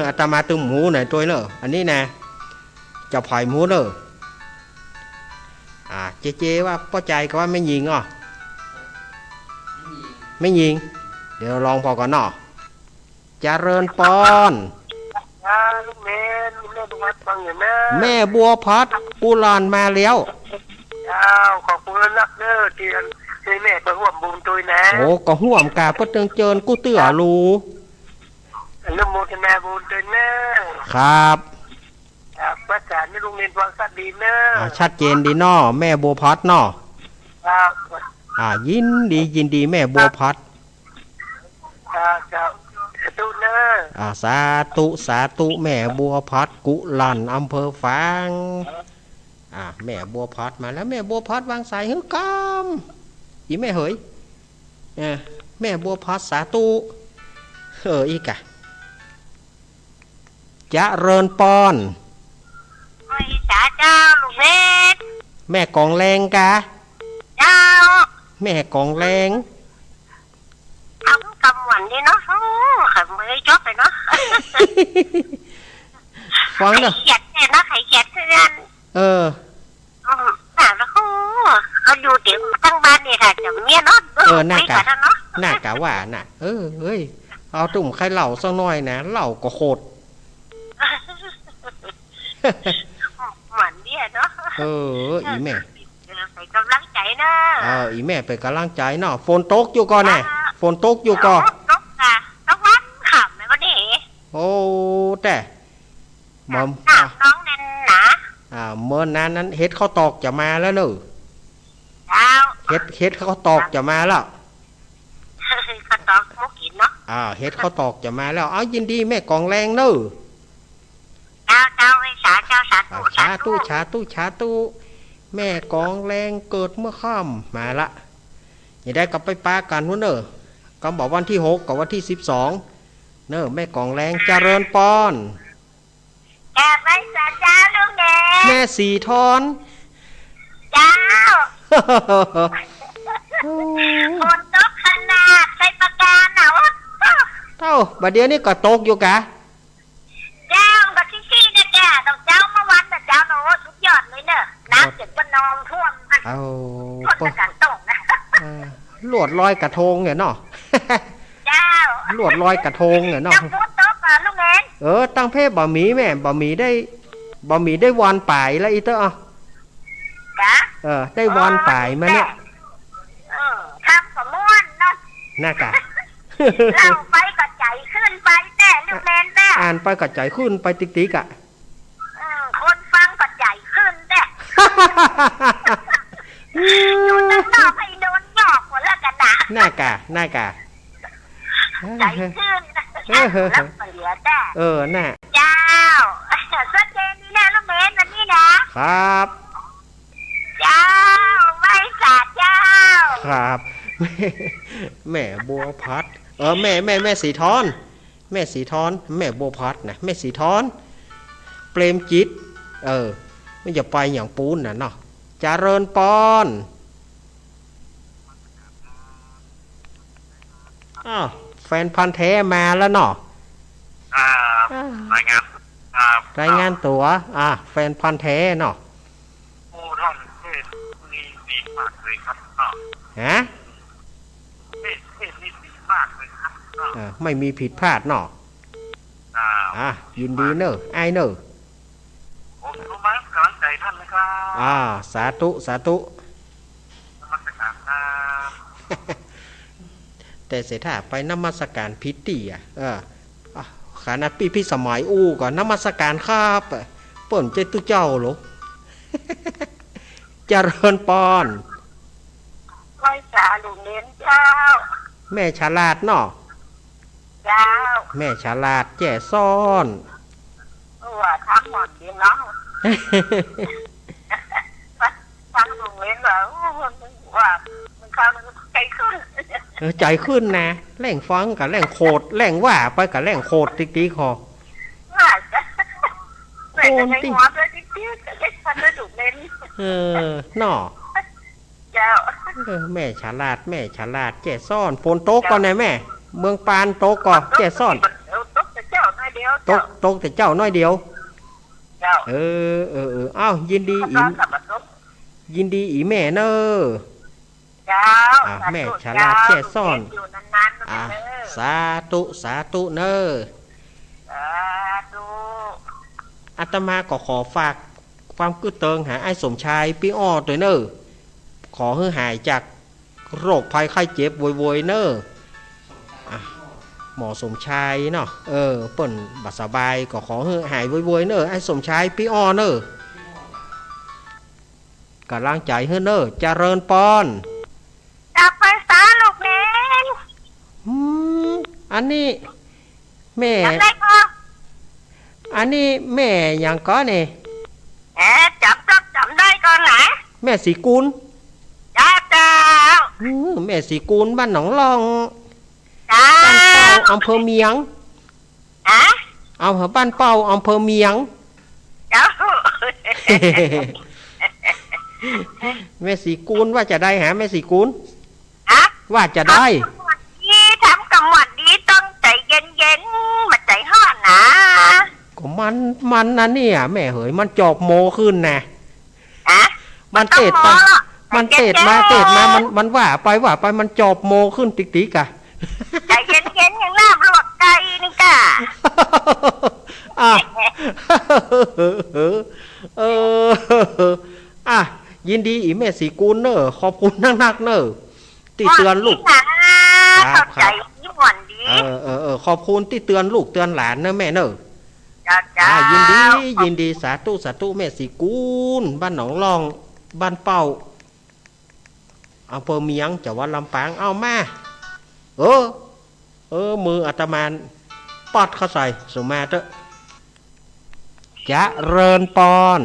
อาตมาตึงหมูหน่อยตัวเนอะอันนี้นะจะผ่ายหมูเนอะเจว่าป้าใจก็ว่าไม่ยิงอ่ะไม่ยิงเดี๋ยวลองพอก่อนเนาะเจริญปอนลูกเล่นทุกวัดฟังอยู่นะแม่บัวพัดกุลานมาแล้วขอบคุณนักเด้อที่แม่ไปห่วมบุญตัวนะโอ้ก็ห่วมกาเพื่อเจิญกูเตื้อรูนุโมทนาบุญตัวนะครับประสานในโรงเรียนฟังสัตว์ดีนะชัดเจนดีเนาะแม่บัวพัดเนาะยินดีแม่บัวพัดสาธุนะสาธุแม่บัวพัดกุลันอำเภอฝางแม่บัวพัดมาแล้วแม่บัวพัดวางสายฮึกามอีแม่เหยแม่บัวพัดสาธุอีกะจะเริญปอนจ้าเจ้าลูกเล็กแม่กองแรงกะเจ้าแม่กองแรงเอากำหวันดีเนาะขับมือจบไปเนาะฟังเนาะเขียดเนี่ยนะไข่เขียดเพื่อนแล้วเขาดูเดี๋ยวตั้งบ้านนี่ค่ะจะเมียเนาะน่ากะว่าน่ะเฮ้ยเอาตุ่มใครเหล่าสักหน่อยนะเหล่าก็โคตรเหมือนเดียเนาะอีแม่ไปกำลังใจนะอีแม่ไปกำลังใจเนาะฝนตกอยู่ก่อนแน่ฝนตกอยู่ก่อนตกวันขำไม่ก็ดีโอ้แต่น้องนั่นนะเมื่อนั้นเฮ็ดข้าวตอกจะมาแล้วเนอะเฮ็ดข้าวตอกจะมาแล้วข้าวตอกมุกินเนาะเฮ็ดข้าวตอกจะมาแล้วยินดีแม่กองแรงเนอะเจ้าชาตู้แม่กองแรงเกิดเมื่อค่ำมาละอย่าได้กลับไปปากันนู้นเนอะก็บอกวันที่6กับวันที่12เนอะแม่กองแรงเจริญปอนไว้สาเจ้าลูกเด็กแม่สีทอนเจ้าคนตกขนาดใส่ปากกาหนาวบัดเดี๋ยวนี้ก็ตกอยู่กะเจ้าบัดที่นะแกดอกเจ้าเมื่อวันแต่เจ้าโน้สุดยอดเลยเนอะน้ำเจ็บก็นองท่วมท่วมกันตกนะลวดลอยกระทงเนี่ยเนาะเจ้าลวดลอยกระทงเนี่ยเนาะตั้งพุทธตกลูกเอ็นตั้งเพศบะหมี่แม่บะหมี่ได้วันป่ายแล้วอีเตอร์ได้วันป่ายมาเนี่ยทำกับม้วนนะน่ากะเราไปกับใจขึ้นไปแต่ลูกเอ็นแต่อ่านไปกับใจขึ้นไปติ๊กๆคนฟังกับใจขึ้นแต่อยู่ตั้งนอกให้โดนหยอกหัวละกันนะน่ากะใจขึ้นรับเปลี่ยนแต่น่ะเจ้าสักเจนนี่นะลูกเบนวันนี้นะครับเจ้าไว้สาเจ้าครับแม่บัวพัดแม่สีทอนแม่สีทอนแม่บัวพัดนะแม่สีทอนเปรมจิตไม่อย่าไปอย่างปูนนะเนาะเจริญปอนแฟนพันธุ์แท้มาแล้วเนาะรายงานตัวแฟนพันธุ์แท้เนาะโอ้ท่านเทศนี่ดีมากเลยครับฮะเทศนี่ดีมากเลยครับไม่มีผิดพลาดเนาะยินดีเนอะไอเนอะผมรู้ไหมกำลังใจท่านนะครับสาธุแต่เสถาไปนมัสการพิธีขานาพี่สมัยก่อนนมัสการครับเปิ่นเจตุเจ้าหรอเจริญปอนไว้สาลุงเน้นเจ้าแม่ฉลาดเนาะเจ้าแม่ฉลาดแจ่ซ่อนว่าทำหมดดีเนาะฟังลุงเน้นว่ามันเข้าใจขึ้นใจขึ้นนะ แรงฟังกับแรงโคดแรงว่าไปกับแรงโคดติ๊กคอว่าจะแม่จะใช้หัวด้วยติ๊กจะได้ทันได้ถูกเล่นน่อเจ้าแม่ฉลาดแจ่ซ่อนฝนตกก่อนนะแม่เมืองปานตกก่อนแจ่ซ่อนตกแต่เจ้าน้อยเดียวตกแต่เจ้าน้อยเดียวเอออ้าวยินดีอีแม่เนอเจ้าแม่ฉลาดแจ่ซ่อนสาธุเนออาตมาก็ขอฝากความกึศเติงหาไอ้สมชายพี่อ้อตัวเนอขอให้หายจากโรคภัยไข้เจ็บโวยเนอหมอสมชายเนาะเปิ่นบัดสบายก็ขอให้หายโวยเนอไอ้สมชายพี่อ้อเนอกำลังใจให้เนอเจริญปอนจับไปสาลูกเล่นอันนี้แม่อันนี้แม่ยังก้อนนี่จับได้ก่อนนะแม่สีกุลจ้าแม่สีกุลบ้านหนองลองจ้าบ้านเป้าอำเภอเมียงเอาเหรอบ้านเป้าอำเภอเมียงจ้าแม่สีกุลว่าจะได้หาแม่สีกุลว่าจะได้ทำกับหมดดีต้องใจเย็นมาใจห้อนนะก็มันนะเนี่ยแม่เหยมันจอบโมขึ้นนะมันเตะมามันว่าไปมันจอบโมขึ้นติ๊กอะใจเย็นอย่างน้ำลวกใจนี่กะยินดีอีแม่สีกุลเนอขอบคุณนักเนอติเตือนลูกเข้าใจยิ่งหวนดีขอบคุณที่เตือนลูกเตือนหลานเนอแม่เนอยินดีสาธุแม่สีกุลบ้านหนองลองบ้านเป้าอำเภอเมียงจังหวัดลำปางเอามามืออาตมาปอดเข้าใส่สมาเถอะจะเริญปอน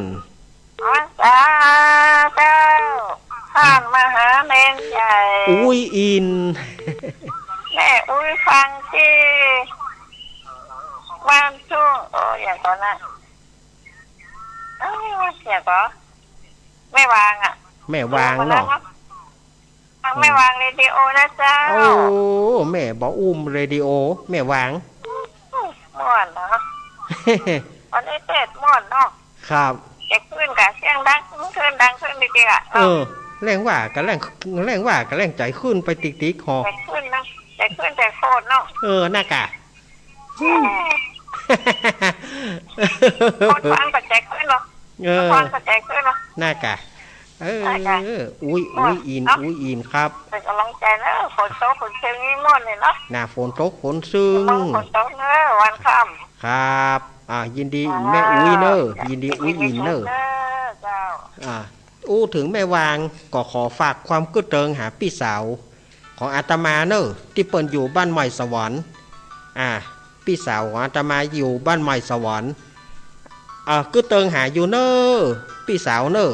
จ้าท่านมหาเมนใหญ่อุ้ยอินแม่อุ้ยฟังที่บ้านช่วงอย่างตอนนั้นอย่างก็ไม่วางอ่ะแม่วางเนาะไม่วางเรดิโอนะเจ้าโอ้แม่บอกเรดิโอแม่วางม่วนเนาะวันนี้เทศม่วนเนาะครับจะขึ้นกับเสียงดังขึ้นดีๆอ่ะแรงว่ากับแรงใจขึ้นไปติ๊กคอใจขึ้นนะใจขึ้นใจโคตรเนาะน่ากะคนฟังกับใจขึ้นเนาะฟังกับใจขึ้นเนาะน่ากะอุ้ยอินครับเป็นกำลังใจนะฝนตกฝนซึงนี่ม่วนเลยเนาะหน้าฝนตกฝนซึงฝนตกเนอะวันค่ำครับยินดีแม่อุ้ยเนอยินดีอุ้ยอินเนอถึงแม่วางก็ขอฝากความกึศเติงหาพี่สาวของอาตมาเนอที่เปิ่นอยู่บ้านใหม่สวรรค์พี่สาวของอาตมาอยู่บ้านใหม่สวรรค์กึศเติงหาอยู่เนอพี่สาวเนอ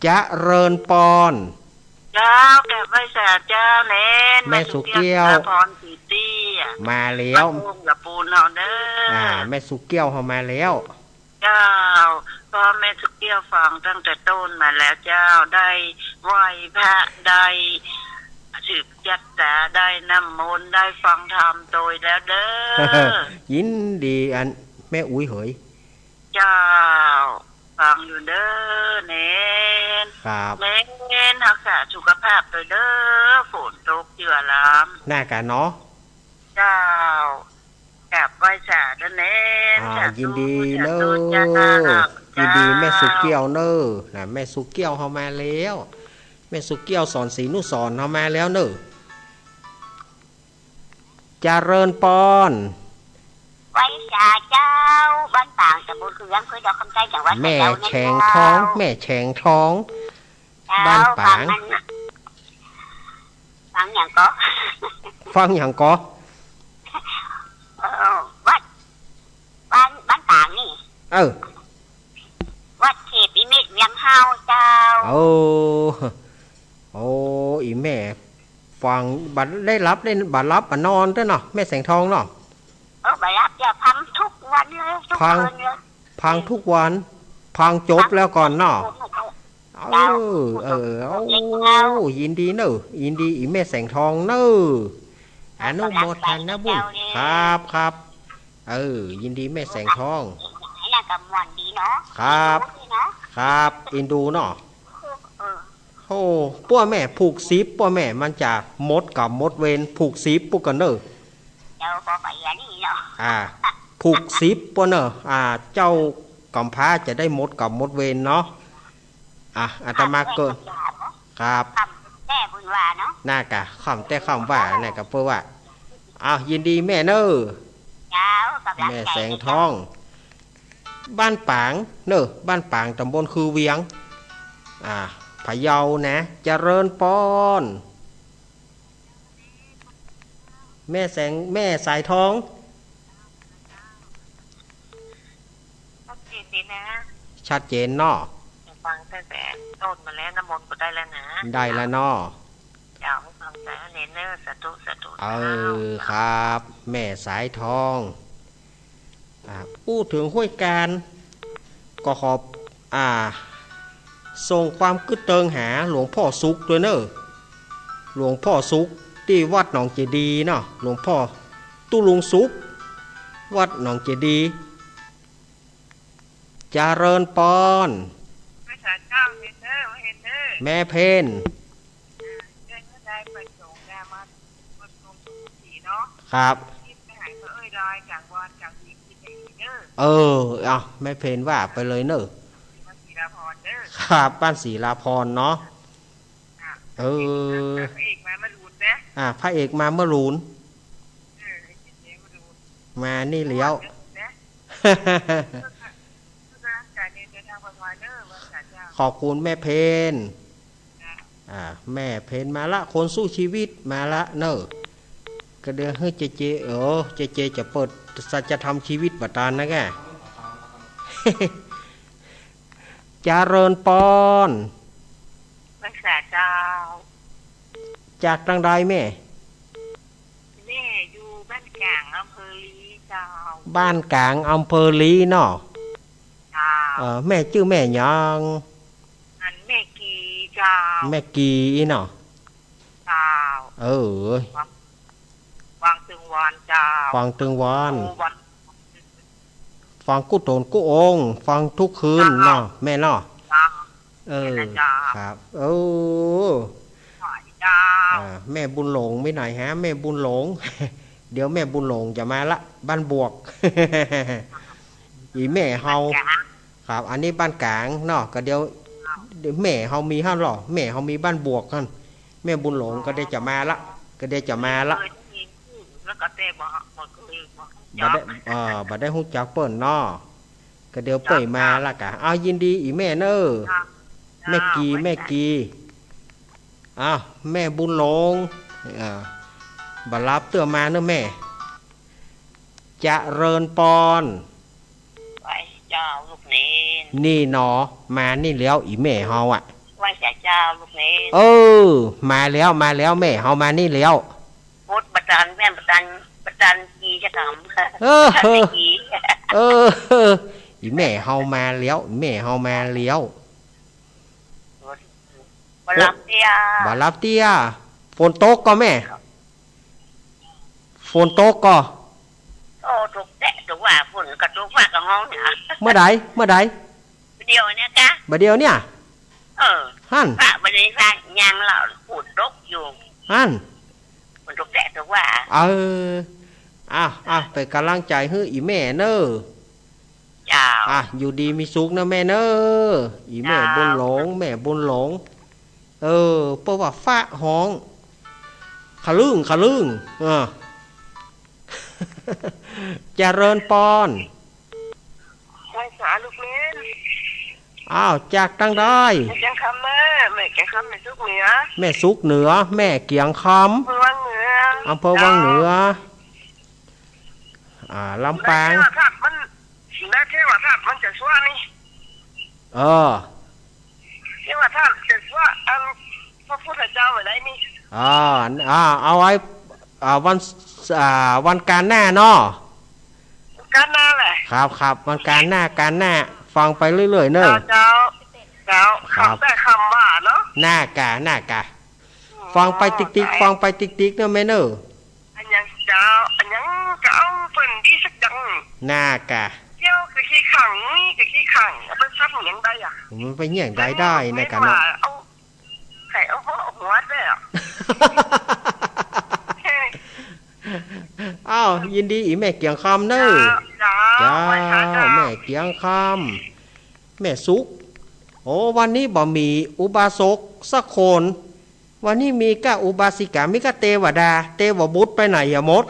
จะเริญปอนเจ้าแก่ไม่แสบเจ้าเน้นแม่สุเกี้ยวพรสีตี้มาแล้วกับปูนเอาเด้อแม่สุเกี้ยวเขามาแล้วเจ้าพ่อแม่สุเกี้ยวฟังตั้งแต่ต้นมาแล้วเจ้าได้ไหว้พระได้สืบจัดแต่ได้น้ำมนต์ได้ฟังธรรมโดยแล้วเด้อยินดีอันแม่อุ้ยเหยเจ้าฟังอยู่เด้อเน้นเน้นรักษาสุขภาพโดยเด้อฝนตกเจือล้ำน่ากันเนาะเจ้ากับไหว้สาเด้อเน้นยินดีเนอยินดีแม่สุเกี้ยวเนอแม่สุเกี้ยวเขามาแล้วแม่สุเกี้ยวสอนศรีนุสรเขามาแล้วเนอเจริญปอนไว้จ่าเจ้าบ้านต่างตำบลคือยังเคยดอกคำใจจังหวัดแม่แฉงท้องบ้านปางฟังอย่างก็วัดบ้านต่างนี่วัดเขตอิเมฆเวียงเฮาเจ้าโอ้อีแม่ ฟังบัดได้รับได้บัดรับบัดนอนด้วยเนาะแม่แสงทองเนาะไปรับจะพังทุกวันเลยทุกคืนเลย พังทุกวันพังจบแล้วก่อนเนาะยินดีเนอะยินดีอีแม่แสงทองเนอะอนุโมทนาบุญครับยินดีแม่แสงทองครับอินดูเนาะโอ้ป้วแม่ผูกซีป้วแม่มันจะมดกับมดเวนผูกซีปุ๊กกันเนอะผูกซีป้วเนอะเจ้ากำพร้าจะได้มดกับมดเวนเนาะอาตมาเกินครับแต่บุญว่าเนาะน่ากะคำแต่คำว่าน่ากะเพื่อว่ายินดีแม่เนอแม่แสงทองบ้านปางเนอบ้านปางตำบลคือเวียงพะเยานะเจริญปอนแม่แสงแม่สายทองชัดเจนเนาะฟังแต่ต้นมาแล้วน้ำมนต์ก็ได้แล้วนะได้แล้วเนาะเจ้าฟังแต่เนเนอร์สตุครับแม่สายทองพูดถึงห้วยการก็ขอบส่งความกึศเติงหาหลวงพ่อสุขด้วยเนอะหลวงพ่อสุขที่วัดหนองเจดีเนาะหลวงพ่อตุลุงสุขวัดหนองเจดีเจริญปอนแม่เพนครับแม่เพนว่าไปเลยเนอะครับบ้านศรีลาพรเนาะพระเอกมาเมื่อรูนมานี่เลี้ยวขอบคุณแม่เพนแม่เพนมาละคนสู้ชีวิตมาละเนอะก็เดี๋ยวให้เจจะเปิดสัจธรรมชีวิตบัตรนะแกเจริญปอนรักษาเจ้าจากทางใดแม่อยู่บ้านกลางอำเภอลีเจ้าบ้านกลางอำเภอลีเนาะแม่ชื่อแม่ยังแม่กีเจ้าแม่กีเนาะเจ้าฟังตึงวานเจ้าฟังตึงวานฟังกู้ตนกู้องฟังทุกคืนเนาะแม่เนาะครับแม่บุญหลงไม่ไหนฮะแม่บุญหลงเดี๋ยวแม่บุญหลงจะมาละบ้านบวกอีแม่เฮาครับอันนี้บ้านกลางเนาะก็เดี๋ยวแม่เฮามีห้าหรอแม่เฮามีบ้านบวกกันแม่บุญหลงก็ได้จะมาละบัดได้ฮู้จักเปิ้นเนาะก็เดี๋ยวเปิ่มาละกะยินดีอีแม่เนอแม่กีแม่บุญหลงบัดรับเตื้อมาเนอะแม่จะเริญปอนไว้เจ้าลูกเนนนี่เนาะมานี่แล้วอีแม่เฮาไว้เจ้าลูกเนนมาแล้วแม่เฮามานี่แล้วพดประจันแม่ประจันกีจะทำอีแม่เฮามาแล้วแม่เฮามาแล้วบารับเตี้ยฝนตกก็แม่ฝนตกก็ตกแต่ตกว่าฝนกระตกว่ากับห้องเนี่ยเมื่อใดเดียวเนี่ยกะบัดเดียวเนี่ยหั่นบัดนี้ค่ะยังเราฝนตกอยู่หั่นฝนตกแต่ตกว่าไปกำลังใจให้อีแม่เนออยู่ดีมีสุขนะแม่เนออีแม่บุญหลงเพราะว่าฟ้าห้องขลึงเจริญปอนไว้สาลูกเล่นจากตั้งได้แม่คำแม่แกคำแม่สุกเหนือแม่สุกเหนือแม่เกียงคำอำเภอวังเหนือลำปางและเทวทัตมันจะช่วยนี่เทวทัตจะช่วยพระพุทธเจ้าไว้ได้นี่ เอาไว้วันวันการหน้าเนาะกันนั่นแหละครับวันการหน้าฟังไปเรื่อยๆเนอะเจ้าคำแต่คำว่าเนาะหน้ากะฟังไปติ๊กฟังไปติ๊กเนอะแม่เนอะอันยังเจ้าอันยังจะเอาเป็นที่สักดังหน้ากะเที่ยวกับขี้ขังนี่กับขี้ขังเอาไปซับอย่างใดอ่ะมันไปอย่างใดได้ในกันเนาะไข่เอาหัวได้อ่ะอ้าวยินดีอีแม่เกียงคำเนอะจ้าแม่เกียงคำแม่สุกโอ้วันนี้บ่มีอุบาสกสักคนวันนี้มีกะอุบาสิกามีกะเทวดาเทวบุตรไปไหนอย่ามด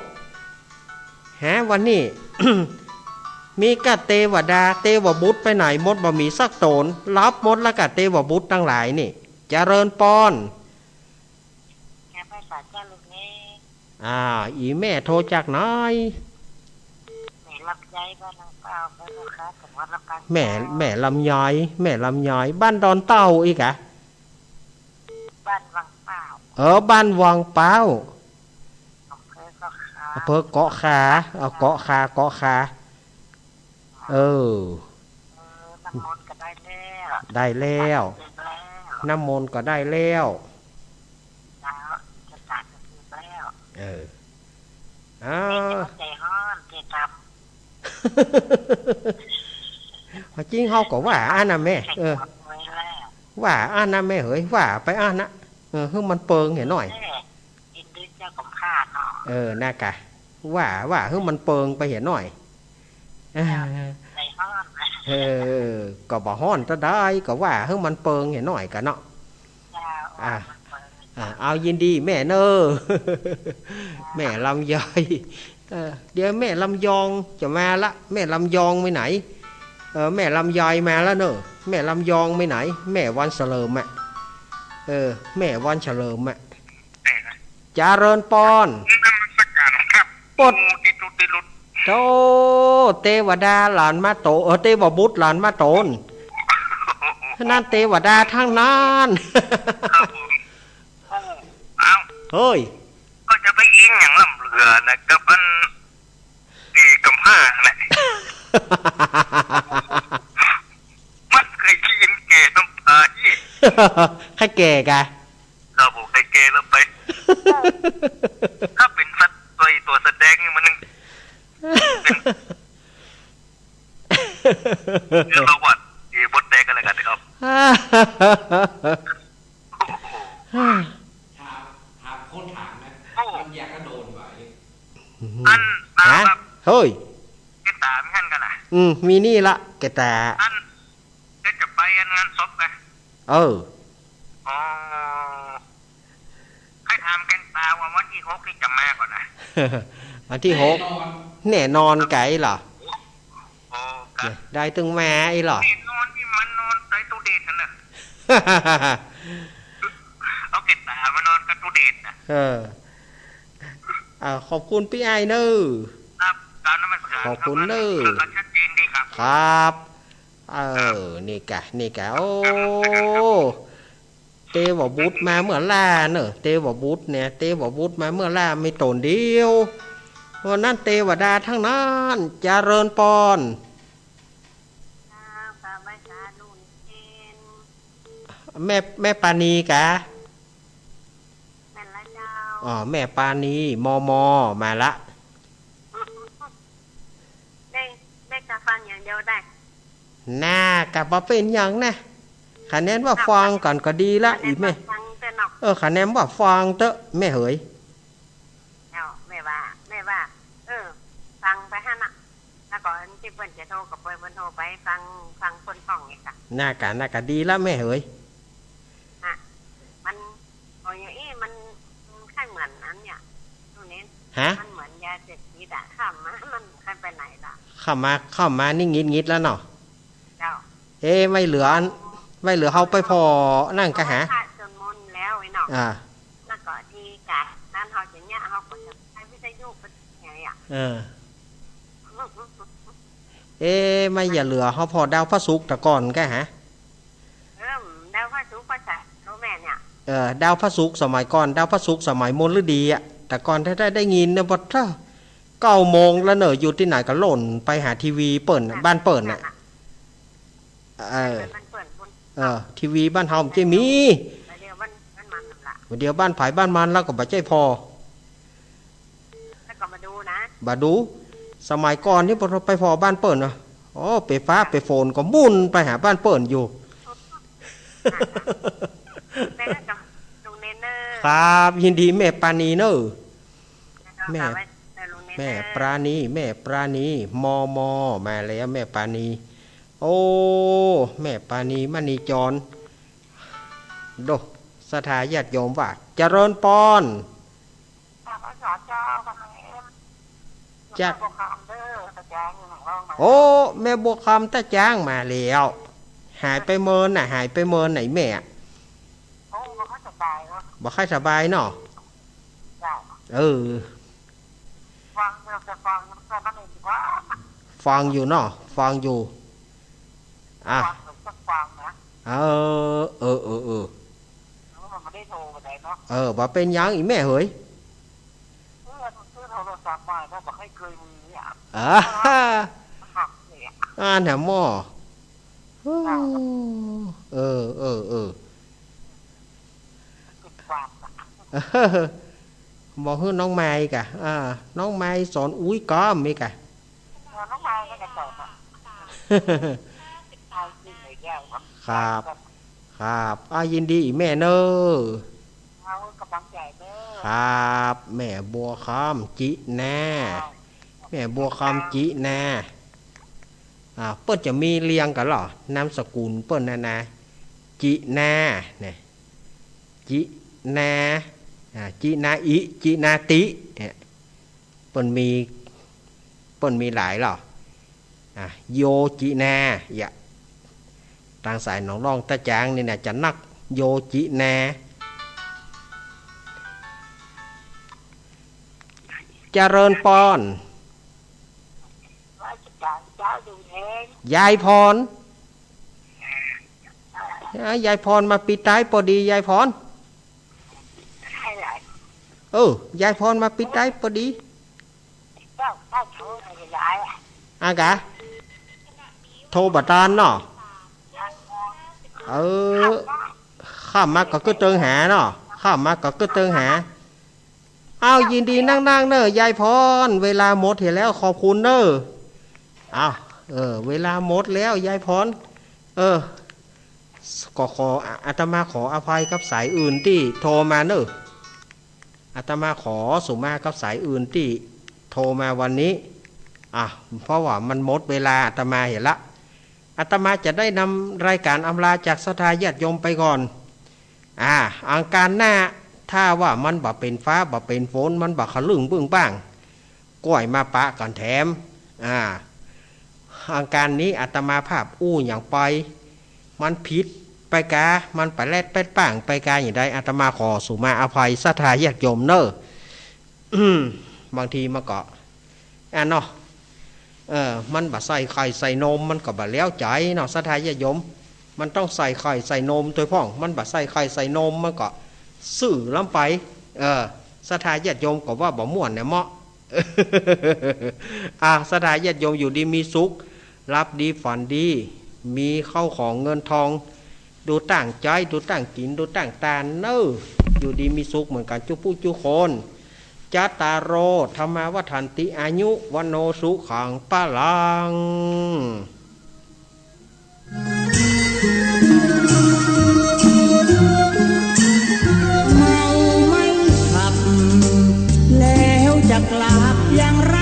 ฮะวันนี้ มีกะเทวดาเทวบุตรไปไหนมดบ่มีสักตนรับมดแล้วกะเทวบุตรทั้งหลายนี่เจริญปอนอีแม่โทรจากไหนแม่ลำย้อยบ้านดอนเต้าอีกอะบ้านวังเป้าบ้านวังเป้าอำเภอเกาะขาเกาะขาน้ำมนต์ก็ได้แล้วน้ำมนต์ก็ได้แล้วใจฮ้อนใจตับจริงเขาก็ว่าอันน่ะแม่ว่าอันน่ะแม่เฮ้ยว่าไปอันน่ะให้มันเปิงเห็นหน่อยอินดึกเจ้าของข้าเนาะน่ากะว่าให้มันเปิงไปเห็นหน่อยใจฮ้อนก็บ่ฮ้อนจะได้ก็ว่าให้มันเปิงเห็นหน่อยกันเนาะเอายินดีแม่เนอแม่ลำยอยเดี๋ยวแม่ลำยองจะมาละแม่ลำยองไปไหนแม่ลำยอยมาแล้วเนอะแม่ลำยองไปไหนแม่วันเฉลิมอ่ะแม่วันเฉลิมอ่ะจาเริญปอนปดโตเทวดาหลานมาโตเทวบุตรหลานมาโตนนั่นเทวดาทั้งนั้นเฮ้ยก็จะไปอิงอย่างลำเรือนะกับอันกำห้าแหละมันเคยกินเกย์น้ำตาอีให้เกย์กะเราบอกให้เกย์แล้วไปถ้าเป็นสัตว์ตัวแสดงนี่มันเรื่องประวัติบทแดงกันเลยกันครับคนถามนะมันอยากกระโดดไหวอันเฮ้ยแกตาไม่หันกันอ่ะมีนี่ละแกตาอันจะไปงานศพกันให้ถามแกตาว่าวันที่6นี่จะมาก่อนนะวันที่6แน่นอนไก่เหรอได้ตึงแม่ไอ้เหรอแน่นอนที่มันนอนใต้ตู้เดชนั่นน่ะเอาเกตามานอนกับตู้เดชนะขอบคุณพี่ไอเนอขอบคุณเนอชัดเจนดีครับครับนี่กะโอ้เตวบุตรมาเมื่อล่าเนอะเตวบุตรเนี่ยเตวบุตรมาเมื่อล่าไม่ตนเดียววันนั้นเทวดาทั้งนั้นเจริญปอนแม่ปานีกะแม่ปานีมมาละได้จะฟังอย่างเดียวได้น่ากะบ่เป็นอย่างนะคะแนนว่าฟังก่อนก็ดีละอีแม่คะแนนว่าฟังเตอะแม่เหยแม่ว่าฟังไปฮะน่ะแล้วก่อนที่เพิ่นจะโทรกับเพิ่นโทรไปฟังคนฟังนี่ค่ะน่ากะดีละแม่เหยมันอย่างนี้มันค่ายเหมือนนั้นเนี่ยตรงนี้มันเหมือนยาเสพติดอะข้ามมามันค่ายไปไหนล่ะเข้ามานี่งิดแล้วเนาะไม่เหลือเฮาไปพอนั่งกะหาจนมุนแล้วไอ้เนาะแล้วก็ที่กะนั่นเฮาจะเนี่ยเฮาก็จะใช้วิทยุเป็นไงอ่ะไม่อย่าเหลือเฮาพอดาวพระศุกร์แต่ก่อนกะหาดาวพระศุกร์พระจันทร์แม่เนี่ย ดาวพระศุกร์สมัยก่อนดาวพระศุกร์สมัยมนฤดีอ่ะแต่ก่อนได้ยินเนี่ยว่าถ้า9 โมงแล้วเนอะอยู่ที่ไหนก็หล่นไปหาทีวีเปิดบ้านเปิดน่ะทีวีบ้านเฮาจะมีเดียวบ้านไผ่บ้านมันแล้วก็บ่ใจพอแล้วก็มาดูนะมาดูสมัยก่อนนี่ไปพอบ้านเปิดเนาะอ๋อไปฟ้าไปโฟนก็บุ่นไปหาบ้านเปิดอยู่ครับยินดีแม่ปานีเนอะแม่ปราณีมอมาแล้วแม่ปานีโอ้แม่ปานีมณีจรโดสถาญาติโยมว่าเจริญปอนจัดโอ้แม่บัวคำตาจ้างมาแล้วหายไปเมินน่ะหายไปเมินไหนแม่บ่ค่อยสบายเนาะฟังอยู่เนาะฟังอยู่บ่เป็นยังอีแม่เฮ้ยแหนหม้อบอกให้น้องไม้กะน้องไม้สอนอุ้ยก้อมมีกะน้องไม้ก็จะสอนครับยินดีแม่เนอครับแม่บัวคำจิแน่แม่บัวคำจิแน่เปิ้ลจะมีเรียงกันหรอนามสกุลเปิ้ลนะจิแน่เนี่ยจิแน่จินาอิจินาติเปิ้ลมีหลายหรอโยจิแน่อย่าทางสายหนองร่องตะจางนี่นะจะนักโยจิแน่เจริญปอนยายพรมาปิดท้ายพอดียายพรยายพรมาปิดท้ายพอดีกะโทรบัตรเนาะข้ามมาก็เติงหาเนาะข้ามมาก็เติงหายินดีนั่งเนอะยายพรเวลาหมดเห็นแล้วขอบคุณเนอะเวลาหมดแล้วยายพรก็ขออาตมาขออภัยกับสายอื่นที่โทรมาเนอะอาตมาขอสุมากับสายอื่นที่โทรมาวันนี้เพราะว่ามันหมดเวลาอาตมาเห็นละอาตมาจะได้นำรายการอำลาจากสถาญาติโยมไปก่อนอังการหน้าถ้าว่ามันบ่เป็นฟ้าบ่เป็นฝนมันบ่ขลึงบึ้งบ้างก้อยมาปะก่อนแถมอังการนี้อาตมาภาพอย่างไปมันผิดไปกามันไปแลดเป็ดป่างไปกาอย่างใดอาตมาขอสุมาอภัยสถาญาติโยมเนอะบางทีมาเกาะเนาะมันบ่ใส่ไข่ใส่นมมันก็บ่แล้วใจเนาะสถาญาติโยมมันต้องใส่ไข่ใส่นมตัวพ่องมันบ่ใส่ไข่ใส่นมมันก็สื่อล้ำไปสถาญาติโยมก็ว่าบ่ม่วนเนี่ยเหมาะสถาญาติโยมอยู่ดีมีสุขรับดีฝันดีมีเข้าของเงินทองดูต่างใจดูต่างกินดูต่างตาเนออยู่ดีมีสุขเหมือนกันจุผู้จุคนจัตตารโรธรรมาวัฏันติอายุวันโนสุขังปะลังเมาไม่ขับแล้วจะกลับอย่างไร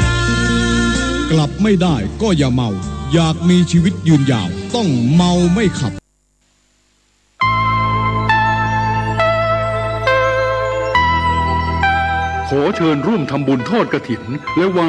กลับไม่ได้ก็อย่าเมาอยากมีชีวิตยืนยาวต้องเมาไม่ขับขอเชิญร่วมทำบุญทอดกฐินและวาง